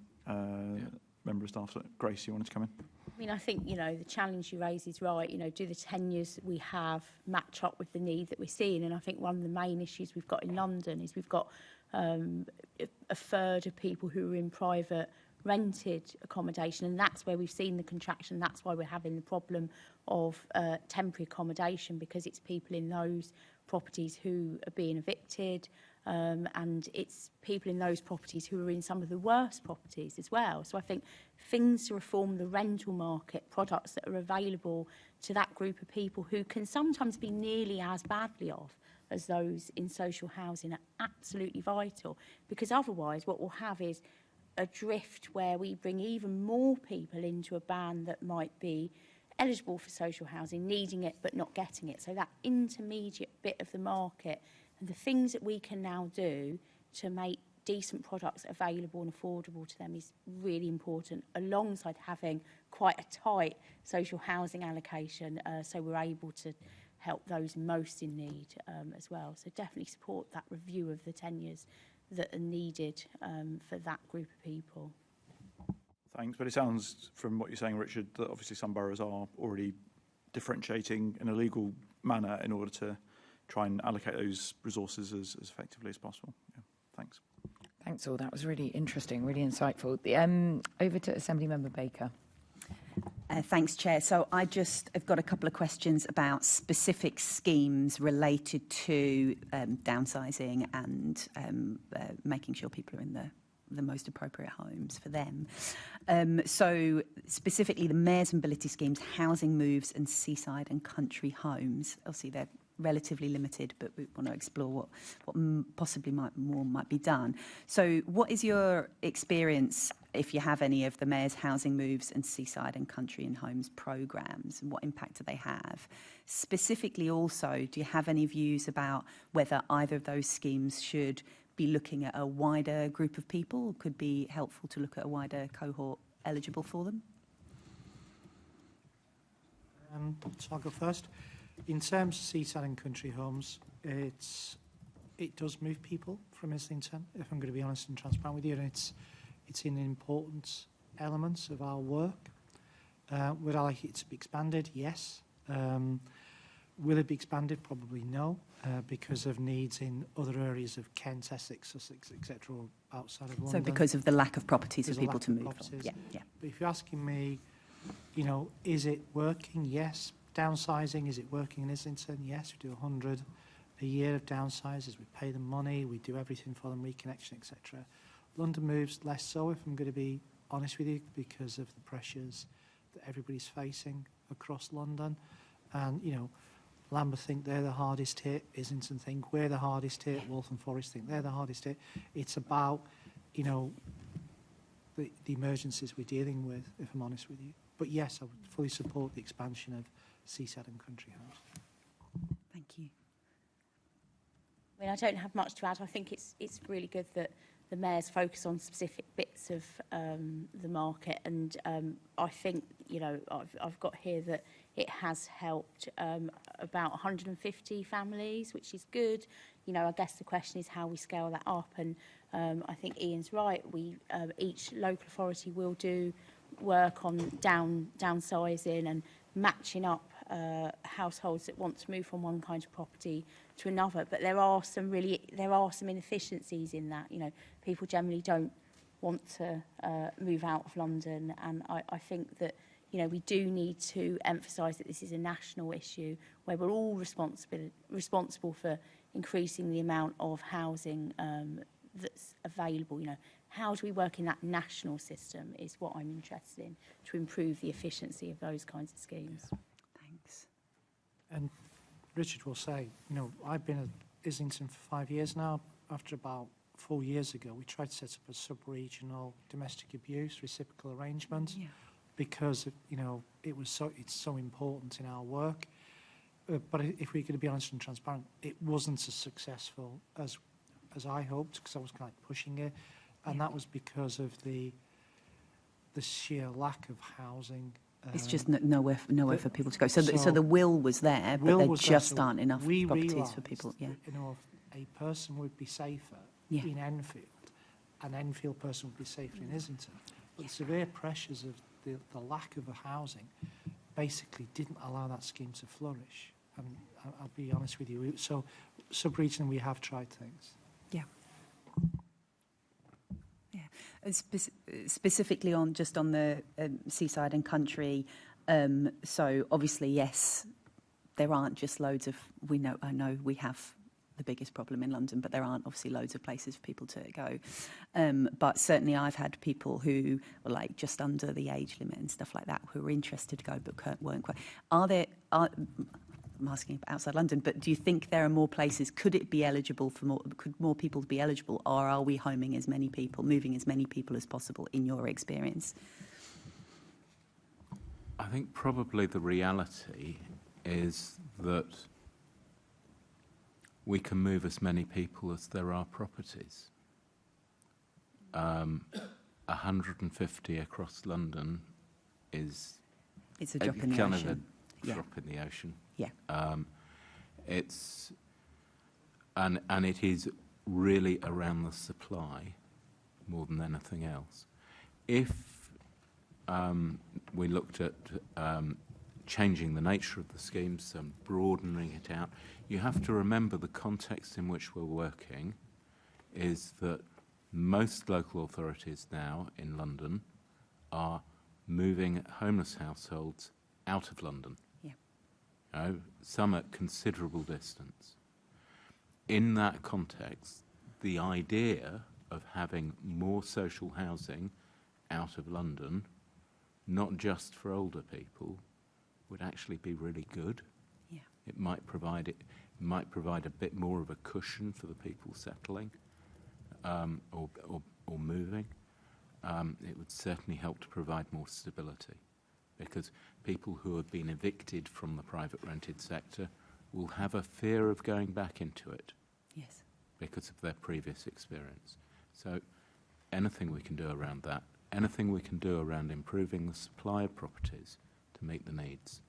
member of staff. So, Grace, you wanted to come in? I mean, I think, the challenge you raise is right. Do the tenures we have match up with the need that we're seeing? And I think one of the main issues we've got in London is we've got a third of people who are in private rented accommodation, and that's where we've seen the contraction. That's why we're having the problem of temporary accommodation, because it's people in those properties who are being evicted, and it's people in those properties who are in some of the worst properties as well. So I think things to reform the rental market, products that are available to that group of people who can sometimes be nearly as badly off as those in social housing, are absolutely vital, because otherwise what we'll have is a drift where we bring even more people into a band that might be eligible for social housing, needing it but not getting it. So that intermediate bit of the market, and the things that we can now do to make decent products available and affordable to them is really important, alongside having quite a tight social housing allocation, so we're able to help those most in need as well. So definitely support that review of the tenures that are needed for that group of people. Thanks, but it sounds from what you're saying, Richard, that obviously some boroughs are already differentiating in a legal manner in order to try and allocate those resources as effectively as possible. Yeah, thanks. Thanks all. That was really interesting, really insightful. Over to Assembly Member Baker. Thanks, Chair. So I've got a couple of questions about specific schemes related to downsizing and making sure people are in the most appropriate homes for them. So specifically the Mayor's Mobility Schemes, housing moves and seaside and country homes. Obviously they're relatively limited, but we want to explore what possibly might be done. So what is your experience, if you have any, of the Mayor's housing moves and seaside and country and homes programmes, and what impact do they have? Specifically also, do you have any views about whether either of those schemes should be looking at a wider group of people, could be helpful to look at a wider cohort eligible for them? So I'll go first. In terms of seaside and country homes, it does move people from Islington, if I'm going to be honest and transparent with you, and it's an important element of our work. Would I like it to be expanded? Yes. Will it be expanded? Probably no, because of needs in other areas of Kent, Essex, Sussex, etc., or outside of London. So because of the lack of properties for There's a people lack to of move from. properties. Yeah, yeah. But if you're asking me, you know, is it working? Yes. Downsizing, is it working in Islington? Yes, we do 100 a year of downsizes. We pay them money, we do everything for them, reconnection, etc. London moves less so, if I'm going to be honest with you, because of the pressures that everybody's facing across London. And, you know, Lambeth think they're the hardest hit, Islington think we're the hardest hit, Waltham Forest think they're the hardest hit. It's about, you know, the emergencies we're dealing with, if I'm honest with you. But yes, I would fully support the expansion of Seaside and Country House. Thank you. I mean, I don't have much to add. I think it's really good that the mayor's focus on specific bits of the market, and I think, you know, I've got here that it has helped about 150 families, which is good. You know, I guess the question is how we scale that up, and I think Ian's right. We each local authority will do work on downsizing and matching up households that want to move from one kind of property to another, but there are some inefficiencies in that. You know, people generally don't want to move out of London, and I think that, you know, we do need to emphasise that this is a national issue where we're all responsible for increasing the amount of housing that's available. You know, how do we work in that national system is what I'm interested in, to improve the efficiency of those kinds of schemes. Thanks. And Richard will say, you know, I've been at Islington for 5 years now. After about 4 years ago, we tried to set up a sub-regional domestic abuse reciprocal arrangement because, you know, it's so important in our work. But if we're going to be honest and transparent, it wasn't as successful as I hoped, because I was kind of pushing it, and that was because of the sheer lack of housing. It's just nowhere for people to go. So the will was there, but there just aren't enough properties for people. Yeah. You know, a person would be safer in Enfield, an Enfield person would be safer in Islington. But the severe pressures of the lack of housing basically didn't allow that scheme to flourish. And I'll be honest with you. So sub-region, we have tried things. Yeah. Specifically on the Seaside and Country, so obviously, yes, there aren't just loads of, I know we have the biggest problem in London, but there aren't obviously loads of places for people to go. But certainly I've had people who were like just under the age limit and stuff like that who were interested to go but weren't quite. I'm asking about outside London, but do you think there are more places? Could it be eligible for more? Could more people be eligible, or are we moving as many people as possible? In your experience, I think probably the reality is that we can move as many people as there are properties. 150 across London is it's a drop in the kind ocean. of a drop in the ocean. Yeah. It's and it is really around the supply more than anything else. If we looked at changing the nature of the schemes and broadening it out, you have to remember the context in which we're working is that most local authorities now in London are moving homeless households out of London. Some at considerable distance. In that context, the idea of having more social housing out of London, not just for older people, would actually be really good. Yeah. It might provide a bit more of a cushion for the people settling or moving. It would certainly help to provide more stability, because people who have been evicted from the private rented sector will have a fear of going back into it. Yes. Because of their previous experience. So anything we can do around that, anything we can do around improving the supply of properties to meet the needs,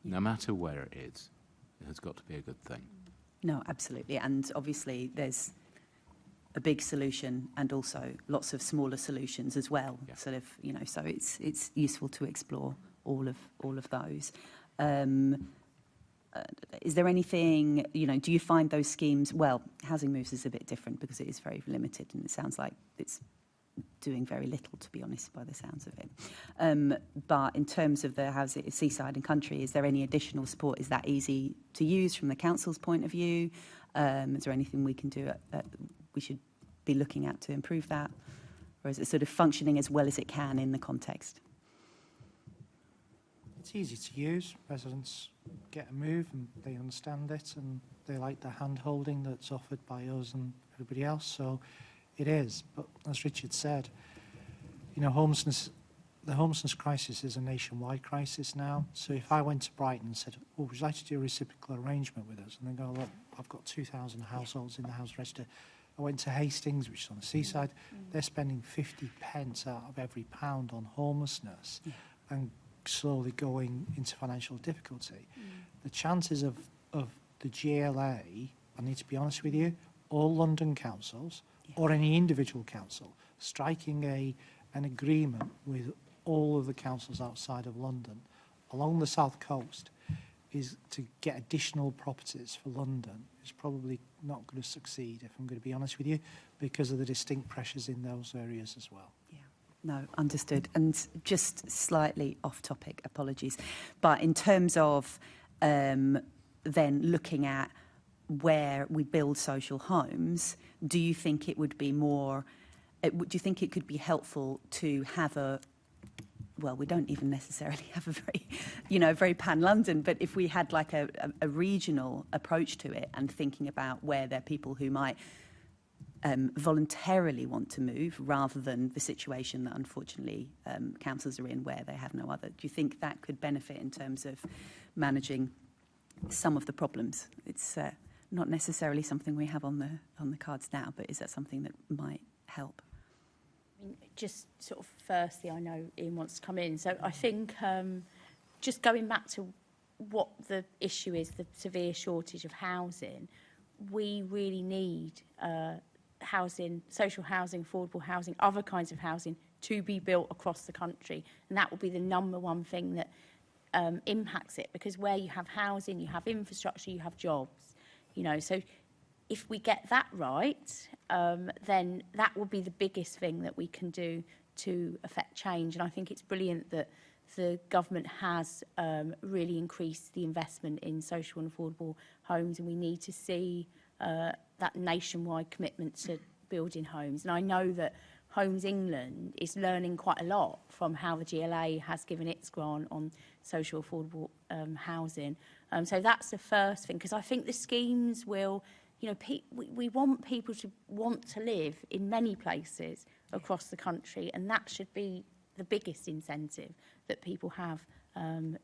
no matter where it is, it has got to be a good thing. No, absolutely. And obviously there's a big solution and also lots of smaller solutions as well. Yeah. Sort of, so it's useful to explore all of those. is there anything, do you find those schemes, well, Housing Moves is a bit different because it is very limited and it sounds like it's doing very little, to be honest, by the sounds of it. But in terms of the housing, seaside and country, is there any additional support? Is that easy to use from the council's point of view? Is there anything we can do, we should be looking at to improve that? Or is it sort of functioning as well as it can in the context? It's easy to use. Residents get a move and they understand it and they like the hand-holding that's offered by us and everybody else. So it is. But as Richard said, the homelessness crisis is a nationwide crisis now. So if I went to Brighton and said, oh, would you like to do a reciprocal arrangement with us? And they go, look, I've got 2,000 households in the house register. I went to Hastings, which is on the seaside. They're spending 50 pence out of every pound on homelessness and slowly going into financial difficulty. The chances of the GLA, I need to be honest with you, all London councils or any individual council striking an agreement with all of the councils outside of London along the south coast is to get additional properties for London is probably not going to succeed, if I'm going to be honest with you, because of the distinct pressures in those areas as well. Yeah. No, understood. And just slightly off topic, apologies. But in terms of then looking at where we build social homes, do you think it would be more, do you think it could be helpful to have well, we don't even necessarily have a very, very pan-London, but if we had like a regional approach to it and thinking about where there are people who might voluntarily want to move rather than the situation that unfortunately councils are in where they have no other, do you think that could benefit in terms of managing some of the problems? It's not necessarily something we have on the cards now, but is that something that might help? Just sort of firstly, I know Ian wants to come in. So I think just going back to what the issue is, the severe shortage of housing, we really need housing, social housing, affordable housing, other kinds of housing to be built across the country. And that will be the number one thing that impacts it, because where you have housing, you have infrastructure, you have jobs, so if we get that right, then that will be the biggest thing that we can do to affect change. And I think it's brilliant that the government has really increased the investment in social and affordable homes, and we need to see that nationwide commitment to building homes. And I know that Homes England is learning quite a lot from how the GLA has given its grant on social affordable housing. So that's the first thing, because I think the schemes will... we want people to want to live in many places across the country, and that should be the biggest incentive that people have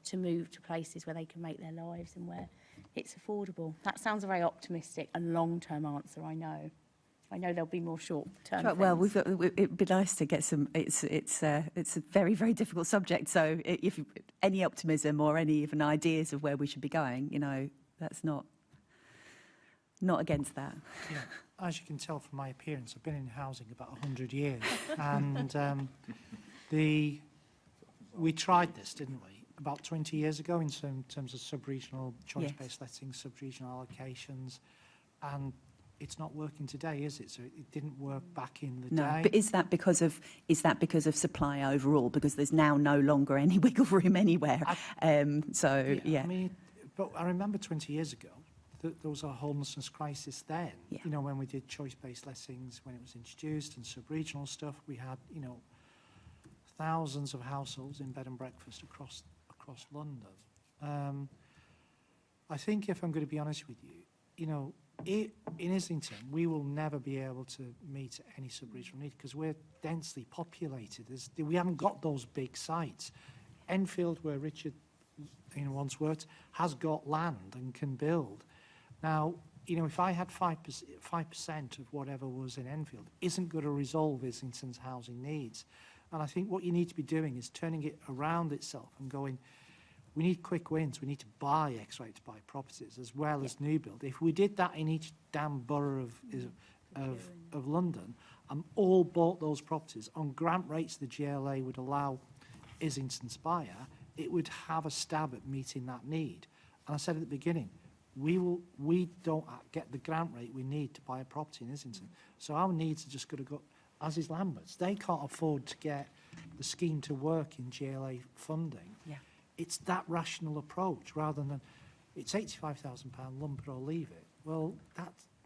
to move to places where they can make their lives and where it's affordable. That sounds a very optimistic and long-term answer, I know. I know there'll be more short-term things. Well, it'd be nice to get some... It's a very, very difficult subject, so if any optimism or any even ideas of where we should be going, that's not against that. Yeah. As you can tell from my appearance, I've been in housing about 100 years. And we tried this, didn't we, about 20 years ago in terms of sub-regional choice-based letting, sub-regional allocations. And it's not working today, is it? So it didn't work back in the day. No, but is that because of supply overall? Because there's now no longer any wiggle room anywhere. I mean, but I remember 20 years ago, there was a homelessness crisis then. Yeah. When we did choice-based lettings, when it was introduced, and sub-regional stuff, we had, thousands of households in bed and breakfast across London. I think, if I'm going to be honest with you, in Islington, we will never be able to meet any sub-regional need because we're densely populated. We haven't got those big sites. Enfield, where Richard once worked, has got land and can build. Now, if I had 5% of whatever was in Enfield, isn't going to resolve Islington's housing needs. And I think what you need to be doing is turning it around itself and going, we need quick wins. We need to buy X-rate to buy properties as well as new build. If we did that in each damn borough of London and all bought those properties on grant rates the GLA would allow Islington Spire, it would have a stab at meeting that need. And I said at the beginning, we don't get the grant rate we need to buy a property in Islington. So our needs are just going to go, as is Lambert's. They can't afford to get the scheme to work in GLA funding. Yeah. It's that rational approach rather than it's £85,000, lump it or leave it. Well,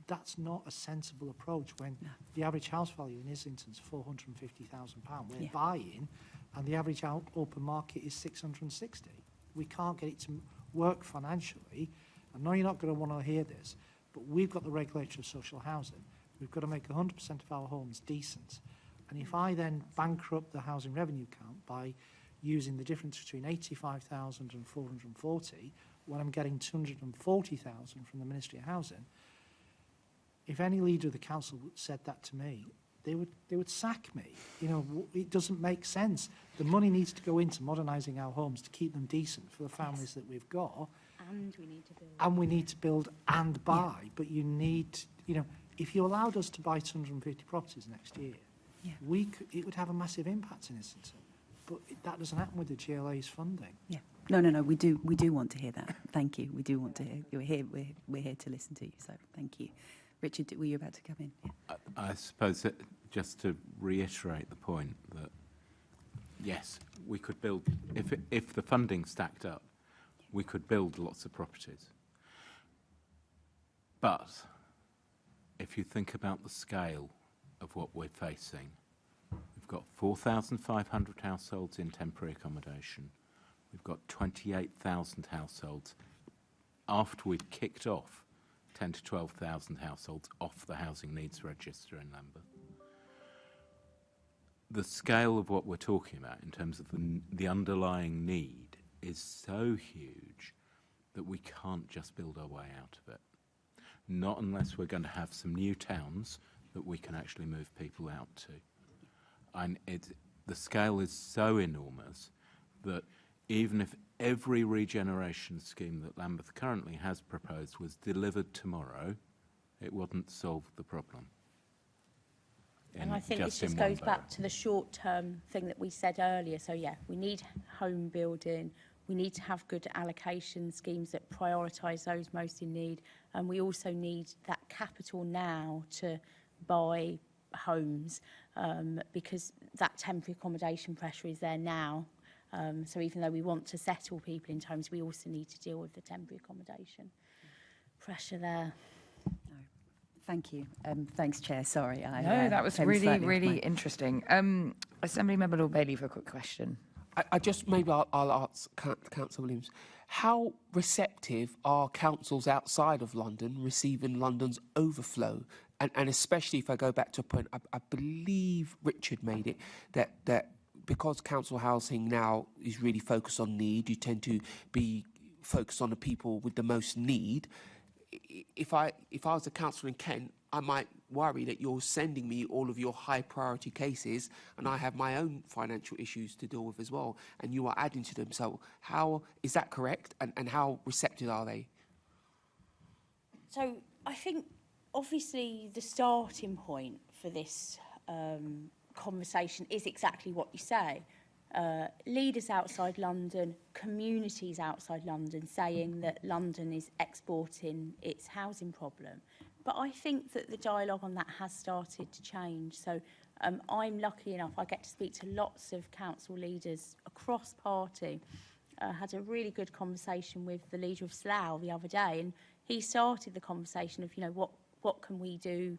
that's not a sensible approach when the average house value in Islington is £450,000. We're buying, and the average open market is 660. We can't get it to work financially. I know you're not going to want to hear this, but we've got the regulator of social housing. We've got to make 100% of our homes decent. And if I then bankrupt the housing revenue count by using the difference between 85,000 and 440, when I'm getting 240,000 from the Ministry of Housing, if any leader of the council said that to me, they would sack me. You know, it doesn't make sense. The money needs to go into modernising our homes to keep them decent for the families that we've got. And we need to build. And we need to build and buy. But you need, you know, if you allowed us to buy 250 properties next year, it would have a massive impact in Islington. But that doesn't happen with the GLA's funding. Yeah. No. We do want to hear that. Thank you. We do want to hear. You're here. We're here to listen to you. So thank you. Richard, were you about to come in? Yeah. I suppose that just to reiterate the point that, yes, we could build, if the funding stacked up, we could build lots of properties. But if you think about the scale of what we're facing, we've got 4,500 households in temporary accommodation. We've got 28,000 households after we've kicked off 10 to 12,000 households off the housing needs register in Lambeth. The scale of what we're talking about in terms of the underlying need is so huge that we can't just build our way out of it. Not unless we're going to have some new towns that we can actually move people out to. And the scale is so enormous that even if every regeneration scheme that Lambeth currently has proposed was delivered tomorrow, it wouldn't solve the problem. And I think this just goes back to the short-term thing that we said earlier. So, yeah, we need home building. We need to have good allocation schemes that prioritise those most in need. And we also need that capital now to buy homes because that temporary accommodation pressure is there now. So even though we want to settle people into homes, we also need to deal with the temporary accommodation pressure there. No. Thank you. Thanks, Chair. Sorry. No, that was really interesting. Assembly Member Lord Bailey for a quick question. I just, maybe I'll ask Councillor Williams, how receptive are councils outside of London receiving London's overflow? And especially if I go back to a point, I believe Richard made it, that because council housing now is really focused on need, you tend to be focused on the people with the most need. If I was a councillor in Kent, I might worry that you're sending me all of your high priority cases and I have my own financial issues to deal with as well, and you are adding to them. So how is that correct, and how receptive are they? So I think obviously the starting point for this conversation is exactly what you say. Leaders outside London, communities outside London saying that London is exporting its housing problem. But I think that the dialogue on that has started to change. So I'm lucky enough, I get to speak to lots of council leaders across party. Had a really good conversation with the leader of Slough the other day, and he started the conversation of, you know, what can we do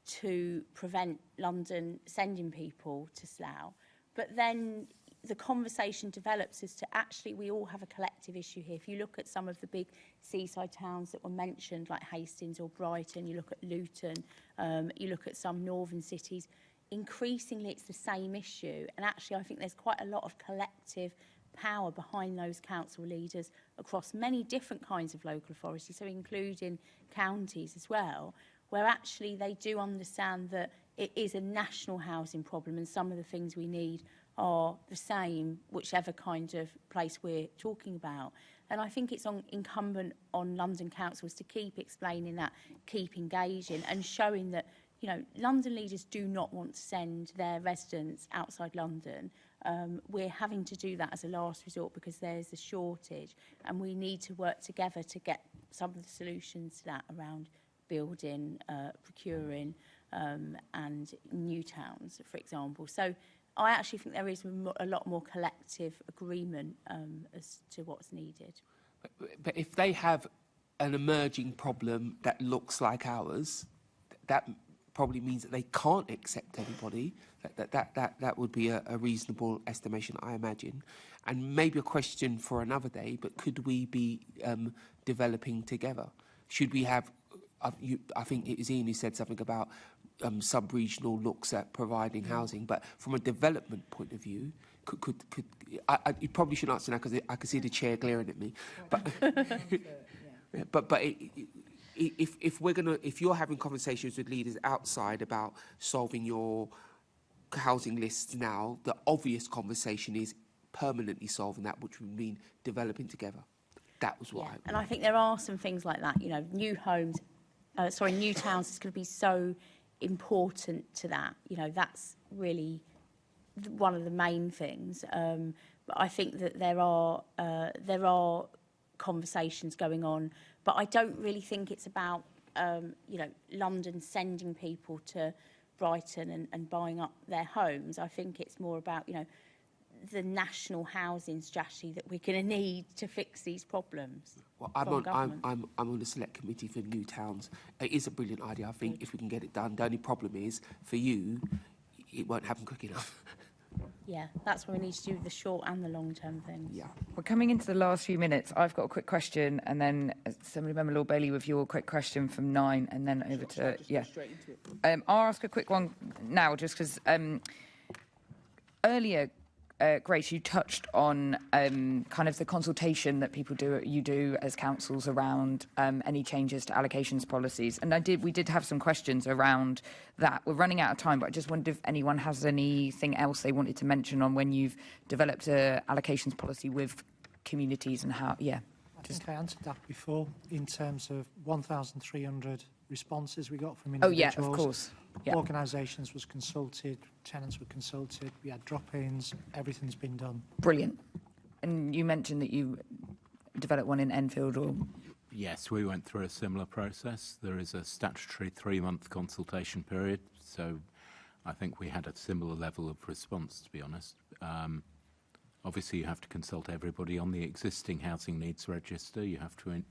to prevent London sending people to Slough. But then the conversation develops as to actually we all have a collective issue here. If you look at some of the big seaside towns that were mentioned, like Hastings or Brighton, you look at Luton, you look at some northern cities, increasingly it's the same issue. And actually I think there's quite a lot of collective power behind those council leaders across many different kinds of local authorities, so including counties as well, where actually they do understand that it is a national housing problem and some of the things we need are the same, whichever kind of place we're talking about. And I think it's incumbent on London councils to keep explaining that, keep engaging and showing that, you know, London leaders do not want to send their residents outside London We're having to do that as a last resort because there's a shortage, and we need to work together to get some of the solutions to that around building, procuring, and new towns, for example. So I actually think there is a lot more collective agreement as to what's needed. But if they have an emerging problem that looks like ours, that probably means that they can't accept anybody. That would be a reasonable estimation, I imagine. And maybe a question for another day, but could we be developing together? Should we have, I think it was Ian who said something about sub-regional looks at providing housing, but from a development point of view, you probably shouldn't answer now because I can see the chair glaring at me. But if you're having conversations with leaders outside about solving your housing lists now, the obvious conversation is permanently solving that, which would mean developing together. That was what And I think there are some things like that. You know, new towns is going to be so important to that. You know, that's really one of the main things. But I think that there are conversations going on, but I don't really think it's about London sending people to Brighton and buying up their homes. I think it's more about the national housing strategy that we're going to need to fix these problems. Well, I'm on the select committee for new towns. It is a brilliant idea. I think if we can get it done. The only problem is for you, it won't happen quick enough. Yeah, that's where we need to do the short and the long-term things. Yeah. We're coming into the last few minutes. I've got a quick question, and then Assemblymember Lord Bailey with your quick question from 9, and then over to I'll ask a quick one now, just because earlier, Grace, you touched on kind of the consultation that you do as councils around any changes to allocations policies, and we did have some questions around that. We're running out of time, but I just wondered if anyone has anything else they wanted to mention on when you've developed a allocations policy with communities and how. I think I answered that before in terms of 1,300 responses we got from individuals. Oh yeah, of course. Yeah. Organisations was consulted, tenants were consulted, we had drop-ins, everything's been done. Brilliant. And you mentioned that you developed one in Enfield, or? Yes, we went through a similar process. There is a statutory 3-month consultation period, so I think we had a similar level of response, to be honest. Obviously, you have to consult everybody on the existing housing needs register. You have to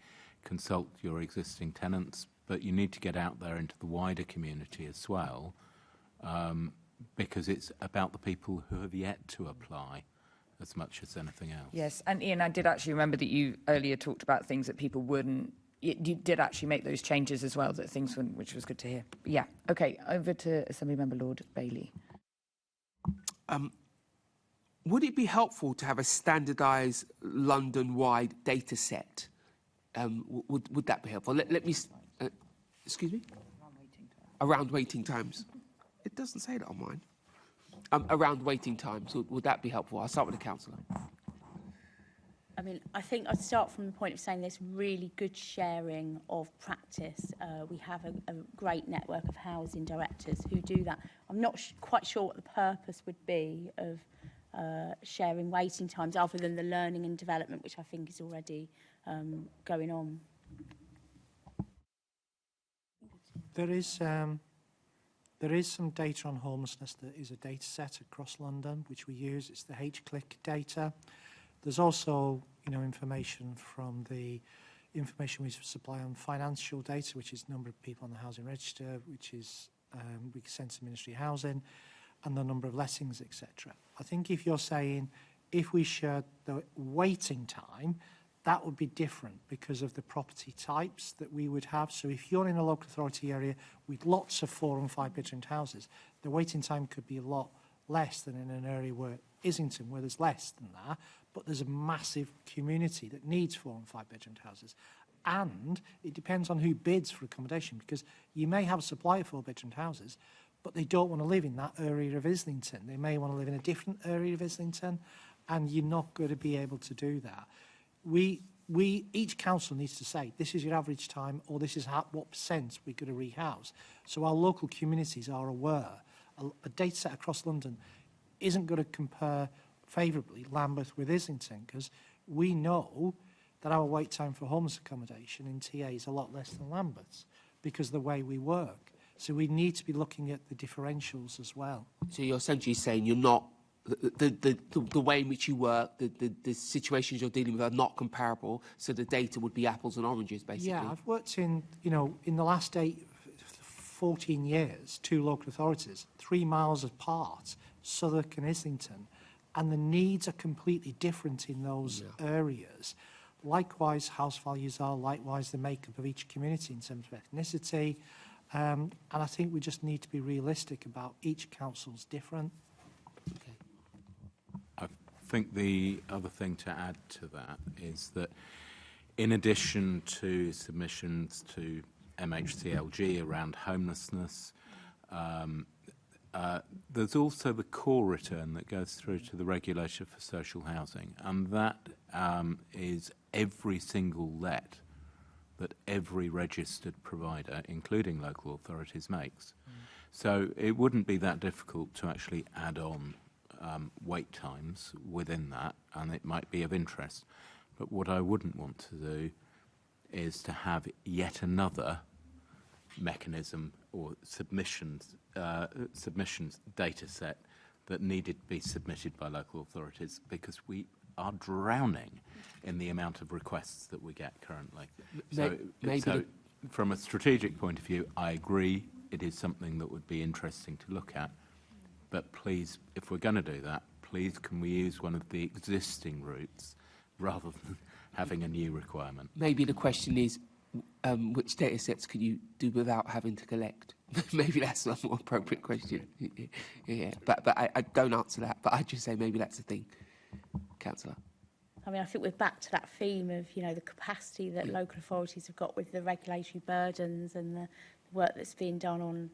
consult your existing tenants, but you need to get out there into the wider community as well, because it's about the people who have yet to apply as much as anything else. Yes, and Ian, I did actually remember that you earlier talked about things that people wouldn't. You did actually make those changes as well, that things wouldn't, which was good to hear. Yeah, okay, over to Assemblymember Lord Bailey. Would it be helpful to have a standardised London-wide data set? Would that be helpful? Let me... excuse me? Around waiting times. It doesn't say that on mine. Around waiting times. Would that be helpful? I'll start with the councillor. I mean, I think I'd start from the point of saying there's really good sharing of practice. We have a great network of housing directors who do that. I'm not quite sure what the purpose would be of sharing waiting times other than the learning and development, which I think is already going on. There is some data on homelessness that is a data set across London, which we use. It's the HCLIC data. There's also, information from the information we supply on financial data, which is number of people on the housing register, which is we send to Ministry of Housing, and the number of lettings, etc. I think if you're saying if we shared the waiting time, that would be different because of the property types that we would have. So if you're in a local authority area with lots of 4 and 5 bedroomed houses, the waiting time could be a lot less than in an area where Islington, where there's less than that, but there's a massive community that needs 4 and 5 bedroomed houses. And it depends on who bids for accommodation, because you may have a supply of 4 bedroomed houses, but they don't want to live in that area of Islington. They may want to live in a different area of Islington, and you're not going to be able to do that. Each council needs to say, this is your average time, or this is what percent we're going to rehouse. So our local communities are aware. A data set across London isn't going to compare favourably Lambeth with Islington, because we know that our wait time for homeless accommodation in TA is a lot less than Lambeth's because of the way we work. So we need to be looking at the differentials as well. So you're essentially saying you're not the way in which you work, the situations you're dealing with are not comparable. So the data would be apples and oranges, basically. Yeah, I've worked in the last 14 years, 2 local authorities, 3 miles apart, Southwark and Islington, and the needs are completely different in those areas. Likewise, house values are, likewise the makeup of each community in terms of ethnicity, and I think we just need to be realistic about each council's different. Okay. I think the other thing to add to that is that in addition to submissions to MHCLG around homelessness, there's also the core return that goes through to the regulator for social housing, and that is every single let that every registered provider, including local authorities, makes. So it wouldn't be that difficult to actually add on wait times within that, and it might be of interest. But what I wouldn't want to do is to have yet another mechanism or submissions data set that needed to be submitted by local authorities, because we are drowning in the amount of requests that we get currently. So from a strategic point of view, I agree it is something that would be interesting to look at. But please, if we're going to do that, please can we use one of the existing routes rather than having a new requirement? Maybe the question is, which data sets could you do without having to collect? Maybe that's a more appropriate question. Yeah, but I don't answer that, but I just say maybe that's a thing. Councillor. I mean, I think we're back to that theme of, the capacity that local authorities have got with the regulatory burdens and the work that's being done on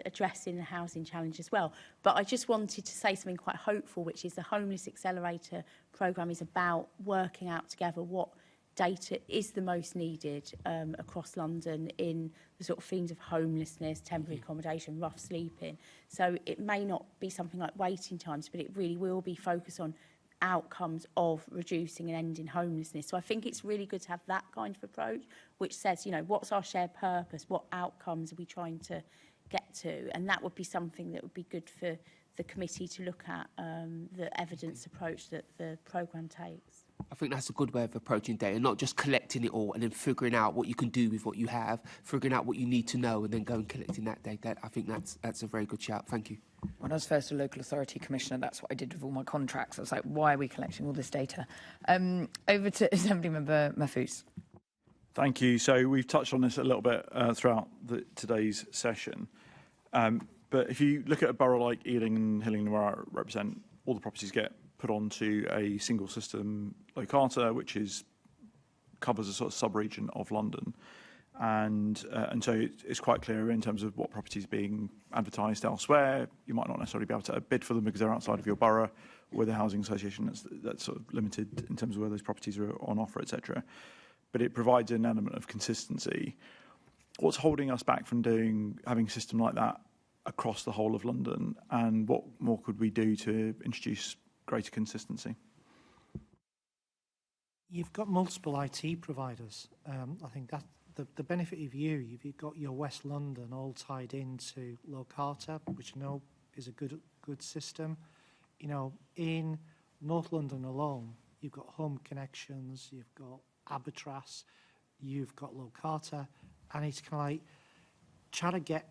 addressing the housing challenge as well. But I just wanted to say something quite hopeful, which is the Homeless Accelerator programme is about working out together what data is the most needed across London in the sort of themes of homelessness, temporary accommodation, rough sleeping. So it may not be something like waiting times, but it really will be focused on outcomes of reducing and ending homelessness. So I think it's really good to have that kind of approach, which says, what's our shared purpose? What outcomes are we trying to get to? And that would be something that would be good for the committee to look at, the evidence approach that the programme takes. I think that's a good way of approaching data, not just collecting it all and then figuring out what you can do with what you have, figuring out what you need to know and then go and collecting that data. I think that's a very good shout. Thank you. When I was first a local authority commissioner, that's what I did with all my contracts. I was like, why are we collecting all this data? Over to Assembly Member Mahfouz. Thank you. So we've touched on this a little bit throughout today's session. But if you look at a borough like Ealing and Hillingdon, where I represent, all the properties get put onto a single system locata, which covers a sort of sub-region of London. And so it's quite clear in terms of what properties being advertised elsewhere. You might not necessarily be able to bid for them because they're outside of your borough. With a housing association, that's sort of limited in terms of where those properties are on offer, etc. But it provides an element of consistency. What's holding us back from having a system like that across the whole of London, and what more could we do to introduce greater consistency? You've got multiple IT providers. I think that the benefit of you've got your West London all tied into Locata, which I know is a good system. In North London alone, you've got Home Connections, you've got Abatras, you've got Locata, and it's kind of like trying to get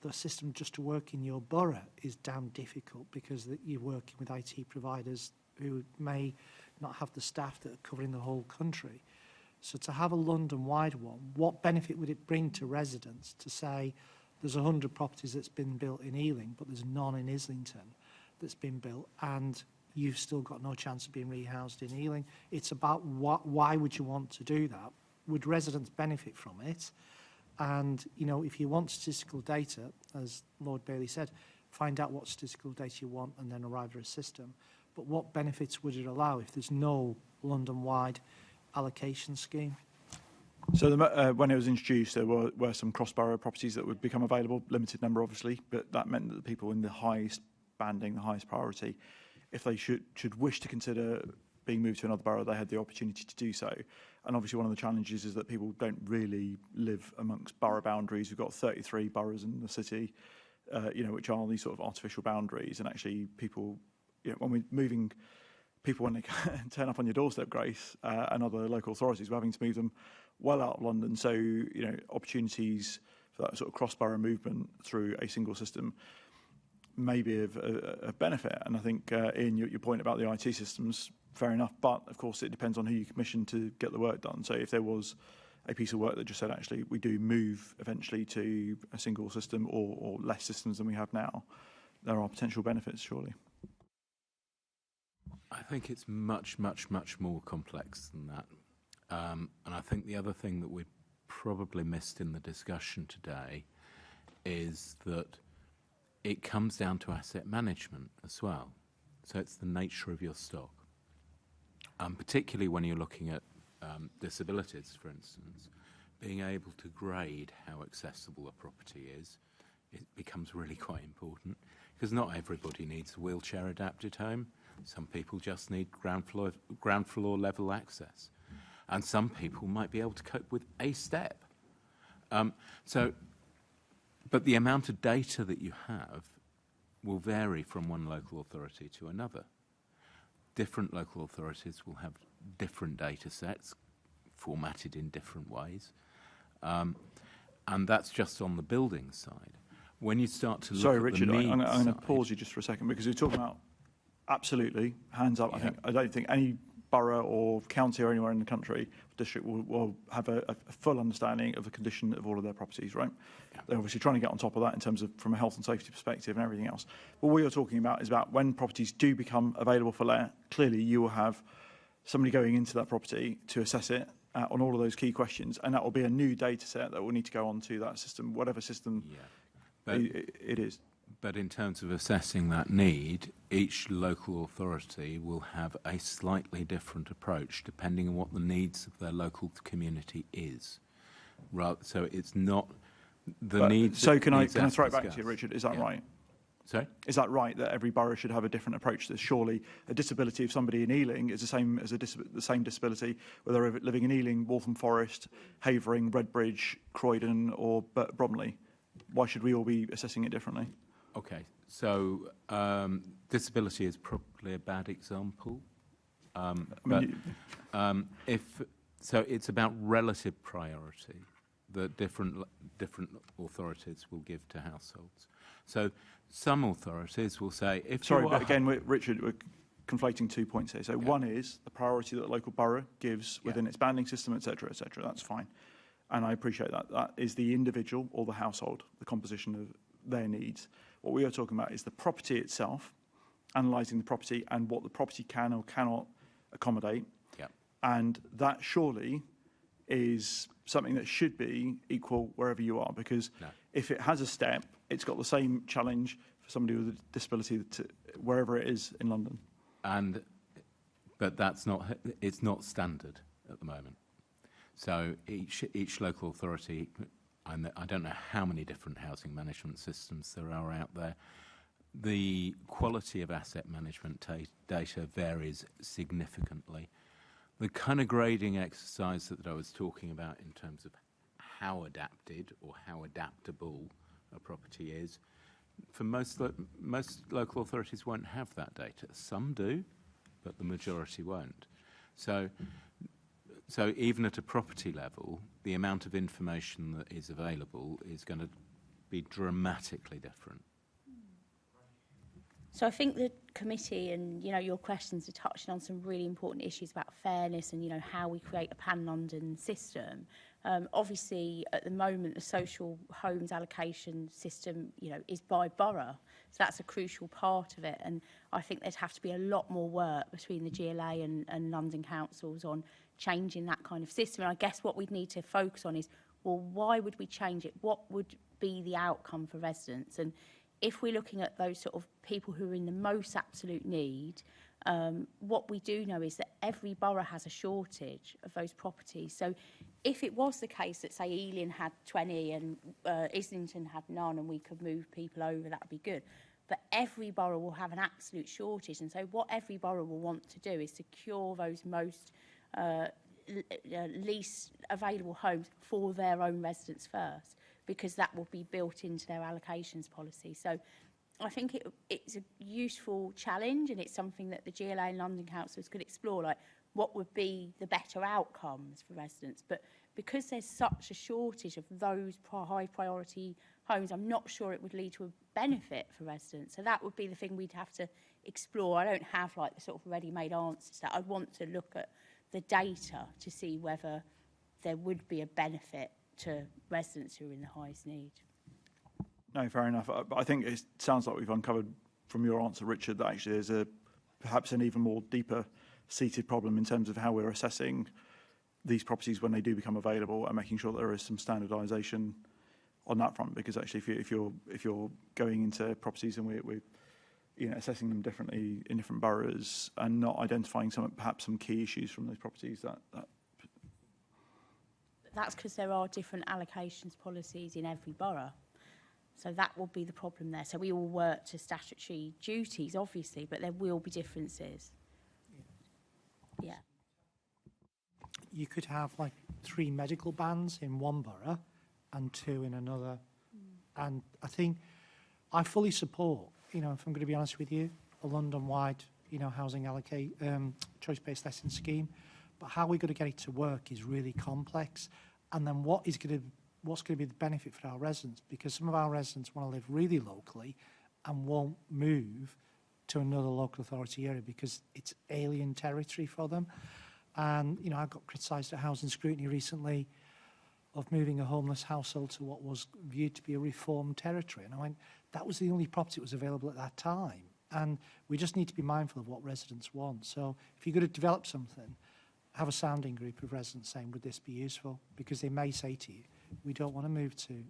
the system just to work in your borough is damn difficult because you're working with IT providers who may not have the staff that are covering the whole country. So to have a London-wide one, what benefit would it bring to residents to say there's 100 properties that's been built in Ealing, but there's none in Islington that's been built, and you've still got no chance of being rehoused in Ealing? It's about why would you want to do that? Would residents benefit from it? And, if you want statistical data, as Lord Bailey said, find out what statistical data you want and then arrive at a system. But what benefits would it allow if there's no London-wide allocation scheme? So when it was introduced, there were some cross-borough properties that would become available, limited number obviously, but that meant that the people in the highest banding, the highest priority, if they should wish to consider being moved to another borough, they had the opportunity to do so. And obviously one of the challenges is that people don't really live amongst borough boundaries. We've got 33 boroughs in the city, which are these sort of artificial boundaries. And actually people, when we're moving people, when they turn up on your doorstep, Grace, and other local authorities, we're having to move them well out of London. So, opportunities for that sort of cross-borough movement through a single system may be of benefit. And I think, Ian, your point about the IT systems, fair enough, but of course it depends on who you commission to get the work done. So if there was a piece of work that just said, actually, we do move eventually to a single system or less systems than we have now, there are potential benefits, surely. I think it's much, much, much more complex than that. And I think the other thing that we probably missed in the discussion today is that it comes down to asset management as well. So it's the nature of your stock. Particularly when you're looking at disabilities, for instance, being able to grade how accessible a property is, it becomes really quite important, because not everybody needs a wheelchair adapted home. Some people just need ground floor level access. And some people might be able to cope with a step. But the amount of data that you have will vary from one local authority to another. Different local authorities will have different data sets formatted in different ways. And that's just on the building side. When you start to look at Richard, the needs I'm going to side- pause you just for a second, because we're talking about absolutely, hands up. Yeah. I don't think any borough or county or anywhere in the country, district will have a full understanding of the condition of all of their properties, right? Yeah. They're obviously trying to get on top of that in terms of from a health and safety perspective and everything else. But what you're talking about is about when properties do become available for let, clearly you will have somebody going into that property to assess it on all of those key questions, and that will be a new data set that will need to go onto that system, whatever system it is. But in terms of assessing that need, each local authority will have a slightly different approach depending on what the needs of their local community is. So it's not the needs. So can I throw it back to discussed. you, Richard? Is that right? Sorry? Is that right, that every borough should have a different approach to this? Surely a disability of somebody in Ealing is the same as the same disability whether they're living in Ealing, Waltham Forest, Havering, Redbridge, Croydon or Bromley. Why should we all be assessing it differently? Okay, so disability is probably a bad example. So it's about relative priority that different authorities will give to households. So some authorities will say, if Sorry, you but are, again, Richard, we're conflating 2 points here. So one is the priority that the local borough gives within its banding system, etc., etc. That's fine, and I appreciate that. That is the individual or the household, the composition of their needs. What we are talking about is the property itself, analysing the property and what the property can or cannot accommodate. Yeah. And that surely is something that should be equal wherever you are, because if it has a step, it's got the same challenge for somebody with a disability wherever it is in London. But it's not standard at the moment. So each local authority, I don't know how many different housing management systems there are out there. The quality of asset management data varies significantly. The kind of grading exercise that I was talking about in terms of how adapted or how adaptable a property is, for most local authorities won't have that data. Some do, but the majority won't. So even at a property level, the amount of information that is available is going to be dramatically different. So I think the committee and, your questions are touching on some really important issues about fairness and, how we create a pan-London system. Obviously, at the moment, the social homes allocation system, is by borough. So that's a crucial part of it. And I think there'd have to be a lot more work between the GLA and London councils on changing that kind of system. And I guess what we'd need to focus on is, well, why would we change it? What would be the outcome for residents? And if we're looking at those sort of people who are in the most absolute need, what we do know is that every borough has a shortage of those properties. So if it was the case that, say, Ealing had 20 and Islington had none and we could move people over, that would be good. but every borough will have an absolute shortage. And so what every borough will want to do is secure those most least available homes for their own residents first, because that will be built into their allocations policy. So I think it's a useful challenge, and it's something that the GLA and London councils could explore, like what would be the better outcomes for residents. But because there's such a shortage of those high priority homes, I'm not sure it would lead to a benefit for residents. So that would be the thing we'd have to explore. I don't have like the sort of ready-made answers to that. I'd want to look at the data to see whether there would be a benefit to residents who are in the highest need. No, fair enough. I think it sounds like we've uncovered from your answer, Richard, that actually there's perhaps an even more deeper seated problem in terms of how we're assessing these properties when they do become available, and making sure that there is some standardisation on that front. Because actually, if you're going into properties and we're assessing them differently in different boroughs and not identifying perhaps some key issues from those properties, That's because there are different allocations policies in every borough. So that will be the problem there. So we all work to statutory duties, obviously, but there will be differences. Yeah. You could have like 3 medical bans in one borough and 2 in another. And I think I fully support, if I'm going to be honest with you, a London-wide, housing choice-based letting scheme. But how we're going to get it to work is really complex. And then what's going to be the benefit for our residents? Because some of our residents want to live really locally and won't move to another local authority area because it's alien territory for them. And, I got criticised at Housing Scrutiny recently of moving a homeless household to what was viewed to be a reformed territory. And I went, that was the only property that was available at that time. And we just need to be mindful of what residents want. So if you're going to develop something, have a sounding group of residents saying, would this be useful? Because they may say to you, we don't want to move to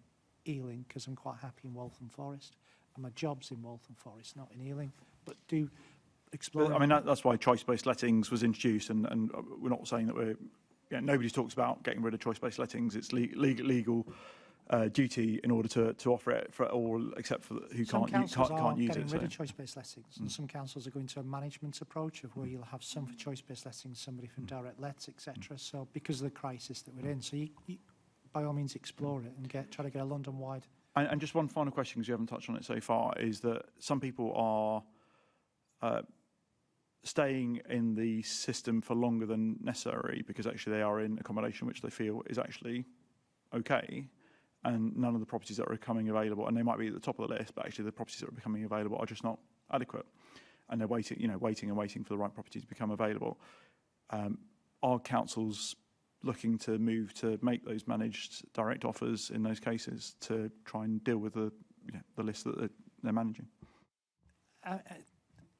Ealing because I'm quite happy in Waltham Forest. And my job's in Waltham Forest, not in Ealing. But do explore. But, I mean, that's why choice-based lettings was introduced, and we're not saying that nobody's talks about getting rid of choice-based lettings. It's legal duty in order to offer it for all except for who some can't use getting it. rid of choice-based lettings, and some councils are going to a management approach of where you'll have some for choice-based lettings, somebody from direct lets, etc. So because of the crisis that we're in, so you by all means explore it and try to get a London-wide. And just one final question, because you haven't touched on it so far, is that some people are staying in the system for longer than necessary because actually they are in accommodation which they feel is actually okay, and none of the properties that are becoming available, and they might be at the top of the list, but actually the properties that are becoming available are just not adequate, and they're waiting for the right property to become available. Are councils looking to move to make those managed direct offers in those cases to try and deal with the list that they're managing?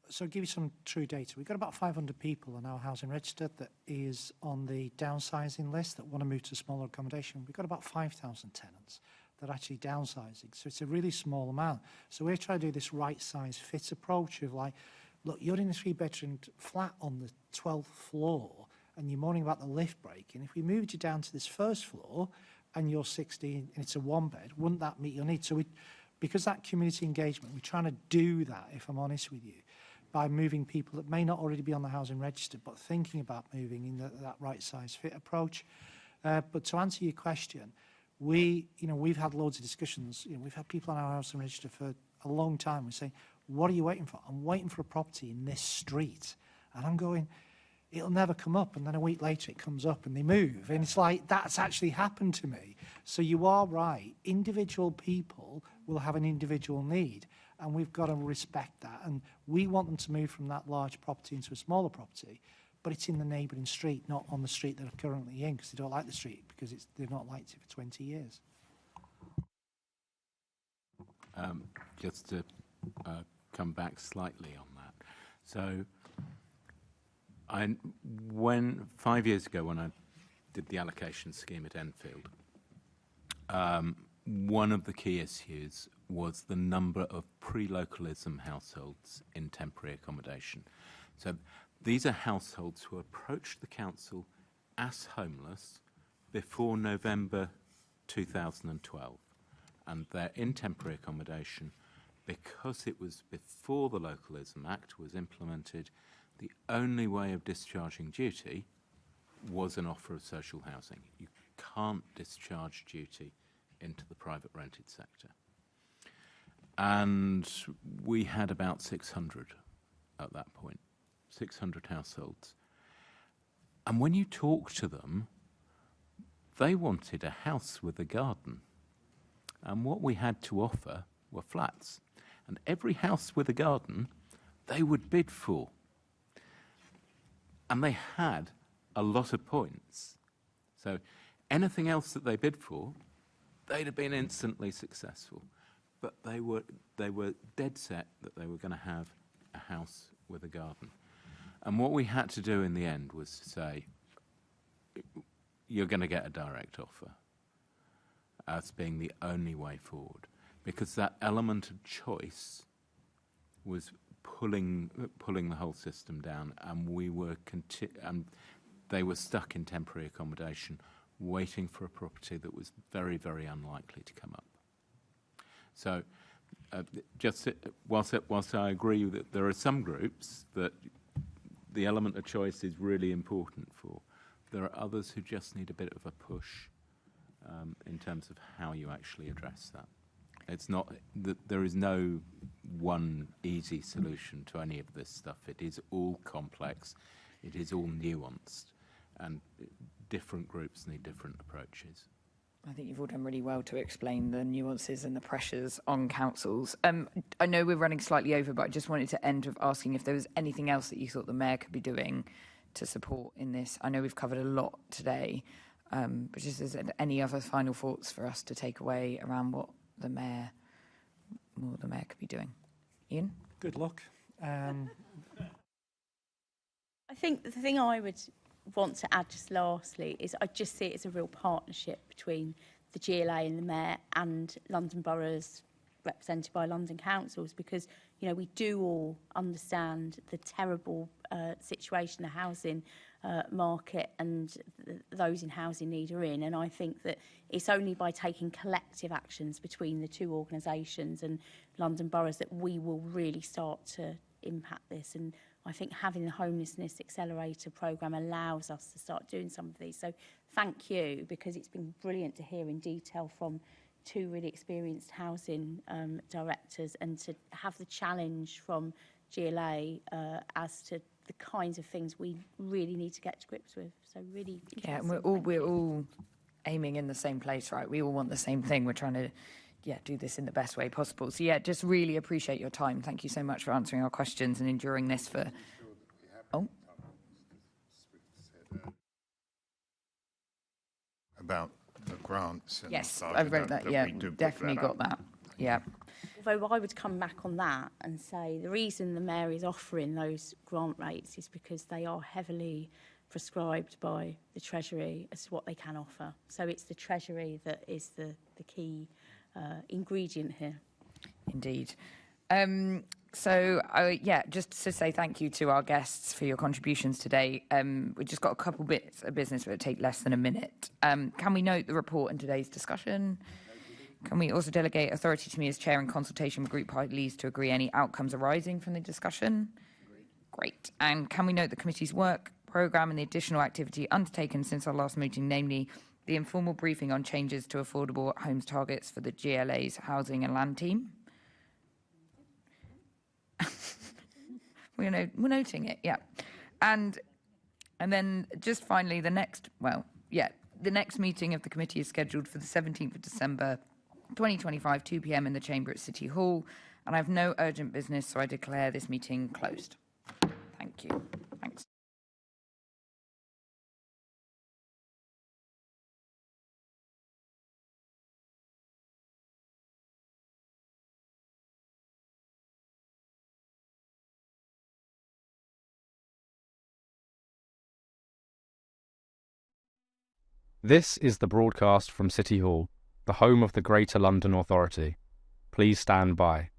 So I'll give you some true data. We've got about 500 people on our housing register that is on the downsizing list that want to move to smaller accommodation. We've got about 5,000 tenants that are actually downsizing. So it's a really small amount. So we're trying to do this right size fit approach of like, look, you're in a 3-bedroom flat on the 12th floor and you're moaning about the lift breaking. If we moved you down to this first floor and you're 16 and it's a 1-bed, wouldn't that meet your needs? So because that community engagement, we're trying to do that, if I'm honest with you, by moving people that may not already be on the housing register, but thinking about moving in that right size fit approach. But to answer your question, we've had loads of discussions. We've had people on our housing register for a long time. We're saying, what are you waiting for? I'm waiting for a property in this street. And I'm going, it'll never come up. And then a week later it comes up and they move. And it's like, that's actually happened to me. So you are right. Individual people will have an individual need. And we've got to respect that. And we want them to move from that large property into a smaller property, but it's in the neighbouring street, not on the street they're currently in, because they don't like the street, because they've not liked it for 20 years. Just to come back slightly on that. So, 5 years ago when I did the allocation scheme at Enfield, one of the key issues was the number of pre-localism households in temporary accommodation. So these are households who approached the council as homeless before November 2012, and they're in temporary accommodation because it was before the Localism Act was implemented, the only way of discharging duty was an offer of social housing. You can't discharge duty into the private rented sector. And we had about 600 at that point, 600 households. And when you talk to them, they wanted a house with a garden. And what we had to offer were flats. And every house with a garden, they would bid for. And they had a lot of points. So anything else that they bid for, they'd have been instantly successful. But they were dead set that they were going to have a house with a garden. And what we had to do in the end was to say, you're going to get a direct offer as being the only way forward. Because that element of choice was pulling the whole system down, and they were stuck in temporary accommodation, waiting for a property that was very, very unlikely to come up. So, whilst I agree that there are some groups that the element of choice is really important for, there are others who just need a bit of a push in terms of how you actually address that. It's not that there is no one easy solution to any of this stuff. It is all complex, it is all nuanced, and different groups need different approaches. I think you've all done really well to explain the nuances and the pressures on councils. I know we're running slightly over, but I just wanted to end with asking if there was anything else that you thought the Mayor could be doing to support in this. I know we've covered a lot today, but just is there any other final thoughts for us to take away around what the Mayor could be doing? Ian? Good luck. I think the thing I would want to add just lastly is I just see it as a real partnership between the GLA and the Mayor and London boroughs represented by London councils, because we do all understand the terrible situation the housing market and those in housing need are in, and I think that it's only by taking collective actions between the two organisations and London boroughs that we will really start to impact this. And I think having the Homelessness Accelerator programme allows us to start doing some of these. So thank you, because it's been brilliant to hear in detail from two really experienced housing directors, and to have the challenge from GLA as to the kinds of things we really need to get to grips with. So really Yeah, and we're all aiming in the same place, right? We all want the same thing. We're trying to do this in the best way possible. So just really appreciate your time. Thank you so much for answering our questions and enduring this for... Oh. About the grants. And yes, I read that. Yeah, definitely got that. Yeah. Although I would come back on that and say the reason the Mayor is offering those grant rates is because they are heavily prescribed by the Treasury as to what they can offer. So it's the Treasury that is the key ingredient here. Indeed. Just to say thank you to our guests for your contributions today. We've just got a couple bits of business that will take less than a minute. Can we note the report in today's discussion? Can we also delegate authority to me as chair in consultation with group party leads to agree any outcomes arising from the discussion? Great. And can we note the committee's work programme and the additional activity undertaken since our last meeting, namely the informal briefing on changes to affordable homes targets for the GLA's housing and land team? We're noting it, yeah. And then just finally, the next meeting of the committee is scheduled for the 17th of December 2025, 2 p.m. in the chamber at City Hall. And I have no urgent business, so I declare this meeting closed. Thank you. Thanks. This is the broadcast from City Hall, the home of the Greater London Authority. Please stand by.